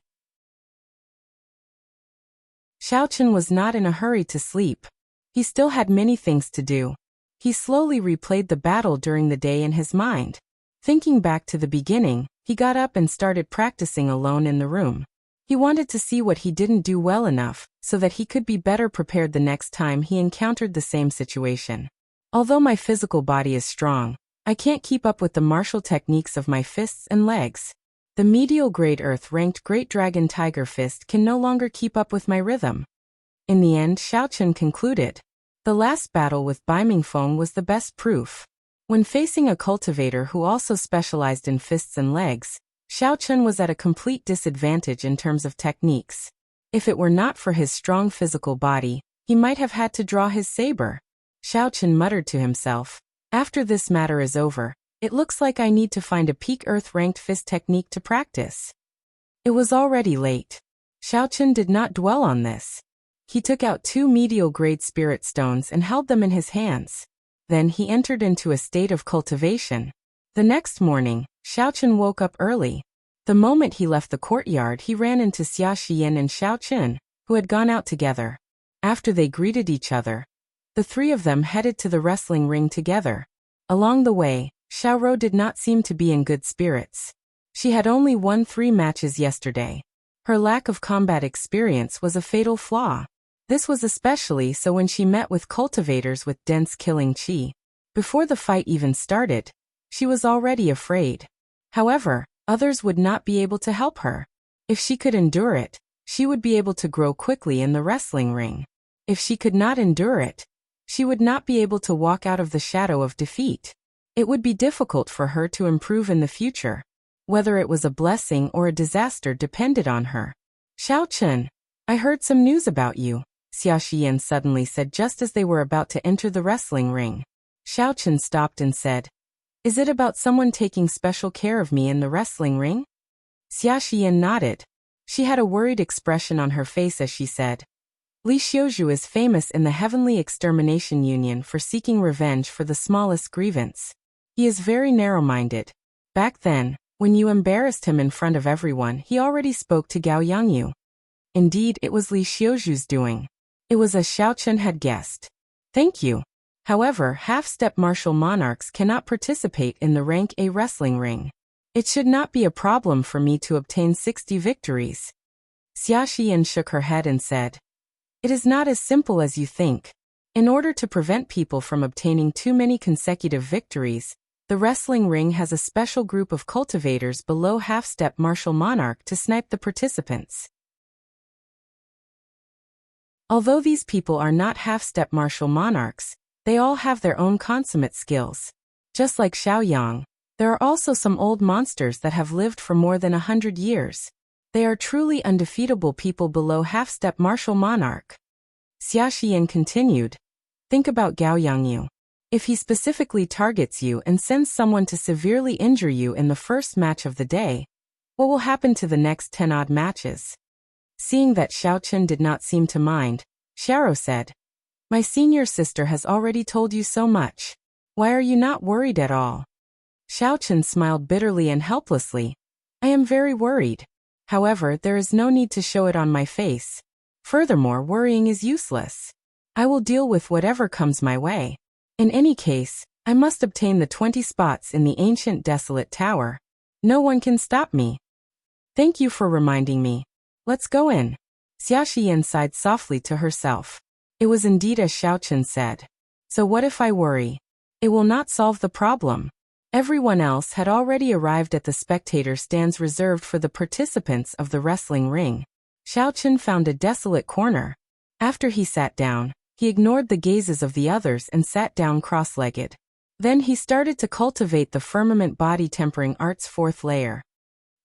Xiao Chun was not in a hurry to sleep. He still had many things to do. He slowly replayed the battle during the day in his mind. Thinking back to the beginning, he got up and started practicing alone in the room. He wanted to see what he didn't do well enough, so that he could be better prepared the next time he encountered the same situation. Although my physical body is strong, I can't keep up with the martial techniques of my fists and legs. The medial grade earth-ranked Great Dragon Tiger Fist can no longer keep up with my rhythm. In the end, Xiao Chun concluded. The last battle with Bai Mingfeng was the best proof. When facing a cultivator who also specialized in fists and legs, Xiao Chun was at a complete disadvantage in terms of techniques. If it were not for his strong physical body, he might have had to draw his saber. Xiao Chun muttered to himself, "After this matter is over, it looks like I need to find a peak earth-ranked fist technique to practice." It was already late. Xiao Chun did not dwell on this. He took out 2 medial-grade spirit stones and held them in his hands. Then he entered into a state of cultivation. The next morning, Xiao Chun woke up early. The moment he left the courtyard, he ran into Xia Xiyan and Xiao Chun, who had gone out together. After they greeted each other, the 3 of them headed to the wrestling ring together. Along the way, Xiaoro did not seem to be in good spirits. She had only won 3 matches yesterday. Her lack of combat experience was a fatal flaw. This was especially so when she met with cultivators with dense killing qi. Before the fight even started, she was already afraid. However, others would not be able to help her. If she could endure it, she would be able to grow quickly in the wrestling ring. If she could not endure it, she would not be able to walk out of the shadow of defeat. It would be difficult for her to improve in the future. Whether it was a blessing or a disaster depended on her. "Xiao Chun, I heard some news about you," Xia Xiyan suddenly said just as they were about to enter the wrestling ring. Xiao Chun stopped and said, "Is it about someone taking special care of me in the wrestling ring?" Xia Xiyan nodded. She had a worried expression on her face as she said, "Li Xiuzhu is famous in the Heavenly Extermination Union for seeking revenge for the smallest grievance. He is very narrow-minded. Back then, when you embarrassed him in front of everyone, he already spoke to Gao Yangyu. Indeed, it was Li Xiuzhu's doing. It was as Xiao Chun had guessed. Thank you. However, half-step martial monarchs cannot participate in the rank A wrestling ring. It should not be a problem for me to obtain 60 victories." Xia Xiyan shook her head and said, "It is not as simple as you think. In order to prevent people from obtaining too many consecutive victories, the wrestling ring has a special group of cultivators below half-step martial monarch to snipe the participants. Although these people are not half-step martial monarchs, they all have their own consummate skills. Just like Xiaoyang, there are also some old monsters that have lived for more than 100 years. They are truly undefeatable people below half-step martial monarch." Xia Xiyan continued, "Think about Gao Yangyu. If he specifically targets you and sends someone to severely injure you in the first match of the day, what will happen to the next 10-odd matches?" Seeing that Xiao Chun did not seem to mind, Xiao said, "My senior sister has already told you so much. Why are you not worried at all?" Xiao Chun smiled bitterly and helplessly. "I am very worried. However, there is no need to show it on my face. Furthermore, worrying is useless. I will deal with whatever comes my way. In any case, I must obtain the 20 spots in the ancient desolate tower. No one can stop me." "Thank you for reminding me. Let's go in." Xia Shiyan sighed softly to herself. It was indeed as Xiao Chen said. So what if I worry? It will not solve the problem. Everyone else had already arrived at the spectator stands reserved for the participants of the wrestling ring. Xiao Chen found a desolate corner. After he sat down, he ignored the gazes of the others and sat down cross-legged. Then he started to cultivate the firmament body tempering art's fourth layer.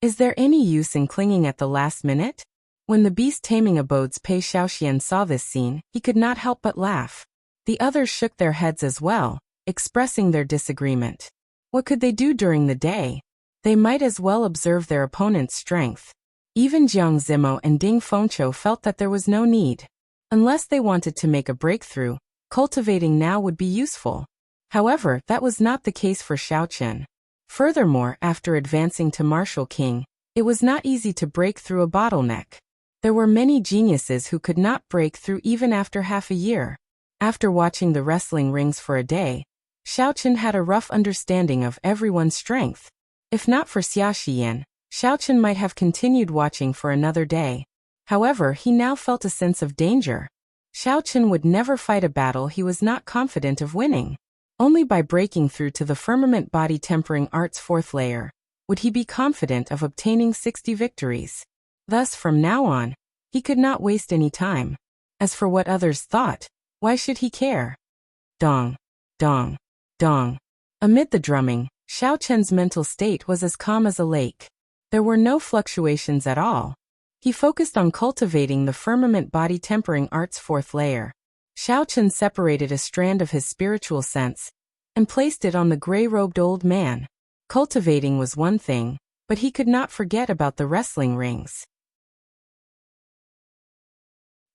Is there any use in clinging at the last minute? When the beast taming abodes Pei Xiaoxian saw this scene, he could not help but laugh. The others shook their heads as well, expressing their disagreement. What could they do during the day? They might as well observe their opponent's strength. Even Jiang Zimo and Ding Fengqiu felt that there was no need. Unless they wanted to make a breakthrough, cultivating now would be useful. However, that was not the case for Xiao Chen. Furthermore, after advancing to Martial King, it was not easy to break through a bottleneck. There were many geniuses who could not break through even after half a year. After watching the wrestling rings for a day, Xiao Chen had a rough understanding of everyone's strength. If not for Xia Shiyan, Xiao Chen might have continued watching for another day. However, he now felt a sense of danger. Xiao Chen would never fight a battle he was not confident of winning. Only by breaking through to the firmament body tempering art's fourth layer would he be confident of obtaining 60 victories. Thus, from now on, he could not waste any time. As for what others thought, why should he care? Dong, dong, dong. Amid the drumming, Xiao Chen's mental state was as calm as a lake. There were no fluctuations at all. He focused on cultivating the firmament body tempering art's fourth layer. Xiao Chen separated a strand of his spiritual sense and placed it on the gray-robed old man. Cultivating was one thing, but he could not forget about the wrestling rings.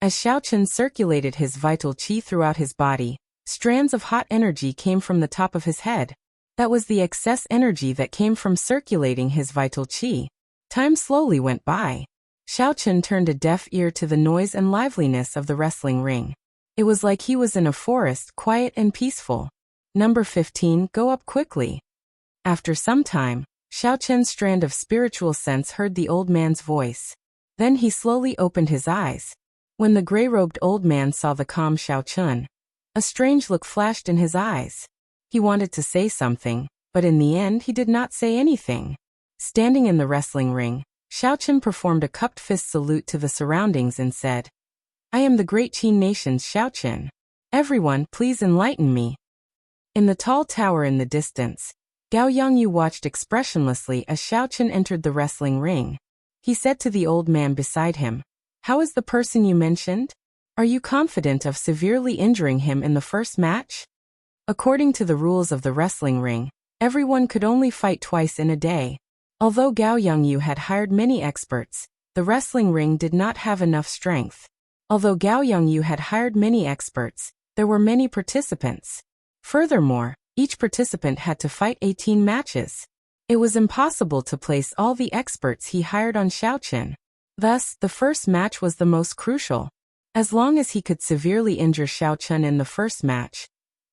As Xiao Chen circulated his vital qi throughout his body, strands of hot energy came from the top of his head. That was the excess energy that came from circulating his vital qi. Time slowly went by. Xiao Chen turned a deaf ear to the noise and liveliness of the wrestling ring. It was like he was in a forest, quiet and peaceful. Number 15, go up quickly. After some time, Xiao Chen's strand of spiritual sense heard the old man's voice. Then he slowly opened his eyes. When the gray-robed old man saw the calm Xiao Chen, a strange look flashed in his eyes. He wanted to say something, but in the end he did not say anything. Standing in the wrestling ring, Xiao Chen performed a cupped fist salute to the surroundings and said, I am the great Qin nation's Xiao Chen. Everyone, please enlighten me. In the tall tower in the distance, Gao Yongyu watched expressionlessly as Xiao Chen entered the wrestling ring. He said to the old man beside him, How is the person you mentioned? Are you confident of severely injuring him in the first match? According to the rules of the wrestling ring, everyone could only fight twice in a day. Although Gao Yongyu had hired many experts, the wrestling ring did not have enough strength. Although Gao Yongyu had hired many experts, there were many participants. Furthermore, each participant had to fight 18 matches. It was impossible to place all the experts he hired on Xiao Chen. Thus, the first match was the most crucial. As long as he could severely injure Xiao Chen in the first match,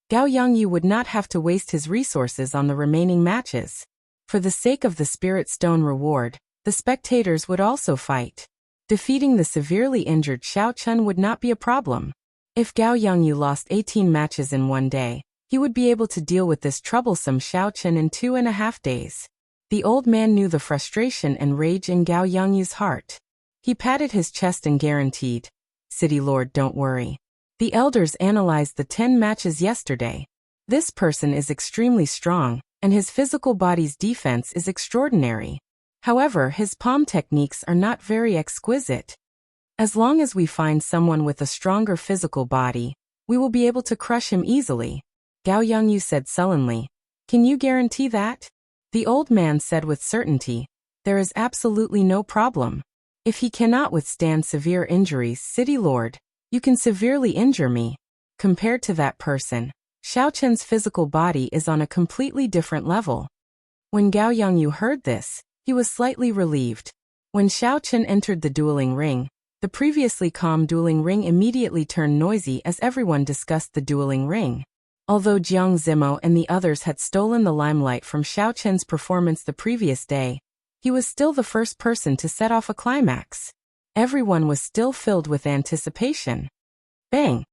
Gao Yongyu would not have to waste his resources on the remaining matches. For the sake of the Spirit Stone reward, the spectators would also fight. Defeating the severely injured Xiao Chen would not be a problem. If Gao Yongyu lost 18 matches in one day, he would be able to deal with this troublesome Xiao Chen in 2.5 days. The old man knew the frustration and rage in Gao Yongyu's heart. He patted his chest and guaranteed, City Lord, don't worry. The elders analyzed the 10 matches yesterday. This person is extremely strong, and his physical body's defense is extraordinary. However, his palm techniques are not very exquisite. As long as we find someone with a stronger physical body, we will be able to crush him easily. Gao Yongyu said sullenly. Can you guarantee that? The old man said with certainty. There is absolutely no problem. If he cannot withstand severe injuries, City Lord, you can severely injure me. Compared to that person, Xiao Chen's physical body is on a completely different level. When Gao Yongyu heard this, he was slightly relieved. When Xiao Chen entered the dueling ring, the previously calm dueling ring immediately turned noisy as everyone discussed the dueling ring. Although Jiang Zimo and the others had stolen the limelight from Xiao Chen's performance the previous day, he was still the first person to set off a climax. Everyone was still filled with anticipation. Bang!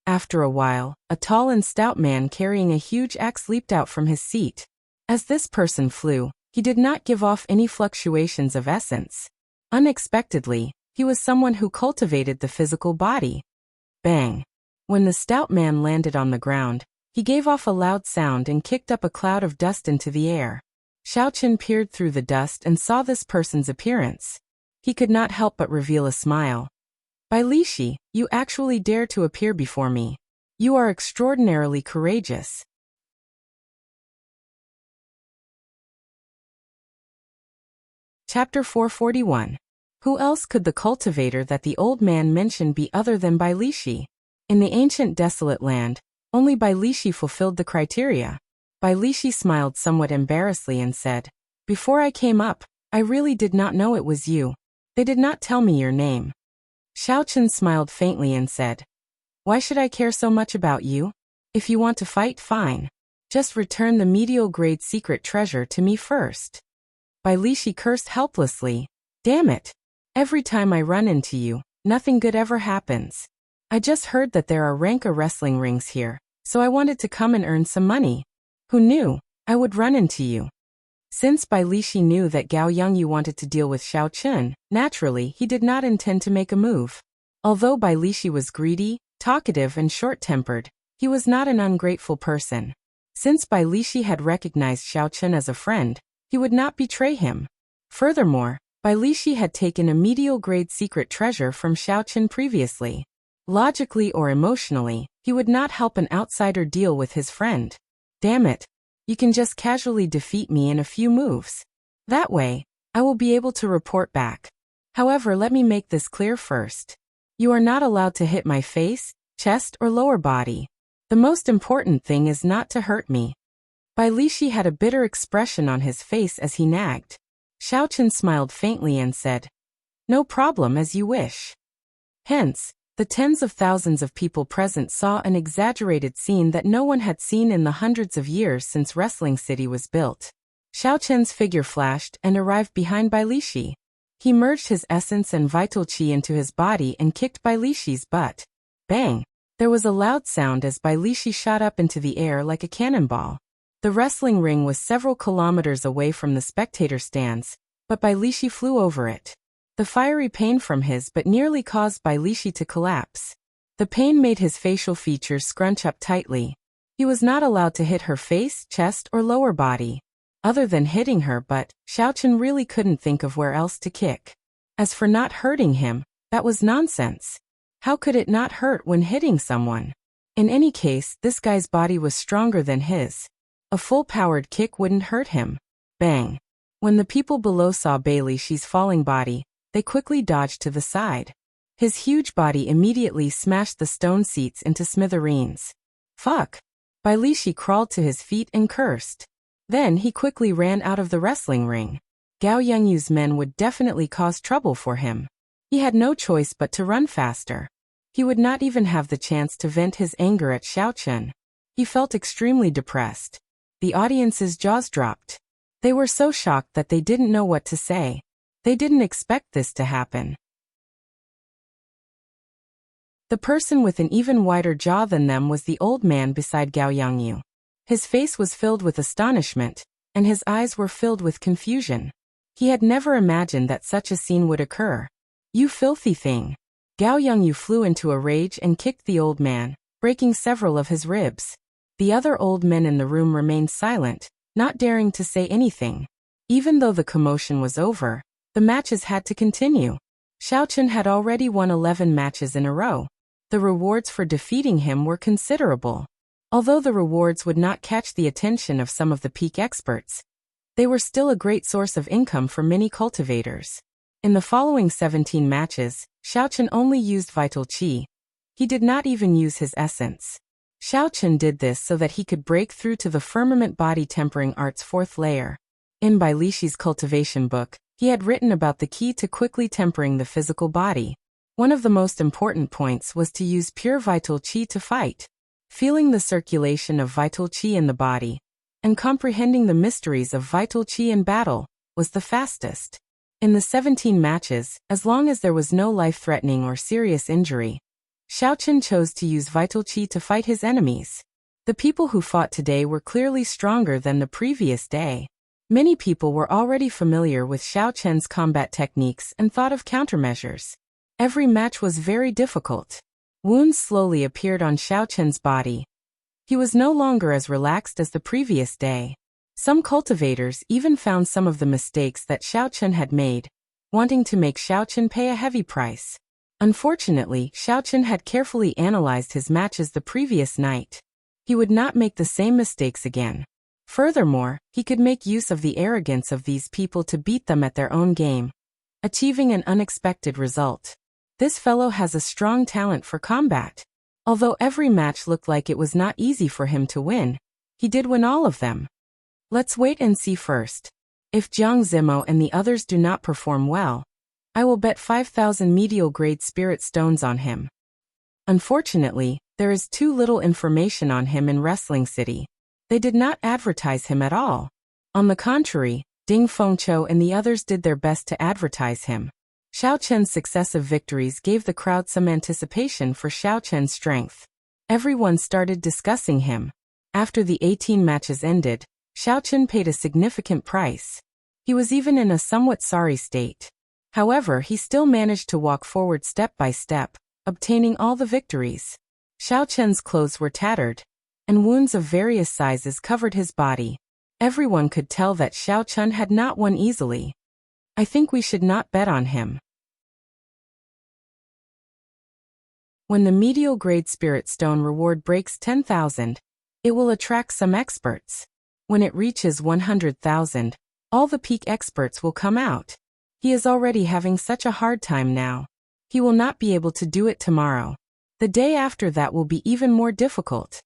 After a while, a tall and stout man carrying a huge axe leaped out from his seat. As this person flew, he did not give off any fluctuations of essence. Unexpectedly, he was someone who cultivated the physical body. Bang! When the stout man landed on the ground, he gave off a loud sound and kicked up a cloud of dust into the air. Xiaoqun peered through the dust and saw this person's appearance. He could not help but reveal a smile. Bai Lishi, you actually dare to appear before me. You are extraordinarily courageous. Chapter 441. Who else could the cultivator that the old man mentioned be other than Bai Lishi? In the ancient desolate land, only Bai Lishi fulfilled the criteria. Bai Lishi smiled somewhat embarrassedly and said, "Before I came up, I really did not know it was you. They did not tell me your name." Xiaoqun smiled faintly and said, "Why should I care so much about you? If you want to fight, fine. Just return the medial grade secret treasure to me first." Bai Lishi cursed helplessly. "Damn it. Every time I run into you, nothing good ever happens. I just heard that there are rank wrestling rings here, so I wanted to come and earn some money. Who knew I would run into you?" Since Bai Lishi knew that Gao Yongyu wanted to deal with Xiaoqun, naturally he did not intend to make a move. Although Bai Lishi was greedy, talkative and short-tempered, he was not an ungrateful person. Since Bai Lishi had recognized Xiaoqun as a friend, he would not betray him. Furthermore, Bai Lishi had taken a medial grade secret treasure from Xiaoqun previously. Logically or emotionally, he would not help an outsider deal with his friend. Damn it. You can just casually defeat me in a few moves. That way, I will be able to report back. However, let me make this clear first. You are not allowed to hit my face, chest or lower body. The most important thing is not to hurt me. Bai Lishi had a bitter expression on his face as he nagged. Xiaoqun smiled faintly and said, "No problem, as you wish." Hence, the tens of thousands of people present saw an exaggerated scene that no one had seen in the hundreds of years since Wrestling City was built. Xiaoqun's figure flashed and arrived behind Bai Lishi. He merged his essence and vital qi into his body and kicked Bai Lishi's butt. Bang! There was a loud sound as Bai Lishi shot up into the air like a cannonball. The wrestling ring was several kilometers away from the spectator stands, but Bai Lishi flew over it. The fiery pain from his but nearly caused Bai Lishi to collapse. The pain made his facial features scrunch up tightly. He was not allowed to hit her face, chest, or lower body. Other than hitting her, but Xiaoqun really couldn't think of where else to kick. As for not hurting him, that was nonsense. How could it not hurt when hitting someone? In any case, this guy's body was stronger than his. A full-powered kick wouldn't hurt him. Bang! When the people below saw Bai Lishi's falling body, they quickly dodged to the side. His huge body immediately smashed the stone seats into smithereens. Fuck! Bai Lishi crawled to his feet and cursed. Then he quickly ran out of the wrestling ring. Gao Yongyu's men would definitely cause trouble for him. He had no choice but to run faster. He would not even have the chance to vent his anger at Xiaoqun. He felt extremely depressed. The audience's jaws dropped. They were so shocked that they didn't know what to say. They didn't expect this to happen. The person with an even wider jaw than them was the old man beside Gao Yongyu. His face was filled with astonishment, and his eyes were filled with confusion. He had never imagined that such a scene would occur. "You filthy thing!" Gao Yongyu flew into a rage and kicked the old man, breaking several of his ribs. The other old men in the room remained silent, not daring to say anything. Even though the commotion was over, the matches had to continue. Xiaoqun had already won 11 matches in a row. The rewards for defeating him were considerable. Although the rewards would not catch the attention of some of the peak experts, they were still a great source of income for many cultivators. In the following 17 matches, Xiaoqun only used vital qi. He did not even use his essence. Xiaoqun did this so that he could break through to the firmament body tempering art's 4th layer. In Bai Lishi's cultivation book, he had written about the key to quickly tempering the physical body. One of the most important points was to use pure vital qi to fight. Feeling the circulation of vital qi in the body, and comprehending the mysteries of vital qi in battle, was the fastest. In the 17 matches, as long as there was no life-threatening or serious injury, Xiaochen chose to use vital qi to fight his enemies. The people who fought today were clearly stronger than the previous day. Many people were already familiar with Xiaochen's combat techniques and thought of countermeasures. Every match was very difficult. Wounds slowly appeared on Xiaochen's body. He was no longer as relaxed as the previous day. Some cultivators even found some of the mistakes that Xiaochen had made, wanting to make Xiaochen pay a heavy price. Unfortunately, Xiaochen had carefully analyzed his matches the previous night. He would not make the same mistakes again. Furthermore, he could make use of the arrogance of these people to beat them at their own game, achieving an unexpected result. This fellow has a strong talent for combat. Although every match looked like it was not easy for him to win, he did win all of them. Let's wait and see first. If Jiang Zimo and the others do not perform well, I will bet 5,000 medial-grade spirit stones on him. Unfortunately, there is too little information on him in Wrestling City. They did not advertise him at all. On the contrary, Ding Fengqiu and the others did their best to advertise him. Xiaochen's successive victories gave the crowd some anticipation for Xiaochen's strength. Everyone started discussing him. After the 18 matches ended, Xiaochen paid a significant price. He was even in a somewhat sorry state. However, he still managed to walk forward step by step, obtaining all the victories. Xiaochen's clothes were tattered, and wounds of various sizes covered his body. Everyone could tell that Xiaochen had not won easily. I think we should not bet on him. When the medial grade spirit stone reward breaks 10,000, it will attract some experts. When it reaches 100,000, all the peak experts will come out. He is already having such a hard time now. He will not be able to do it tomorrow. The day after that will be even more difficult.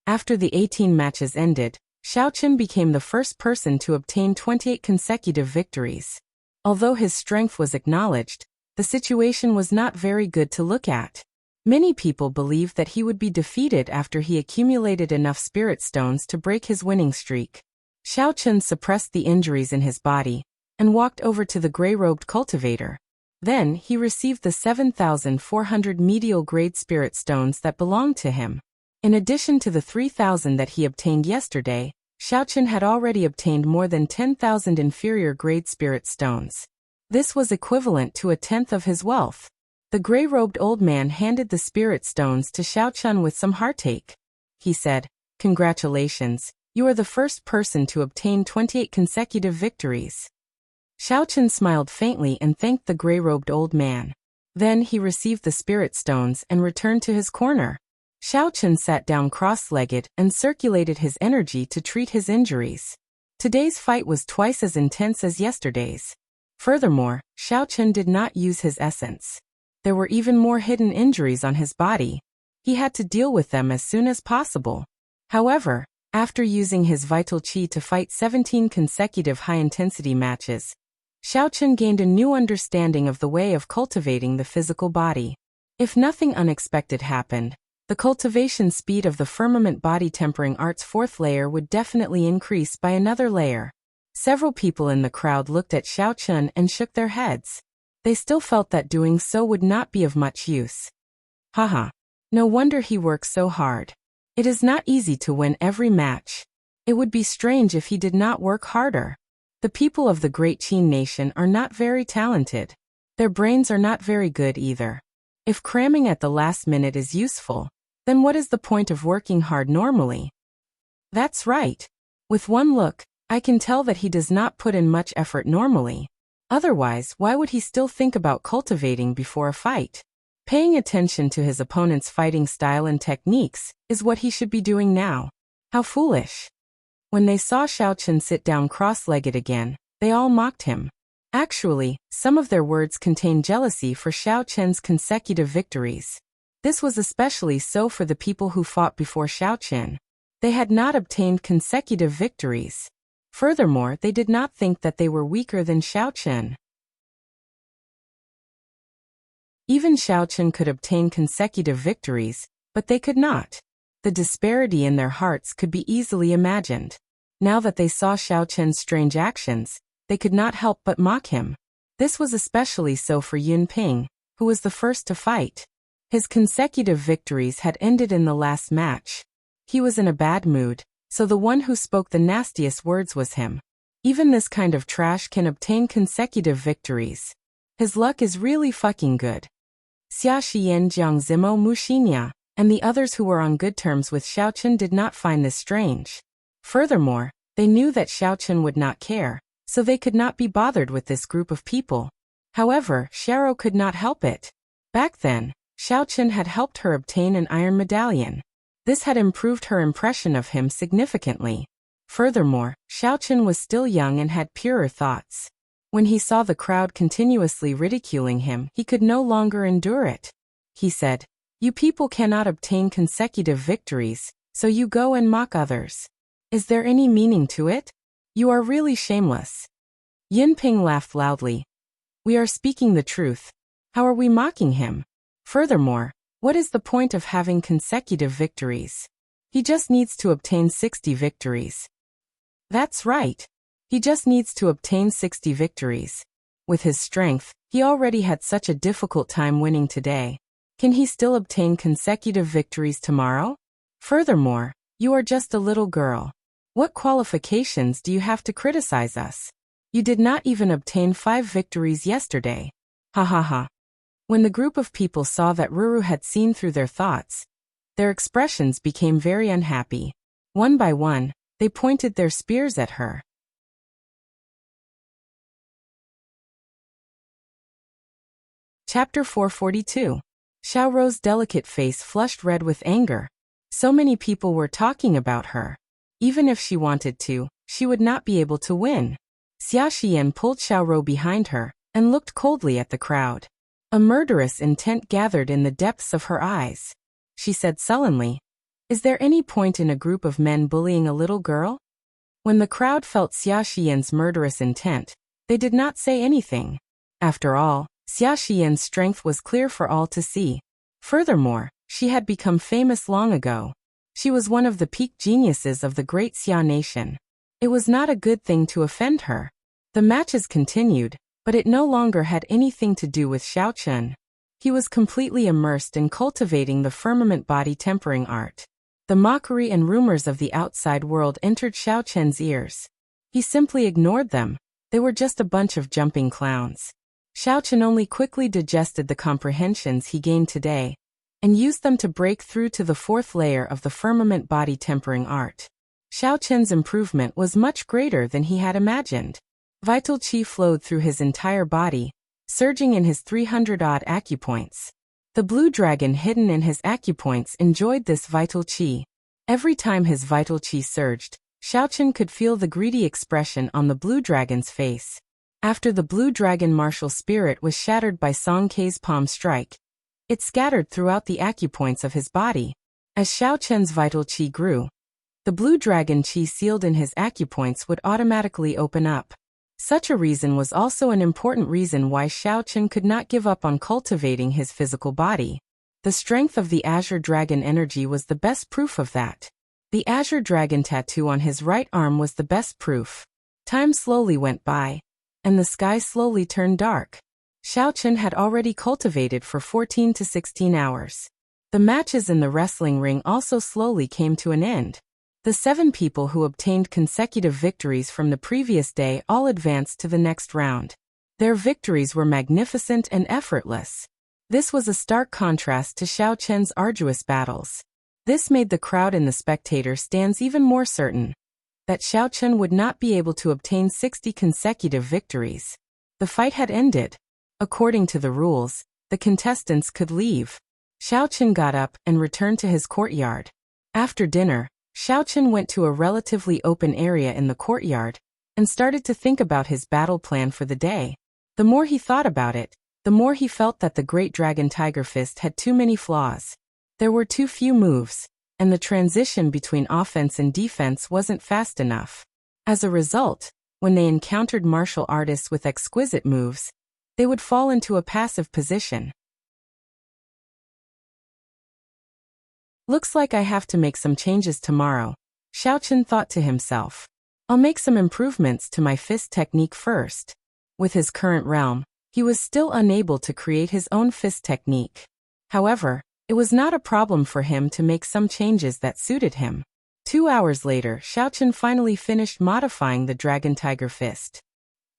After the 18 matches ended, Xiaochen became the first person to obtain 28 consecutive victories. Although his strength was acknowledged, the situation was not very good to look at. Many people believed that he would be defeated after he accumulated enough spirit stones to break his winning streak. Xiaochen suppressed the injuries in his body and walked over to the gray-robed cultivator. Then he received the 7,400 medial grade spirit stones that belonged to him. In addition to the 3,000 that he obtained yesterday, Xiaochen had already obtained more than 10,000 inferior grade spirit stones. This was equivalent to a tenth of his wealth. The gray-robed old man handed the spirit stones to Xiaochen with some heartache. He said, "Congratulations, you are the first person to obtain 28 consecutive victories." Xiaochen smiled faintly and thanked the gray-robed old man. Then he received the spirit stones and returned to his corner. Xiaochen sat down cross-legged and circulated his energy to treat his injuries. Today's fight was twice as intense as yesterday's. Furthermore, Xiaochen did not use his essence. There were even more hidden injuries on his body. He had to deal with them as soon as possible. However, after using his vital qi to fight 17 consecutive high-intensity matches, Xiaochen gained a new understanding of the way of cultivating the physical body. If nothing unexpected happened, the cultivation speed of the firmament body tempering art's fourth layer would definitely increase by another layer. Several people in the crowd looked at Xiaochen and shook their heads. They still felt that doing so would not be of much use. Haha. No wonder he works so hard. It is not easy to win every match. It would be strange if he did not work harder. The people of the Great Qin nation are not very talented. Their brains are not very good either. If cramming at the last minute is useful, then what is the point of working hard normally? That's right. With one look, I can tell that he does not put in much effort normally. Otherwise, why would he still think about cultivating before a fight? Paying attention to his opponent's fighting style and techniques is what he should be doing now. How foolish. When they saw Xiaochen sit down cross-legged again, they all mocked him. Actually, some of their words contained jealousy for Xiaochen's consecutive victories. This was especially so for the people who fought before Xiaochen. They had not obtained consecutive victories. Furthermore, they did not think that they were weaker than Xiaochen. Even Xiaochen could obtain consecutive victories, but they could not. The disparity in their hearts could be easily imagined. Now that they saw Xiaochen's strange actions, they could not help but mock him. This was especially so for Yun Ping, who was the first to fight. His consecutive victories had ended in the last match. He was in a bad mood, so the one who spoke the nastiest words was him. Even this kind of trash can obtain consecutive victories. His luck is really fucking good. Xia Xian Jiang Zimo Muxinya, and the others who were on good terms with Xiaochen did not find this strange. Furthermore, they knew that Xiaochen would not care, so they could not be bothered with this group of people. However, Xiao could not help it. Back then, Xiaochen had helped her obtain an iron medallion. This had improved her impression of him significantly. Furthermore, Xiaochen was still young and had purer thoughts. When he saw the crowd continuously ridiculing him, he could no longer endure it. He said, "You people cannot obtain consecutive victories, so you go and mock others. Is there any meaning to it? You are really shameless." Yun Ping laughed loudly. "We are speaking the truth. How are we mocking him? Furthermore, what is the point of having consecutive victories? He just needs to obtain 60 victories. That's right. He just needs to obtain 60 victories. With his strength, he already had such a difficult time winning today. Can he still obtain consecutive victories tomorrow? Furthermore, you are just a little girl. What qualifications do you have to criticize us? You did not even obtain 5 victories yesterday. Ha ha ha." When the group of people saw that Ruru had seen through their thoughts, their expressions became very unhappy. One by one, they pointed their spears at her. Chapter 442. Xiaorou's delicate face flushed red with anger. So many people were talking about her. Even if she wanted to, she would not be able to win. Xia Xian pulled Xiaorou behind her and looked coldly at the crowd. A murderous intent gathered in the depths of her eyes. She said sullenly, "Is there any point in a group of men bullying a little girl?" When the crowd felt Xia Xian's murderous intent, they did not say anything. After all, Xia Xian's strength was clear for all to see. Furthermore, she had become famous long ago. She was one of the peak geniuses of the great Xia nation. It was not a good thing to offend her. The matches continued, but it no longer had anything to do with Xiaochen. He was completely immersed in cultivating the firmament body tempering art. The mockery and rumors of the outside world entered Xiaochen's ears. He simply ignored them. They were just a bunch of jumping clowns. Xiaochen only quickly digested the comprehensions he gained today, and used them to break through to the 4th layer of the firmament body tempering art. Xiaochen's improvement was much greater than he had imagined. Vital qi flowed through his entire body, surging in his 300-odd acupoints. The blue dragon hidden in his acupoints enjoyed this vital qi. Every time his vital qi surged, Xiaochen could feel the greedy expression on the blue dragon's face. After the blue dragon martial spirit was shattered by Song Kei's palm strike, it scattered throughout the acupoints of his body. As Xiaochen's vital qi grew, the blue dragon qi sealed in his acupoints would automatically open up. Such a reason was also an important reason why Xiaochen could not give up on cultivating his physical body. The strength of the Azure Dragon energy was the best proof of that. The Azure Dragon tattoo on his right arm was the best proof. Time slowly went by, and the sky slowly turned dark. Xiaochen had already cultivated for 14 to 16 hours. The matches in the wrestling ring also slowly came to an end. The 7 people who obtained consecutive victories from the previous day all advanced to the next round. Their victories were magnificent and effortless. This was a stark contrast to Xiaochen's arduous battles. This made the crowd in the spectator stands even more certain that Xiaochen would not be able to obtain 60 consecutive victories. The fight had ended. According to the rules, the contestants could leave. Xiaochen got up and returned to his courtyard. After dinner, Xiaochen went to a relatively open area in the courtyard and started to think about his battle plan for the day. The more he thought about it, the more he felt that the Great Dragon Tiger Fist had too many flaws. There were too few moves, and the transition between offense and defense wasn't fast enough. As a result, when they encountered martial artists with exquisite moves, they would fall into a passive position. Looks like I have to make some changes tomorrow, Xiaochen thought to himself. I'll make some improvements to my fist technique first. With his current realm, He was still unable to create his own fist technique. However, it was not a problem for him to make some changes that suited him. 2 hours later, Xiaochen finally finished modifying the Dragon Tiger Fist.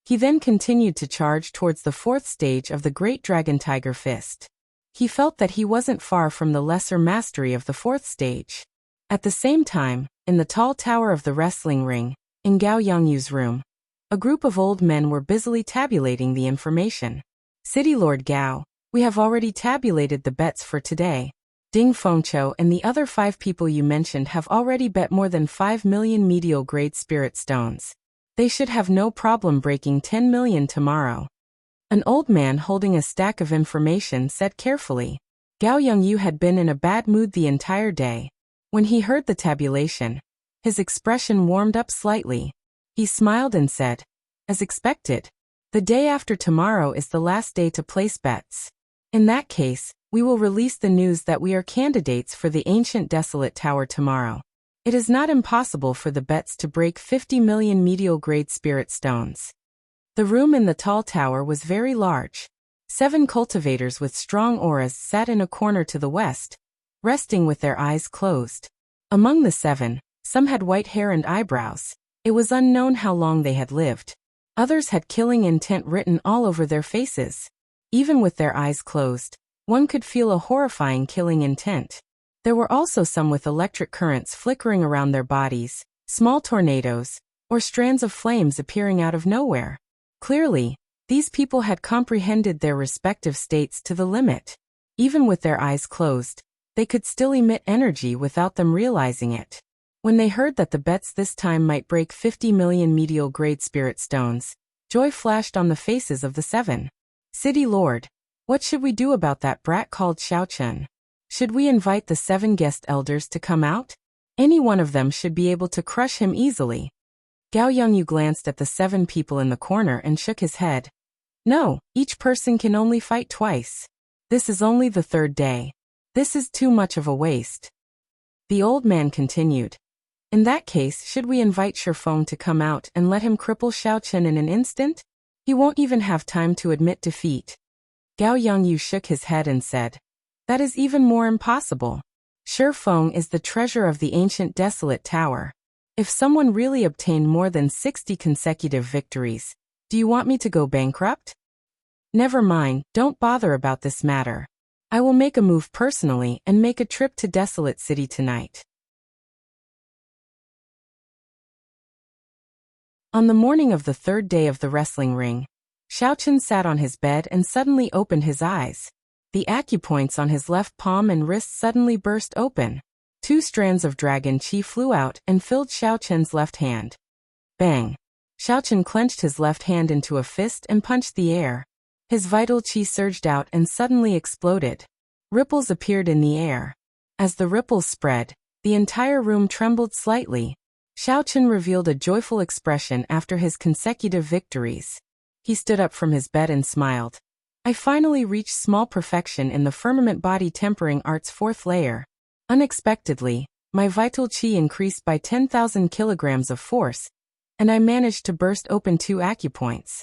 He then continued to charge towards the 4th stage of the Great Dragon Tiger Fist. He felt that he wasn't far from the lesser mastery of the 4th stage. At the same time, in the tall tower of the wrestling ring, in Gao Yangyu's room, a group of old men were busily tabulating the information. City Lord Gao, we have already tabulated the bets for today. Ding Fengqiu and the other 5 people you mentioned have already bet more than 5 million medial-grade spirit stones. They should have no problem breaking 10 million tomorrow. An old man holding a stack of information said carefully. Gao Yongyu had been in a bad mood the entire day. When he heard the tabulation, his expression warmed up slightly. He smiled and said, as expected, the day after tomorrow is the last day to place bets. In that case, we will release the news that we are candidates for the ancient desolate tower tomorrow. It is not impossible for the bets to break 50 million medial-grade spirit stones. The room in the tall tower was very large. 7 cultivators with strong auras sat in a corner to the west, resting with their eyes closed. Among the 7, some had white hair and eyebrows. It was unknown how long they had lived. Others had killing intent written all over their faces. Even with their eyes closed, one could feel a horrifying killing intent. There were also some with electric currents flickering around their bodies, small tornadoes, or strands of flames appearing out of nowhere. Clearly, these people had comprehended their respective states to the limit. Even with their eyes closed, they could still emit energy without them realizing it. When they heard that the bets this time might break 50 million medial-grade spirit stones, joy flashed on the faces of the 7. City Lord, what should we do about that brat called Xiaochen? Should we invite the 7 guest elders to come out? Any one of them should be able to crush him easily. Gao Yongyu glanced at the 7 people in the corner and shook his head. No, each person can only fight twice. This is only the 3rd day. This is too much of a waste. The old man continued. In that case, should we invite Shifeng to come out and let him cripple Xiaochen in an instant? He won't even have time to admit defeat. Gao Yongyu shook his head and said, that is even more impossible. Shifeng is the treasure of the ancient desolate tower. If someone really obtained more than 60 consecutive victories, do you want me to go bankrupt? Never mind, don't bother about this matter. I will make a move personally and make a trip to Desolate City tonight. On the morning of the 3rd day of the wrestling ring, Xiaochen sat on his bed and suddenly opened his eyes. The acupoints on his left palm and wrist suddenly burst open. 2 strands of dragon qi flew out and filled Xiaochen's left hand. Bang! Xiaochen clenched his left hand into a fist and punched the air. His vital qi surged out and suddenly exploded. Ripples appeared in the air. As the ripples spread, the entire room trembled slightly. Xiaochen revealed a joyful expression after his consecutive victories. He stood up from his bed and smiled. I finally reached small perfection in the firmament body tempering art's 4th layer. Unexpectedly, my vital qi increased by 10,000 kilograms of force, and I managed to burst open 2 acupoints.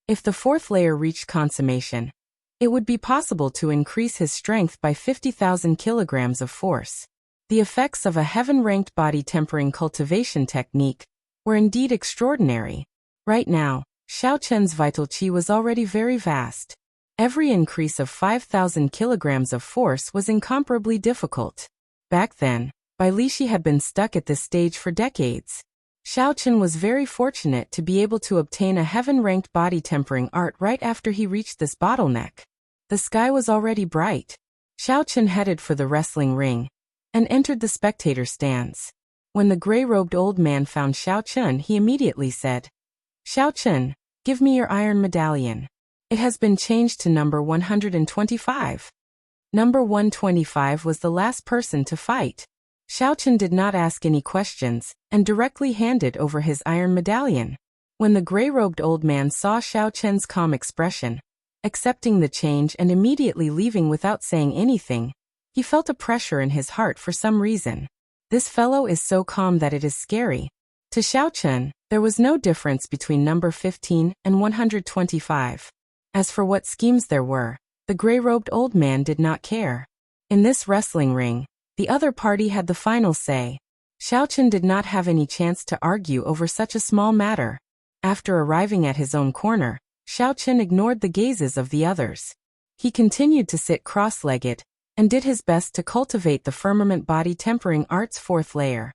If the 4th layer reached consummation, it would be possible to increase his strength by 50,000 kilograms of force. The effects of a heaven-ranked body tempering cultivation technique were indeed extraordinary. Right now, Xiaochen's vital qi was already very vast. Every increase of 5,000 kilograms of force was incomparably difficult. Back then, Bai Lishi had been stuck at this stage for decades. Xiaochen was very fortunate to be able to obtain a heaven-ranked body tempering art right after he reached this bottleneck. The sky was already bright. Xiaochen headed for the wrestling ring and entered the spectator stands. When the gray-robed old man found Xiaochen, he immediately said, Xiaochen, give me your iron medallion. It has been changed to number 125. Number 125 was the last person to fight. Xiaochen did not ask any questions and directly handed over his iron medallion. When the gray-robed old man saw Xiaochen's calm expression, accepting the change and immediately leaving without saying anything, he felt a pressure in his heart for some reason. This fellow is so calm that it is scary. To Xiaochen, there was no difference between number 15 and 125. As for what schemes there were, the gray-robed old man did not care. In this wrestling ring, the other party had the final say. Xiaochen did not have any chance to argue over such a small matter. After arriving at his own corner, Xiaochen ignored the gazes of the others. He continued to sit cross-legged, and did his best to cultivate the firmament body tempering art's fourth layer.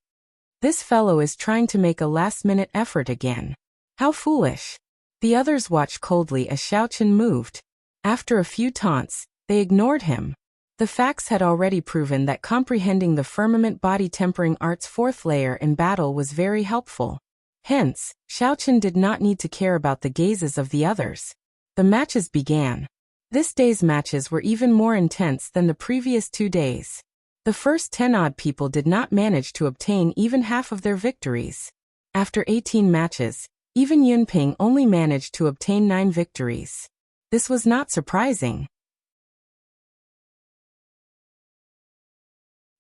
This fellow is trying to make a last-minute effort again. How foolish. The others watched coldly as Xiaochen moved. After a few taunts, they ignored him. The facts had already proven that comprehending the firmament body tempering art's fourth layer in battle was very helpful. Hence, Xiaochen did not need to care about the gazes of the others. The matches began. This day's matches were even more intense than the previous 2 days. The first 10-odd people did not manage to obtain even half of their victories. After 18 matches, even Yunping only managed to obtain 9 victories. This was not surprising.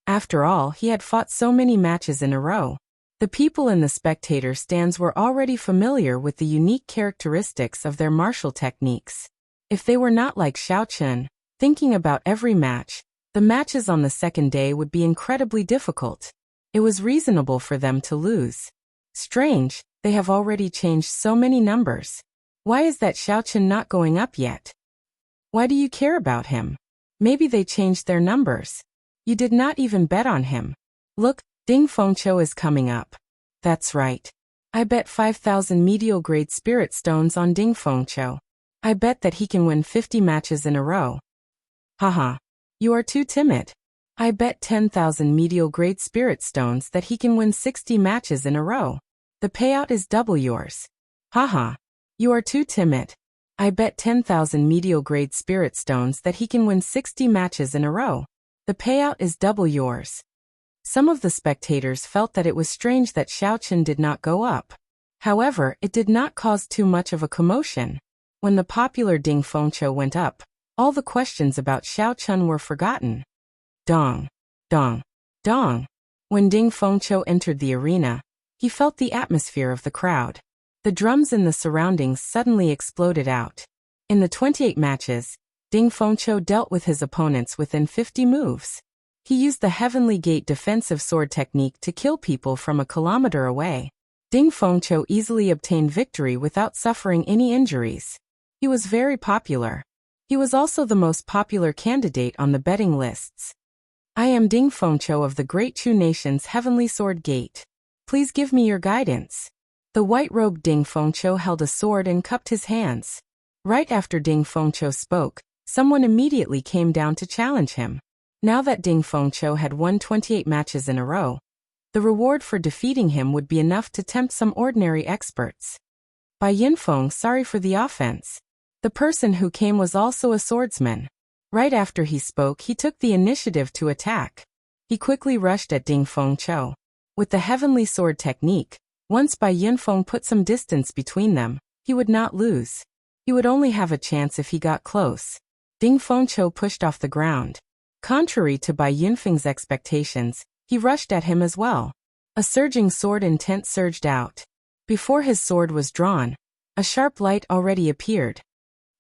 After all, he had fought so many matches in a row. The people in the spectator stands were already familiar with the unique characteristics of their martial techniques. If they were not like Xiaochen, thinking about every match, the matches on the second day would be incredibly difficult. It was reasonable for them to lose. Strange, they have already changed so many numbers. Why is that Xiaochen not going up yet? Why do you care about him? Maybe they changed their numbers. You did not even bet on him. Look, Ding Fengqiu is coming up. That's right. I bet 5,000 medial grade spirit stones on Ding Fengqiu. I bet that he can win 50 matches in a row. Haha. You are too timid. I bet 10,000 medial grade spirit stones that he can win 60 matches in a row. The payout is double yours. Haha. You are too timid. I bet 10,000 medial grade spirit stones that he can win 60 matches in a row. The payout is double yours. Some of the spectators felt that it was strange that Xiaochen did not go up. However, it did not cause too much of a commotion. When the popular Ding Fengqiu went up, all the questions about Xiaochen were forgotten. Dong, dong, dong. When Ding Fengqiu entered the arena, he felt the atmosphere of the crowd. The drums in the surroundings suddenly exploded out. In the 28 matches, Ding Fengqiu dealt with his opponents within 50 moves. He used the Heavenly Gate defensive sword technique to kill people from a kilometer away. Ding Fengqiu easily obtained victory without suffering any injuries. He was very popular. He was also the most popular candidate on the betting lists. I am Ding Fengqiu of the Great Chu Nation's Heavenly Sword Gate. Please give me your guidance. The white-robed Ding Fengqiu held a sword and cupped his hands. Right after Ding Fengqiu spoke, someone immediately came down to challenge him. Now that Ding Fengqiu had won 28 matches in a row, the reward for defeating him would be enough to tempt some ordinary experts. Bai Yinfeng, sorry for the offense. The person who came was also a swordsman. Right after he spoke, he took the initiative to attack. He quickly rushed at Ding Fengqiu. With the heavenly sword technique, once Bai Yinfeng put some distance between them, he would not lose. He would only have a chance if he got close. Ding Fengqiu pushed off the ground. Contrary to Bai Yinfeng's expectations, he rushed at him as well. A surging sword intent surged out. Before his sword was drawn, a sharp light already appeared.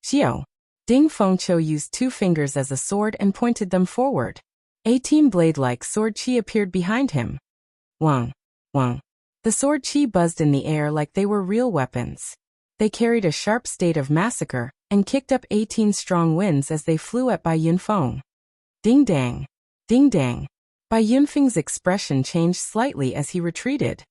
Xiao. Ding Fengqiu used 2 fingers as a sword and pointed them forward. 18 blade-like sword chi appeared behind him. Wang. Wang. The sword chi buzzed in the air like they were real weapons. They carried a sharp state of massacre, and kicked up 18 strong winds as they flew at Bai Yinfeng. Ding dang. Ding dang. Bai Yinfeng's expression changed slightly as he retreated.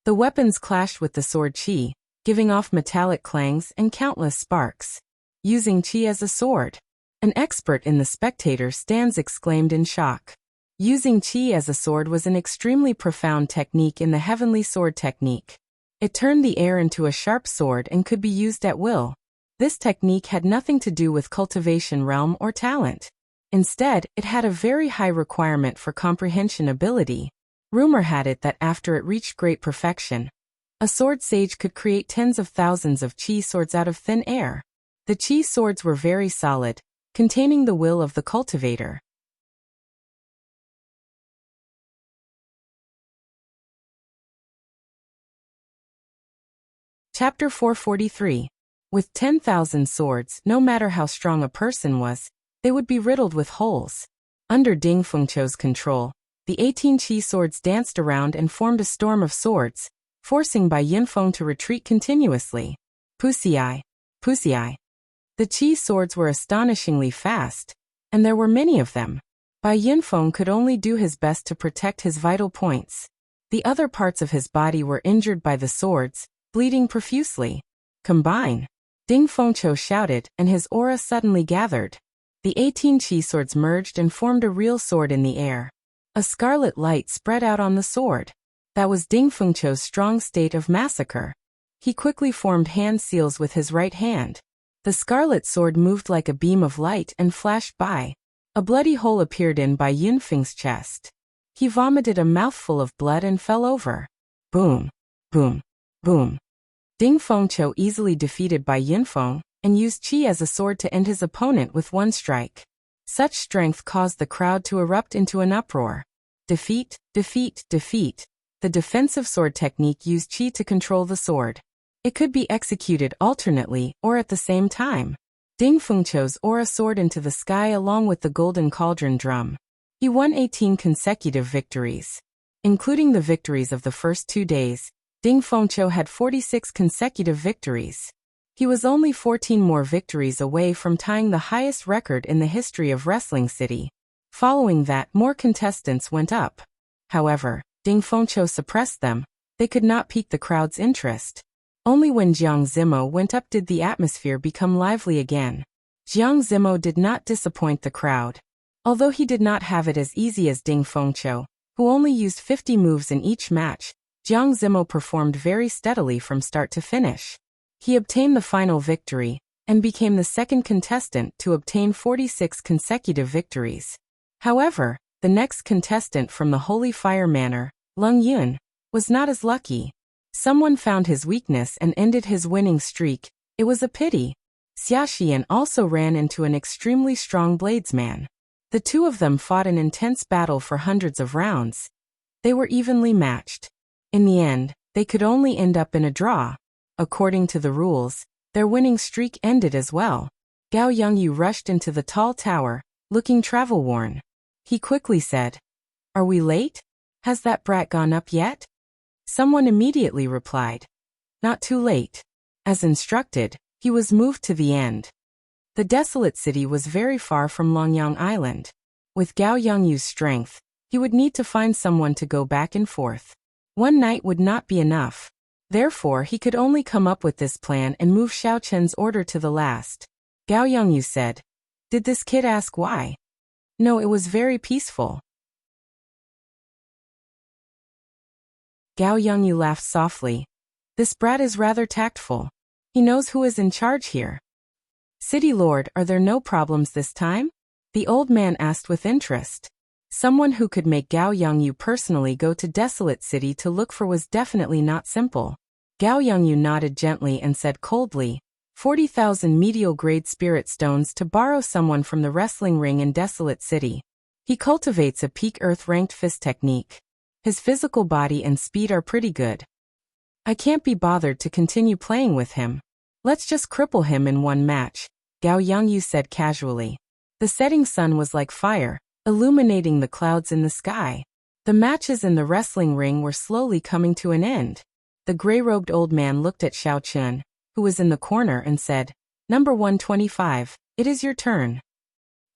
The weapons clashed with the sword chi, giving off metallic clangs and countless sparks. Using chi as a sword. An expert in the spectator stands exclaimed in shock. Using chi as a sword was an extremely profound technique in the heavenly sword technique. It turned the air into a sharp sword and could be used at will. This technique had nothing to do with cultivation realm or talent. Instead, it had a very high requirement for comprehension ability. Rumor had it that after it reached great perfection, a sword sage could create tens of thousands of chi swords out of thin air. The chi swords were very solid, containing the will of the cultivator. Chapter 443. With 10,000 swords, no matter how strong a person was, they would be riddled with holes. Under Ding Fengqiu's control, the 18 qi swords danced around and formed a storm of swords, forcing Bai Yinfeng to retreat continuously. Pussy-eye. Pussy-eye. The qi swords were astonishingly fast, and there were many of them. Bai Yinfeng could only do his best to protect his vital points. The other parts of his body were injured by the swords, bleeding profusely. Combine! Ding Fengqiu shouted, and his aura suddenly gathered. The 18 qi swords merged and formed a real sword in the air. A scarlet light spread out on the sword. That was Ding Fengqiu's strong state of massacre. He quickly formed hand seals with his right hand. The scarlet sword moved like a beam of light and flashed by. A bloody hole appeared in Bai Yinfeng's chest. He vomited a mouthful of blood and fell over. Boom! Boom! Boom! Ding Fengqiu easily defeated Bai Yinfeng and used qi as a sword to end his opponent with one strike. Such strength caused the crowd to erupt into an uproar. Defeat, defeat, defeat. The defensive sword technique used qi to control the sword. It could be executed alternately or at the same time. Ding Fengqiu's aura soared into the sky along with the golden cauldron drum. He won 18 consecutive victories. Including the victories of the first 2 days, Ding Fengqiu had 46 consecutive victories. He was only 14 more victories away from tying the highest record in the history of Wrestling City. Following that, more contestants went up. However, Ding Fengqiu suppressed them. They could not pique the crowd's interest. Only when Jiang Zimo went up did the atmosphere become lively again. Jiang Zimo did not disappoint the crowd. Although he did not have it as easy as Ding Fengqiu, who only used 50 moves in each match, Jiang Zimo performed very steadily from start to finish. He obtained the final victory, and became the second contestant to obtain 46 consecutive victories. However, the next contestant from the Holy Fire Manor, Leng Yun, was not as lucky. Someone found his weakness and ended his winning streak. It was a pity. Xia Xian also ran into an extremely strong bladesman. The two of them fought an intense battle for hundreds of rounds. They were evenly matched. In the end, they could only end up in a draw. According to the rules, their winning streak ended as well. Gao Yongyu rushed into the tall tower, looking travel-worn. He quickly said, "Are we late? Has that brat gone up yet?" Someone immediately replied, "Not too late." As instructed, he was moved to the end. The desolate city was very far from Longyang Island. With Gao Yongyu's strength, he would need to find someone to go back and forth. One night would not be enough. Therefore, he could only come up with this plan and move Xiao Chen's order to the last. Gao Yongyu said, "Did this kid ask why?" "No, it was very peaceful." Gao Yongyu laughed softly. "This brat is rather tactful. He knows who is in charge here." "City Lord, are there no problems this time?" the old man asked with interest. Someone who could make Gao Yongyu personally go to Desolate City to look for was definitely not simple. Gao Yongyu nodded gently and said coldly, 40,000 medial-grade spirit stones to borrow someone from the wrestling ring in Desolate City. He cultivates a peak earth-ranked fist technique. His physical body and speed are pretty good. I can't be bothered to continue playing with him. Let's just cripple him in one match, Gao Yongyu said casually. The setting sun was like fire, illuminating the clouds in the sky. The matches in the wrestling ring were slowly coming to an end. The gray-robed old man looked at Xiao Chen, who was in the corner, and said, "Number 125, it is your turn."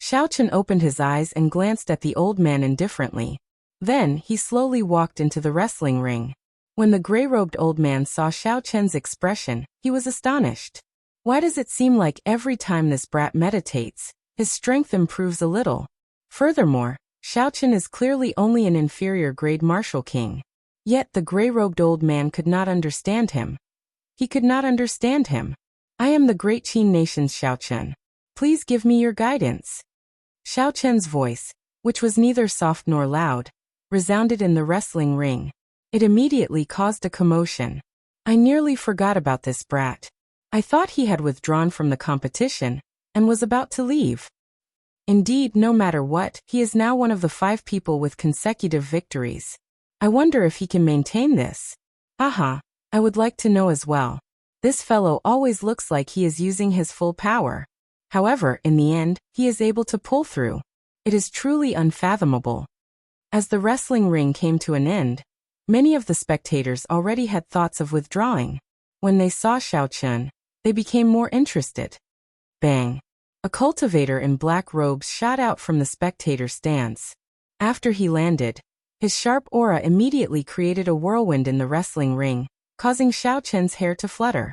Xiao Chen opened his eyes and glanced at the old man indifferently. Then, he slowly walked into the wrestling ring. When the gray-robed old man saw Xiao Chen's expression, he was astonished. Why does it seem like every time this brat meditates, his strength improves a little? Furthermore, Xiao Chen is clearly only an inferior-grade martial king. Yet the gray-robed old man could not understand him. He could not understand him. "I am the great Qin nation's Xiao Chen. Please give me your guidance." Xiao Chen's voice, which was neither soft nor loud, resounded in the wrestling ring. It immediately caused a commotion. I nearly forgot about this brat. I thought he had withdrawn from the competition and was about to leave. Indeed, no matter what, he is now one of the 5 people with consecutive victories. I wonder if he can maintain this. Haha, I would like to know as well. This fellow always looks like he is using his full power. However, in the end, he is able to pull through. It is truly unfathomable. As the wrestling ring came to an end, many of the spectators already had thoughts of withdrawing. When they saw Xiao Chun, they became more interested. Bang! A cultivator in black robes shot out from the spectator stance. After he landed, his sharp aura immediately created a whirlwind in the wrestling ring, causing Xiao Chun's hair to flutter.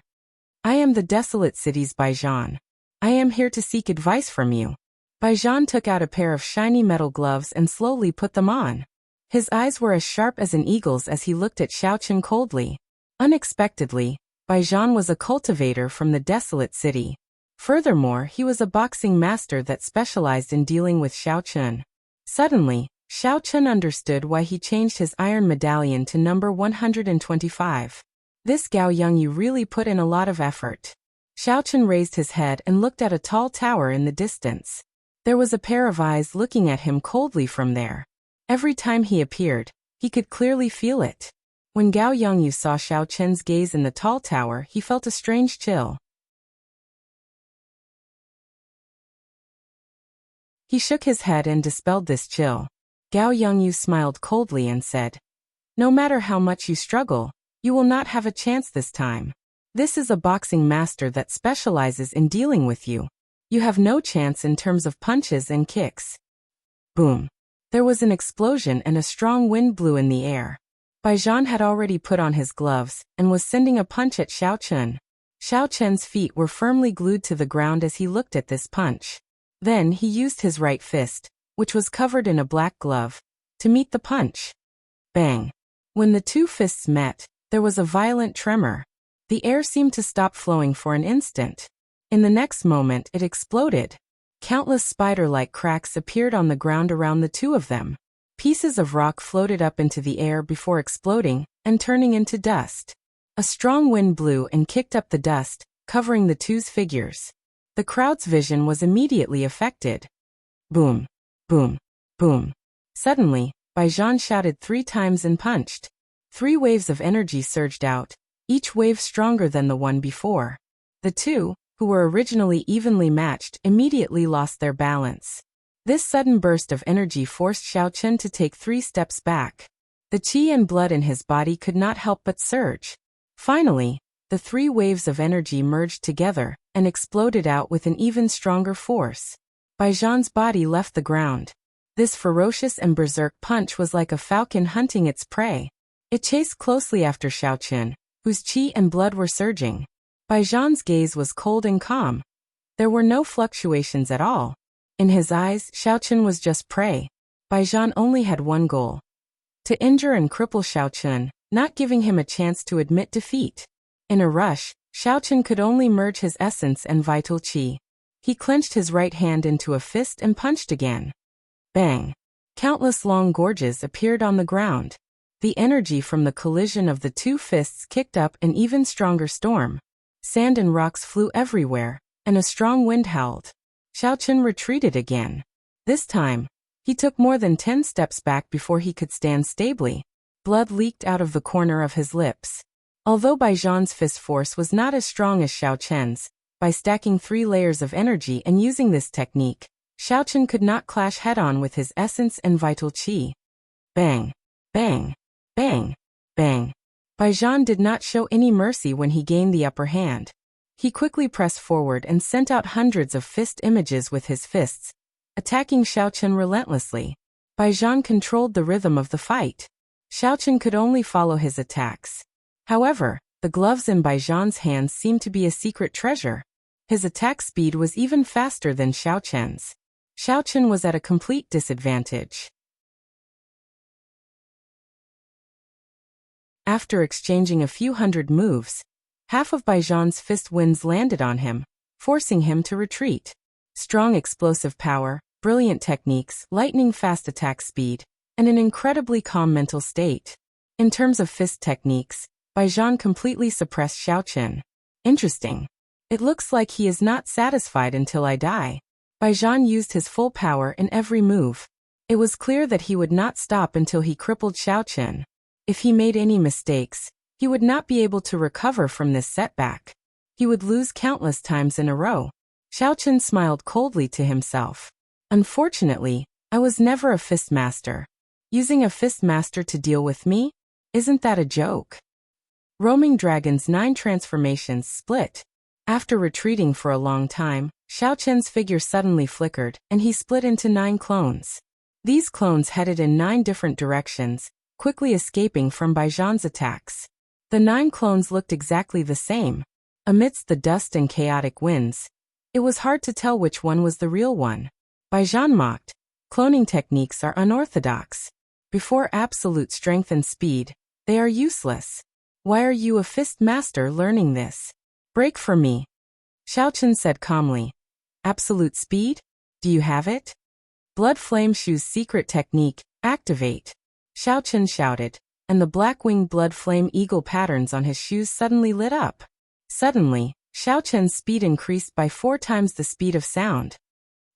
I am the desolate city's Baijian. I am here to seek advice from you. Baijian took out a pair of shiny metal gloves and slowly put them on. His eyes were as sharp as an eagle's as he looked at Xiao Chun coldly. Unexpectedly, Baijian was a cultivator from the desolate city. Furthermore, he was a boxing master that specialized in dealing with Xiao Chun. Suddenly, Xiao Chun understood why he changed his iron medallion to number 125. This Gao Yongyu really put in a lot of effort. Xiao Chun raised his head and looked at a tall tower in the distance. There was a pair of eyes looking at him coldly from there. Every time he appeared, he could clearly feel it. When Gao Yongyu saw Xiao Chun's gaze in the tall tower, he felt a strange chill. He shook his head and dispelled this chill. Gao Yongyu smiled coldly and said, "No matter how much you struggle, you will not have a chance this time. This is a boxing master that specializes in dealing with you. You have no chance in terms of punches and kicks." Boom. There was an explosion and a strong wind blew in the air. Baijian had already put on his gloves and was sending a punch at Xiao Chun. Xiao Chun's feet were firmly glued to the ground as he looked at this punch. Then he used his right fist, which was covered in a black glove, to meet the punch. Bang! When the two fists met, there was a violent tremor. The air seemed to stop flowing for an instant. In the next moment, it exploded. Countless spider-like cracks appeared on the ground around the two of them. Pieces of rock floated up into the air before exploding and turning into dust. A strong wind blew and kicked up the dust, covering the two's figures. The crowd's vision was immediately affected. Boom, boom, boom. Suddenly, Baijian shouted 3 times and punched. 3 waves of energy surged out, each wave stronger than the one before. The two, who were originally evenly matched, immediately lost their balance. This sudden burst of energy forced Xiao Chun to take 3 steps back. The qi and blood in his body could not help but surge. Finally, the 3 waves of energy merged together and exploded out with an even stronger force. Baijian's body left the ground. This ferocious and berserk punch was like a falcon hunting its prey. It chased closely after Xiao Chun, whose qi and blood were surging. Baijian's gaze was cold and calm. There were no fluctuations at all. In his eyes, Xiao Chun was just prey. Baijian only had one goal: to injure and cripple Xiao Chun, not giving him a chance to admit defeat. In a rush, Xiao Chun could only merge his essence and vital qi. He clenched his right hand into a fist and punched again. Bang! Countless long gorges appeared on the ground. The energy from the collision of the 2 fists kicked up an even stronger storm. Sand and rocks flew everywhere, and a strong wind howled. Xiao Chun retreated again. This time, he took more than 10 steps back before he could stand stably. Blood leaked out of the corner of his lips. Although Baijian's fist force was not as strong as Xiao Chun's, by stacking 3 layers of energy and using this technique, Xiao Chun could not clash head-on with his essence and vital qi. Bang! Bang! Bang! Bang! Baijian did not show any mercy when he gained the upper hand. He quickly pressed forward and sent out hundreds of fist images with his fists, attacking Xiao Chun relentlessly. Baijian controlled the rhythm of the fight. Xiao Chun could only follow his attacks. However, the gloves in Baijian's hands seemed to be a secret treasure. His attack speed was even faster than Xiao Chun's. Xiao Chun was at a complete disadvantage. After exchanging a few hundred moves, half of Baijian's fist winds landed on him, forcing him to retreat. Strong explosive power, brilliant techniques, lightning-fast attack speed, and an incredibly calm mental state. In terms of fist techniques, Baijian completely suppressed Xiao Chun. Interesting. It looks like he is not satisfied until I die. Baijian used his full power in every move. It was clear that he would not stop until he crippled Xiao Chun. If he made any mistakes, he would not be able to recover from this setback. He would lose countless times in a row. Xiao Chen smiled coldly to himself. Unfortunately, I was never a fist master. Using a fist master to deal with me? Isn't that a joke? Roaming Dragon's 9 transformations split. After retreating for a long time, Xiao Chen's figure suddenly flickered, and he split into 9 clones. These clones headed in 9 different directions, quickly escaping from Baijan's attacks. The 9 clones looked exactly the same. Amidst the dust and chaotic winds, it was hard to tell which one was the real one. Baijan mocked, "Cloning techniques are unorthodox. Before absolute strength and speed, they are useless. Why are you a fist master learning this? Break for me." Xiao Chen said calmly. "Absolute speed? Do you have it?" Blood Flame Shoe's secret technique, activate. Xiao Chen shouted, and the black-winged blood flame eagle patterns on his shoes suddenly lit up. Suddenly, Xiao Chen's speed increased by 4 times the speed of sound.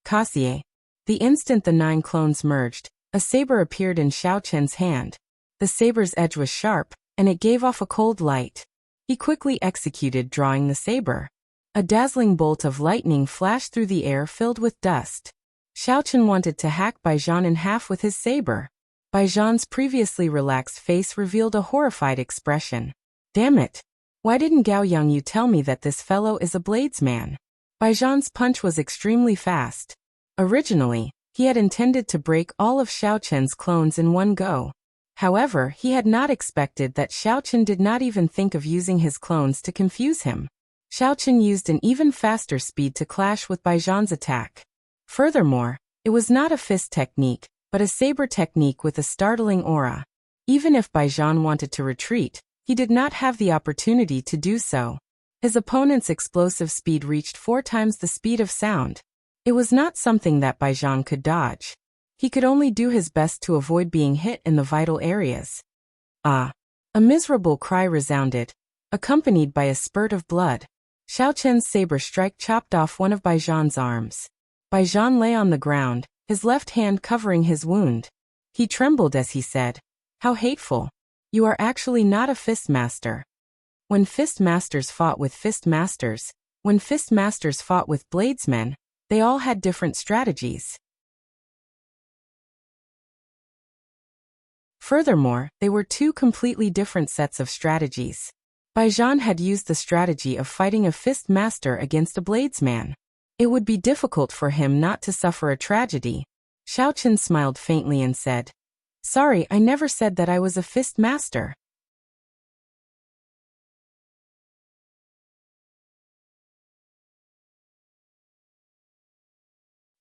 Kasie. The instant the 9 clones merged, a saber appeared in Xiao Chen's hand. The saber's edge was sharp, and it gave off a cold light. He quickly executed drawing the saber. A dazzling bolt of lightning flashed through the air filled with dust. Xiao Chen wanted to hack Baijan in half with his saber. Baijan's previously relaxed face revealed a horrified expression. "Damn it! Why didn't Gao Yangyu tell me that this fellow is a bladesman?" Baijan's punch was extremely fast. Originally, he had intended to break all of Xiao Chen's clones in one go. However, he had not expected that Xiao Chen did not even think of using his clones to confuse him. Xiao Chen used an even faster speed to clash with Baijan's attack. Furthermore, it was not a fist technique, but a saber technique with a startling aura. Even if Baijan wanted to retreat, he did not have the opportunity to do so. His opponent's explosive speed reached 4 times the speed of sound. It was not something that Baijan could dodge. He could only do his best to avoid being hit in the vital areas. Ah! A miserable cry resounded, accompanied by a spurt of blood. Xiao Chen's saber strike chopped off one of Baijan's arms. Baijan lay on the ground, his left hand covering his wound. He trembled as he said, "How hateful! You are actually not a fist master." When fist masters fought with fist masters, when fist masters fought with bladesmen, they all had different strategies. Furthermore, they were 2 completely different sets of strategies. Baijan had used the strategy of fighting a fist master against a bladesman. It would be difficult for him not to suffer a tragedy. Xiao Chen smiled faintly and said, "Sorry, I never said that I was a fist master."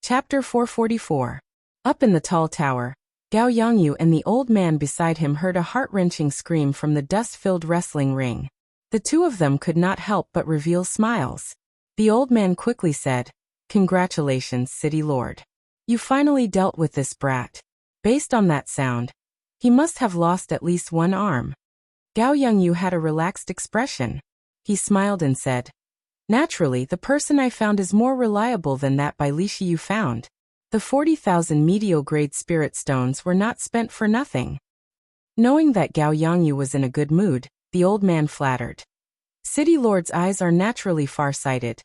Chapter 444. Up in the tall tower, Gao Yangyu and the old man beside him heard a heart-wrenching scream from the dust-filled wrestling ring. The 2 of them could not help but reveal smiles. The old man quickly said, "Congratulations, City Lord. You finally dealt with this brat." Based on that sound, he must have lost at least 1 arm. Gao Yangyu had a relaxed expression. He smiled and said, "Naturally, the person I found is more reliable than that Bai Lishi you found. The 40,000 meteor-grade spirit stones were not spent for nothing." Knowing that Gao Yangyu was in a good mood, the old man flattered. City Lord's eyes are naturally far-sighted,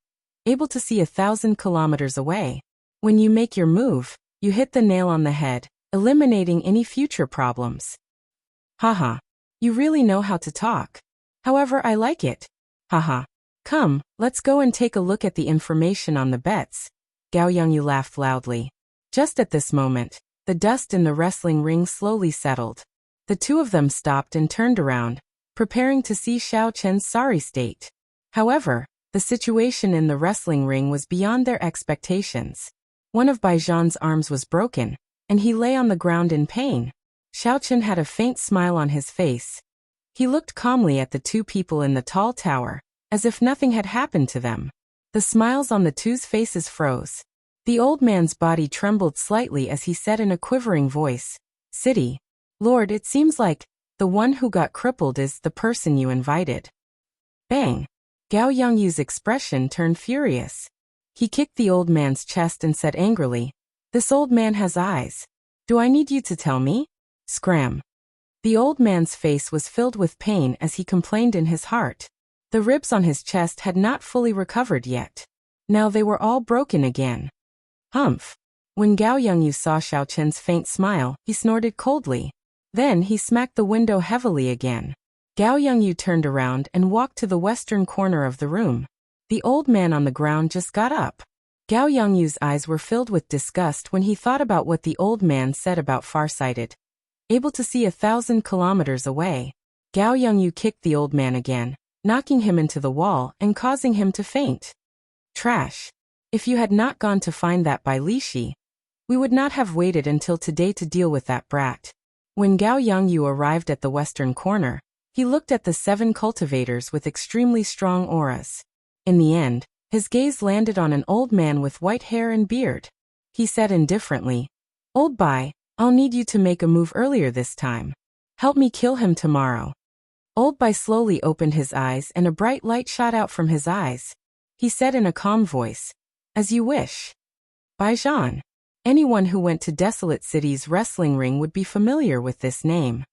able to see 1,000 kilometers away. When you make your move, you hit the nail on the head, eliminating any future problems. Haha. You really know how to talk. However, I like it. Haha. Come, let's go and take a look at the information on the bets. Gao Yangyu laughed loudly. Just at this moment, the dust in the wrestling ring slowly settled. The 2 of them stopped and turned around, preparing to see Xiao Chen's sorry state. However, the situation in the wrestling ring was beyond their expectations. One of Baijan's arms was broken, and he lay on the ground in pain. Xiao Chen had a faint smile on his face. He looked calmly at the 2 people in the tall tower, as if nothing had happened to them. The smiles on the 2's faces froze. The old man's body trembled slightly as he said in a quivering voice, "City Lord, it seems like the one who got crippled is the person you invited." Bang! Gao Yangyu's expression turned furious. He kicked the old man's chest and said angrily, "This old man has eyes. Do I need you to tell me?" Scram! The old man's face was filled with pain as he complained in his heart. The ribs on his chest had not fully recovered yet. Now they were all broken again. Humph! When Gao Yongyu saw Xiao Chen's faint smile, he snorted coldly. Then he smacked the window heavily again. Gao Yongyu turned around and walked to the western corner of the room. The old man on the ground just got up. Gao Yongyu's eyes were filled with disgust when he thought about what the old man said about farsighted, able to see 1,000 kilometers away. Gao Yongyu kicked the old man again, knocking him into the wall and causing him to faint. Trash. If you had not gone to find that Bai Lishi, we would not have waited until today to deal with that brat. When Gao Yongyu arrived at the western corner, he looked at the 7 cultivators with extremely strong auras. In the end, his gaze landed on an old man with white hair and beard. He said indifferently, "Old Bai, I'll need you to make a move earlier this time. Help me kill him tomorrow." Old Bai slowly opened his eyes and a bright light shot out from his eyes. He said in a calm voice, "As you wish." Bai Zhan. Anyone who went to Desolate City's wrestling ring would be familiar with this name.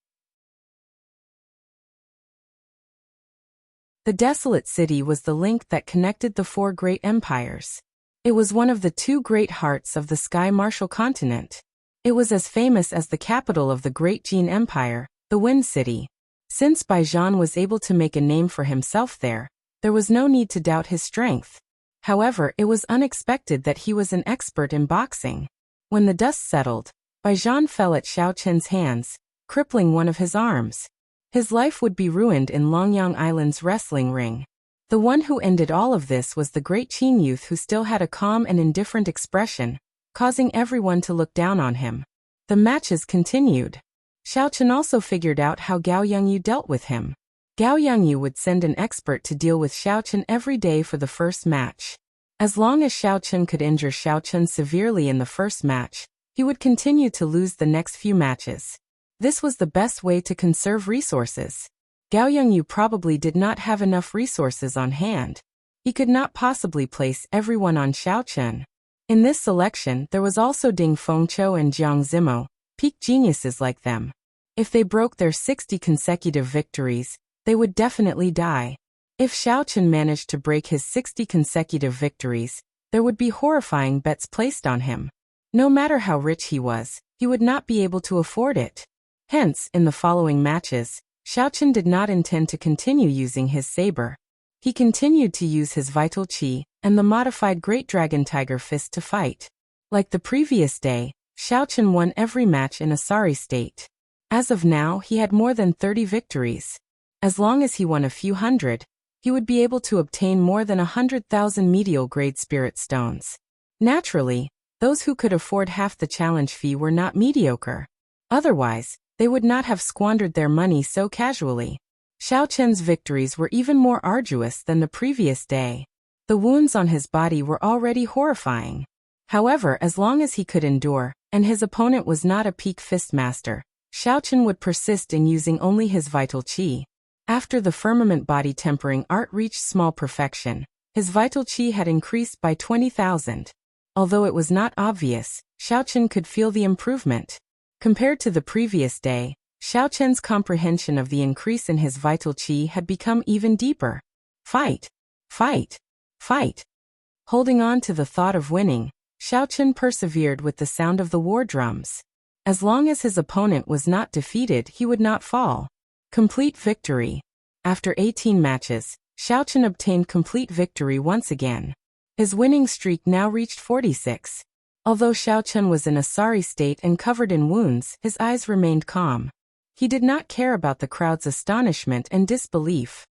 The Desolate City was the link that connected the 4 great empires. It was one of the 2 great hearts of the Sky Martial Continent. It was as famous as the capital of the Great Jin Empire, the Wind City. Since Bai Zhan was able to make a name for himself there was no need to doubt his strength. However, it was unexpected that he was an expert in boxing. When the dust settled, Bai Zhan fell at Xiao Chen's hands, crippling one of his arms. His life would be ruined in Longyang Island's wrestling ring. The one who ended all of this was the great Qin youth who still had a calm and indifferent expression, causing everyone to look down on him. The matches continued. Xiao Chen also figured out how Gao Yongyu dealt with him. Gao Yongyu would send an expert to deal with Xiao Chen every day for the first match. As long as Xiao Chen could injure Xiao Chen severely in the first match, he would continue to lose the next few matches. This was the best way to conserve resources. Gao Yongyu probably did not have enough resources on hand. He could not possibly place everyone on Xiao Chen. In this selection, there was also Ding Fengqiu and Jiang Zimo, peak geniuses like them. If they broke their 60 consecutive victories, they would definitely die. If Xiao Chen managed to break his 60 consecutive victories, there would be horrifying bets placed on him. No matter how rich he was, he would not be able to afford it. Hence, in the following matches, Xiao Chen did not intend to continue using his saber. He continued to use his vital qi and the modified Great Dragon Tiger Fist to fight. Like the previous day, Xiao Chen won every match in a sorry state. As of now, he had more than 30 victories. As long as he won a few hundred, he would be able to obtain more than 100,000 medial-grade spirit stones. Naturally, those who could afford half the challenge fee were not mediocre. Otherwise, they would not have squandered their money so casually. Xiao Chen's victories were even more arduous than the previous day. The wounds on his body were already horrifying. However, as long as he could endure, and his opponent was not a peak fist master, Xiao Chen would persist in using only his vital qi. After the firmament body tempering art reached small perfection, his vital qi had increased by 20,000. Although it was not obvious, Xiao Chen could feel the improvement. Compared to the previous day, Xiao Chen's comprehension of the increase in his vital qi had become even deeper. Fight! Fight! Fight! Holding on to the thought of winning, Xiao Chen persevered with the sound of the war drums. As long as his opponent was not defeated, he would not fall. Complete victory. After 18 matches, Xiao Chen obtained complete victory once again. His winning streak now reached 46. Although Xiao Chen was in a sorry state and covered in wounds, his eyes remained calm. He did not care about the crowd's astonishment and disbelief.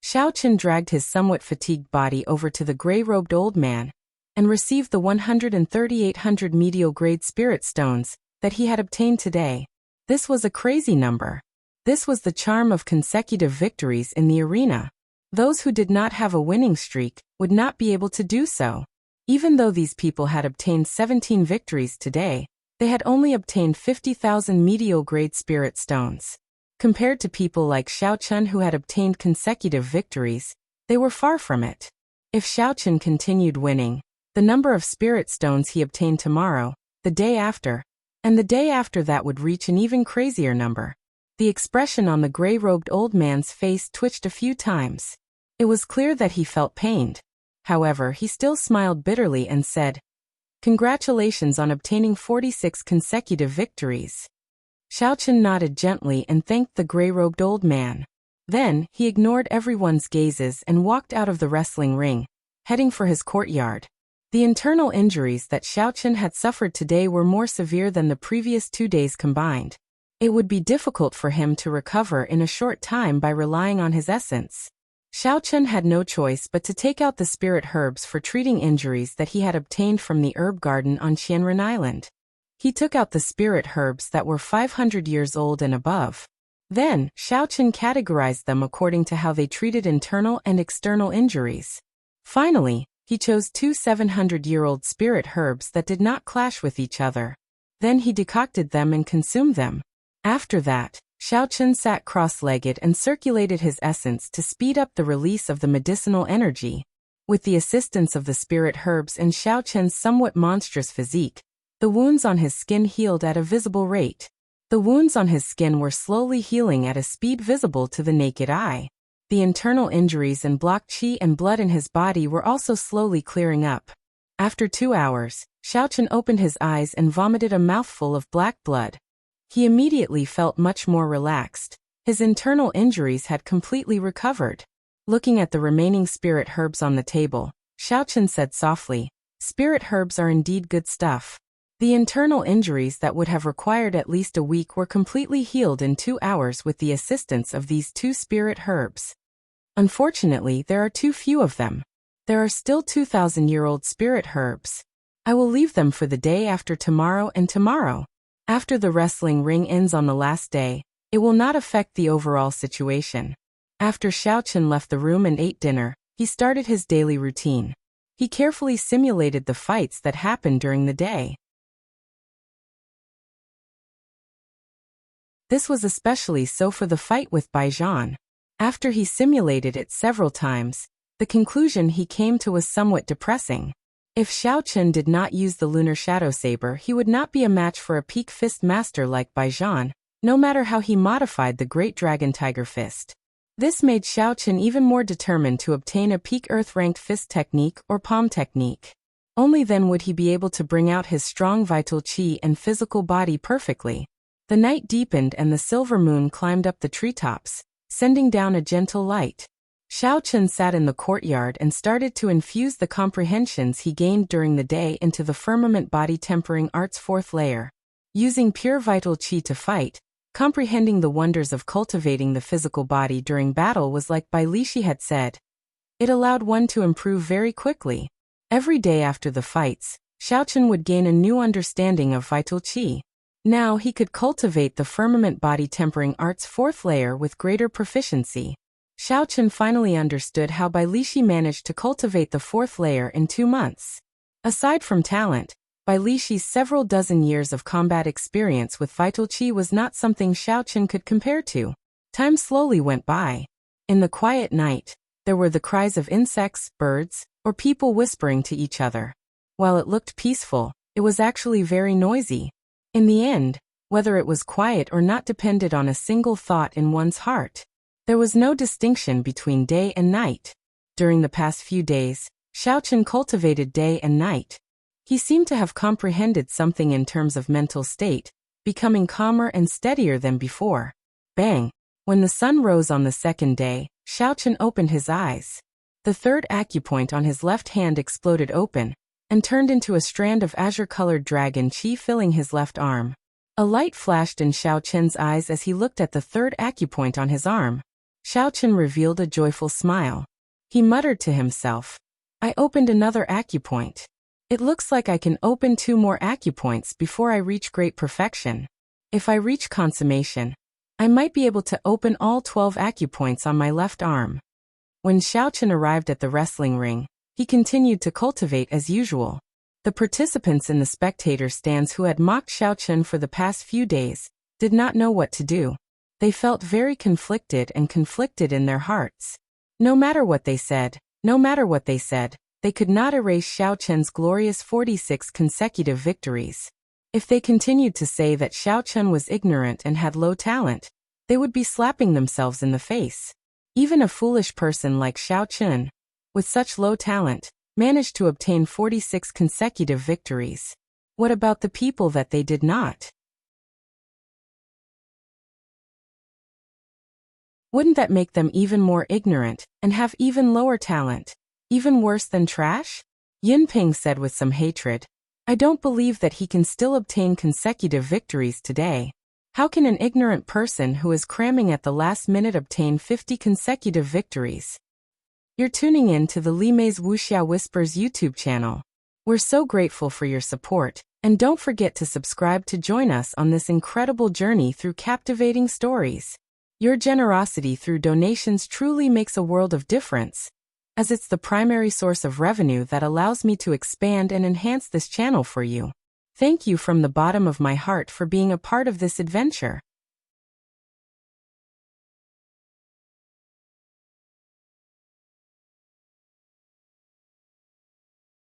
Xiao Chen dragged his somewhat fatigued body over to the gray-robed old man and received the 1,3,800 medial-grade spirit stones that he had obtained today. This was a crazy number. This was the charm of consecutive victories in the arena. Those who did not have a winning streak would not be able to do so. Even though these people had obtained 17 victories today, they had only obtained 50,000 medial-grade spirit stones. Compared to people like Xiao Chen who had obtained consecutive victories, they were far from it. If Xiao Chen continued winning, the number of spirit stones he obtained tomorrow, the day after, and the day after that would reach an even crazier number. The expression on the gray-robed old man's face twitched a few times. It was clear that he felt pained. However, he still smiled bitterly and said, "Congratulations on obtaining 46 consecutive victories." Xiaochen nodded gently and thanked the gray-robed old man. Then, he ignored everyone's gazes and walked out of the wrestling ring, heading for his courtyard. The internal injuries that Xiaochen had suffered today were more severe than the previous 2 days combined. It would be difficult for him to recover in a short time by relying on his essence. Xiaochen had no choice but to take out the spirit herbs for treating injuries that he had obtained from the herb garden on Qianren Island. He took out the spirit herbs that were 500 years old and above. Then, Xiaochen categorized them according to how they treated internal and external injuries. Finally, he chose 2 700-year-old spirit herbs that did not clash with each other. Then he decocted them and consumed them. After that, Xiaochen sat cross-legged and circulated his essence to speed up the release of the medicinal energy. With the assistance of the spirit herbs and Xiaochen's somewhat monstrous physique, the wounds on his skin healed at a visible rate. The wounds on his skin were slowly healing at a speed visible to the naked eye. The internal injuries and blocked qi and blood in his body were also slowly clearing up. After 2 hours, Xiaochen opened his eyes and vomited a mouthful of black blood. He immediately felt much more relaxed. His internal injuries had completely recovered. Looking at the remaining spirit herbs on the table, Xiaochen said softly, "Spirit herbs are indeed good stuff." The internal injuries that would have required at least a week were completely healed in 2 hours with the assistance of these 2 spirit herbs. Unfortunately, there are too few of them. There are still 2,000-year-old spirit herbs. I will leave them for the day after tomorrow and tomorrow. After the wrestling ring ends on the last day, it will not affect the overall situation. After Xiaochen left the room and ate dinner, he started his daily routine. He carefully simulated the fights that happened during the day. This was especially so for the fight with Baijian. After he simulated it several times, the conclusion he came to was somewhat depressing. If Xiaochen did not use the Lunar Shadow Saber, he would not be a match for a peak fist master like Baijian, no matter how he modified the Great Dragon Tiger Fist. This made Xiaochen even more determined to obtain a peak earth-ranked fist technique or palm technique. Only then would he be able to bring out his strong vital qi and physical body perfectly. The night deepened and the silver moon climbed up the treetops, sending down a gentle light. Xiaochen sat in the courtyard and started to infuse the comprehensions he gained during the day into the firmament body tempering art's 4th layer. Using pure vital qi to fight, comprehending the wonders of cultivating the physical body during battle was like Bai Lishi had said. It allowed one to improve very quickly. Every day after the fights, Xiaochen would gain a new understanding of vital qi. Now he could cultivate the firmament body tempering art's 4th layer with greater proficiency. Xiaochen finally understood how Bai Lishi managed to cultivate the 4th layer in 2 months. Aside from talent, Bai Lishi's several dozen years of combat experience with vital qi was not something Xiaochen could compare to. Time slowly went by. In the quiet night, there were the cries of insects, birds, or people whispering to each other. While it looked peaceful, it was actually very noisy. In the end, whether it was quiet or not depended on a single thought in one's heart. There was no distinction between day and night. During the past few days, Xiaochen cultivated day and night. He seemed to have comprehended something in terms of mental state, becoming calmer and steadier than before. Bang! When the sun rose on the 2nd day, Xiaochen opened his eyes. The 3rd acupoint on his left hand exploded open, and turned into a strand of azure-colored dragon qi filling his left arm. A light flashed in Xiaochen's eyes as he looked at the 3rd acupoint on his arm. Xiaochen revealed a joyful smile. He muttered to himself, "I opened another acupoint. It looks like I can open 2 more acupoints before I reach great perfection. If I reach consummation, I might be able to open all 12 acupoints on my left arm." When Xiaochen arrived at the wrestling ring, he continued to cultivate as usual. The participants in the spectator stands who had mocked Xiaochen for the past few days did not know what to do. They felt very conflicted in their hearts. No matter what they said, they could not erase Xiaochen's glorious 46 consecutive victories. If they continued to say that Xiaochen was ignorant and had low talent, they would be slapping themselves in the face. Even a foolish person like Xiao Chun, with such low talent, managed to obtain 46 consecutive victories. What about the people that they did not? Wouldn't that make them even more ignorant, and have even lower talent? Even worse than trash? Yinping said with some hatred. I don't believe that he can still obtain consecutive victories today. How can an ignorant person who is cramming at the last minute obtain 50 consecutive victories? You're tuning in to the Li Mei's Wuxia Whispers YouTube channel. We're so grateful for your support, and don't forget to subscribe to join us on this incredible journey through captivating stories. Your generosity through donations truly makes a world of difference, as it's the primary source of revenue that allows me to expand and enhance this channel for you. Thank you from the bottom of my heart for being a part of this adventure.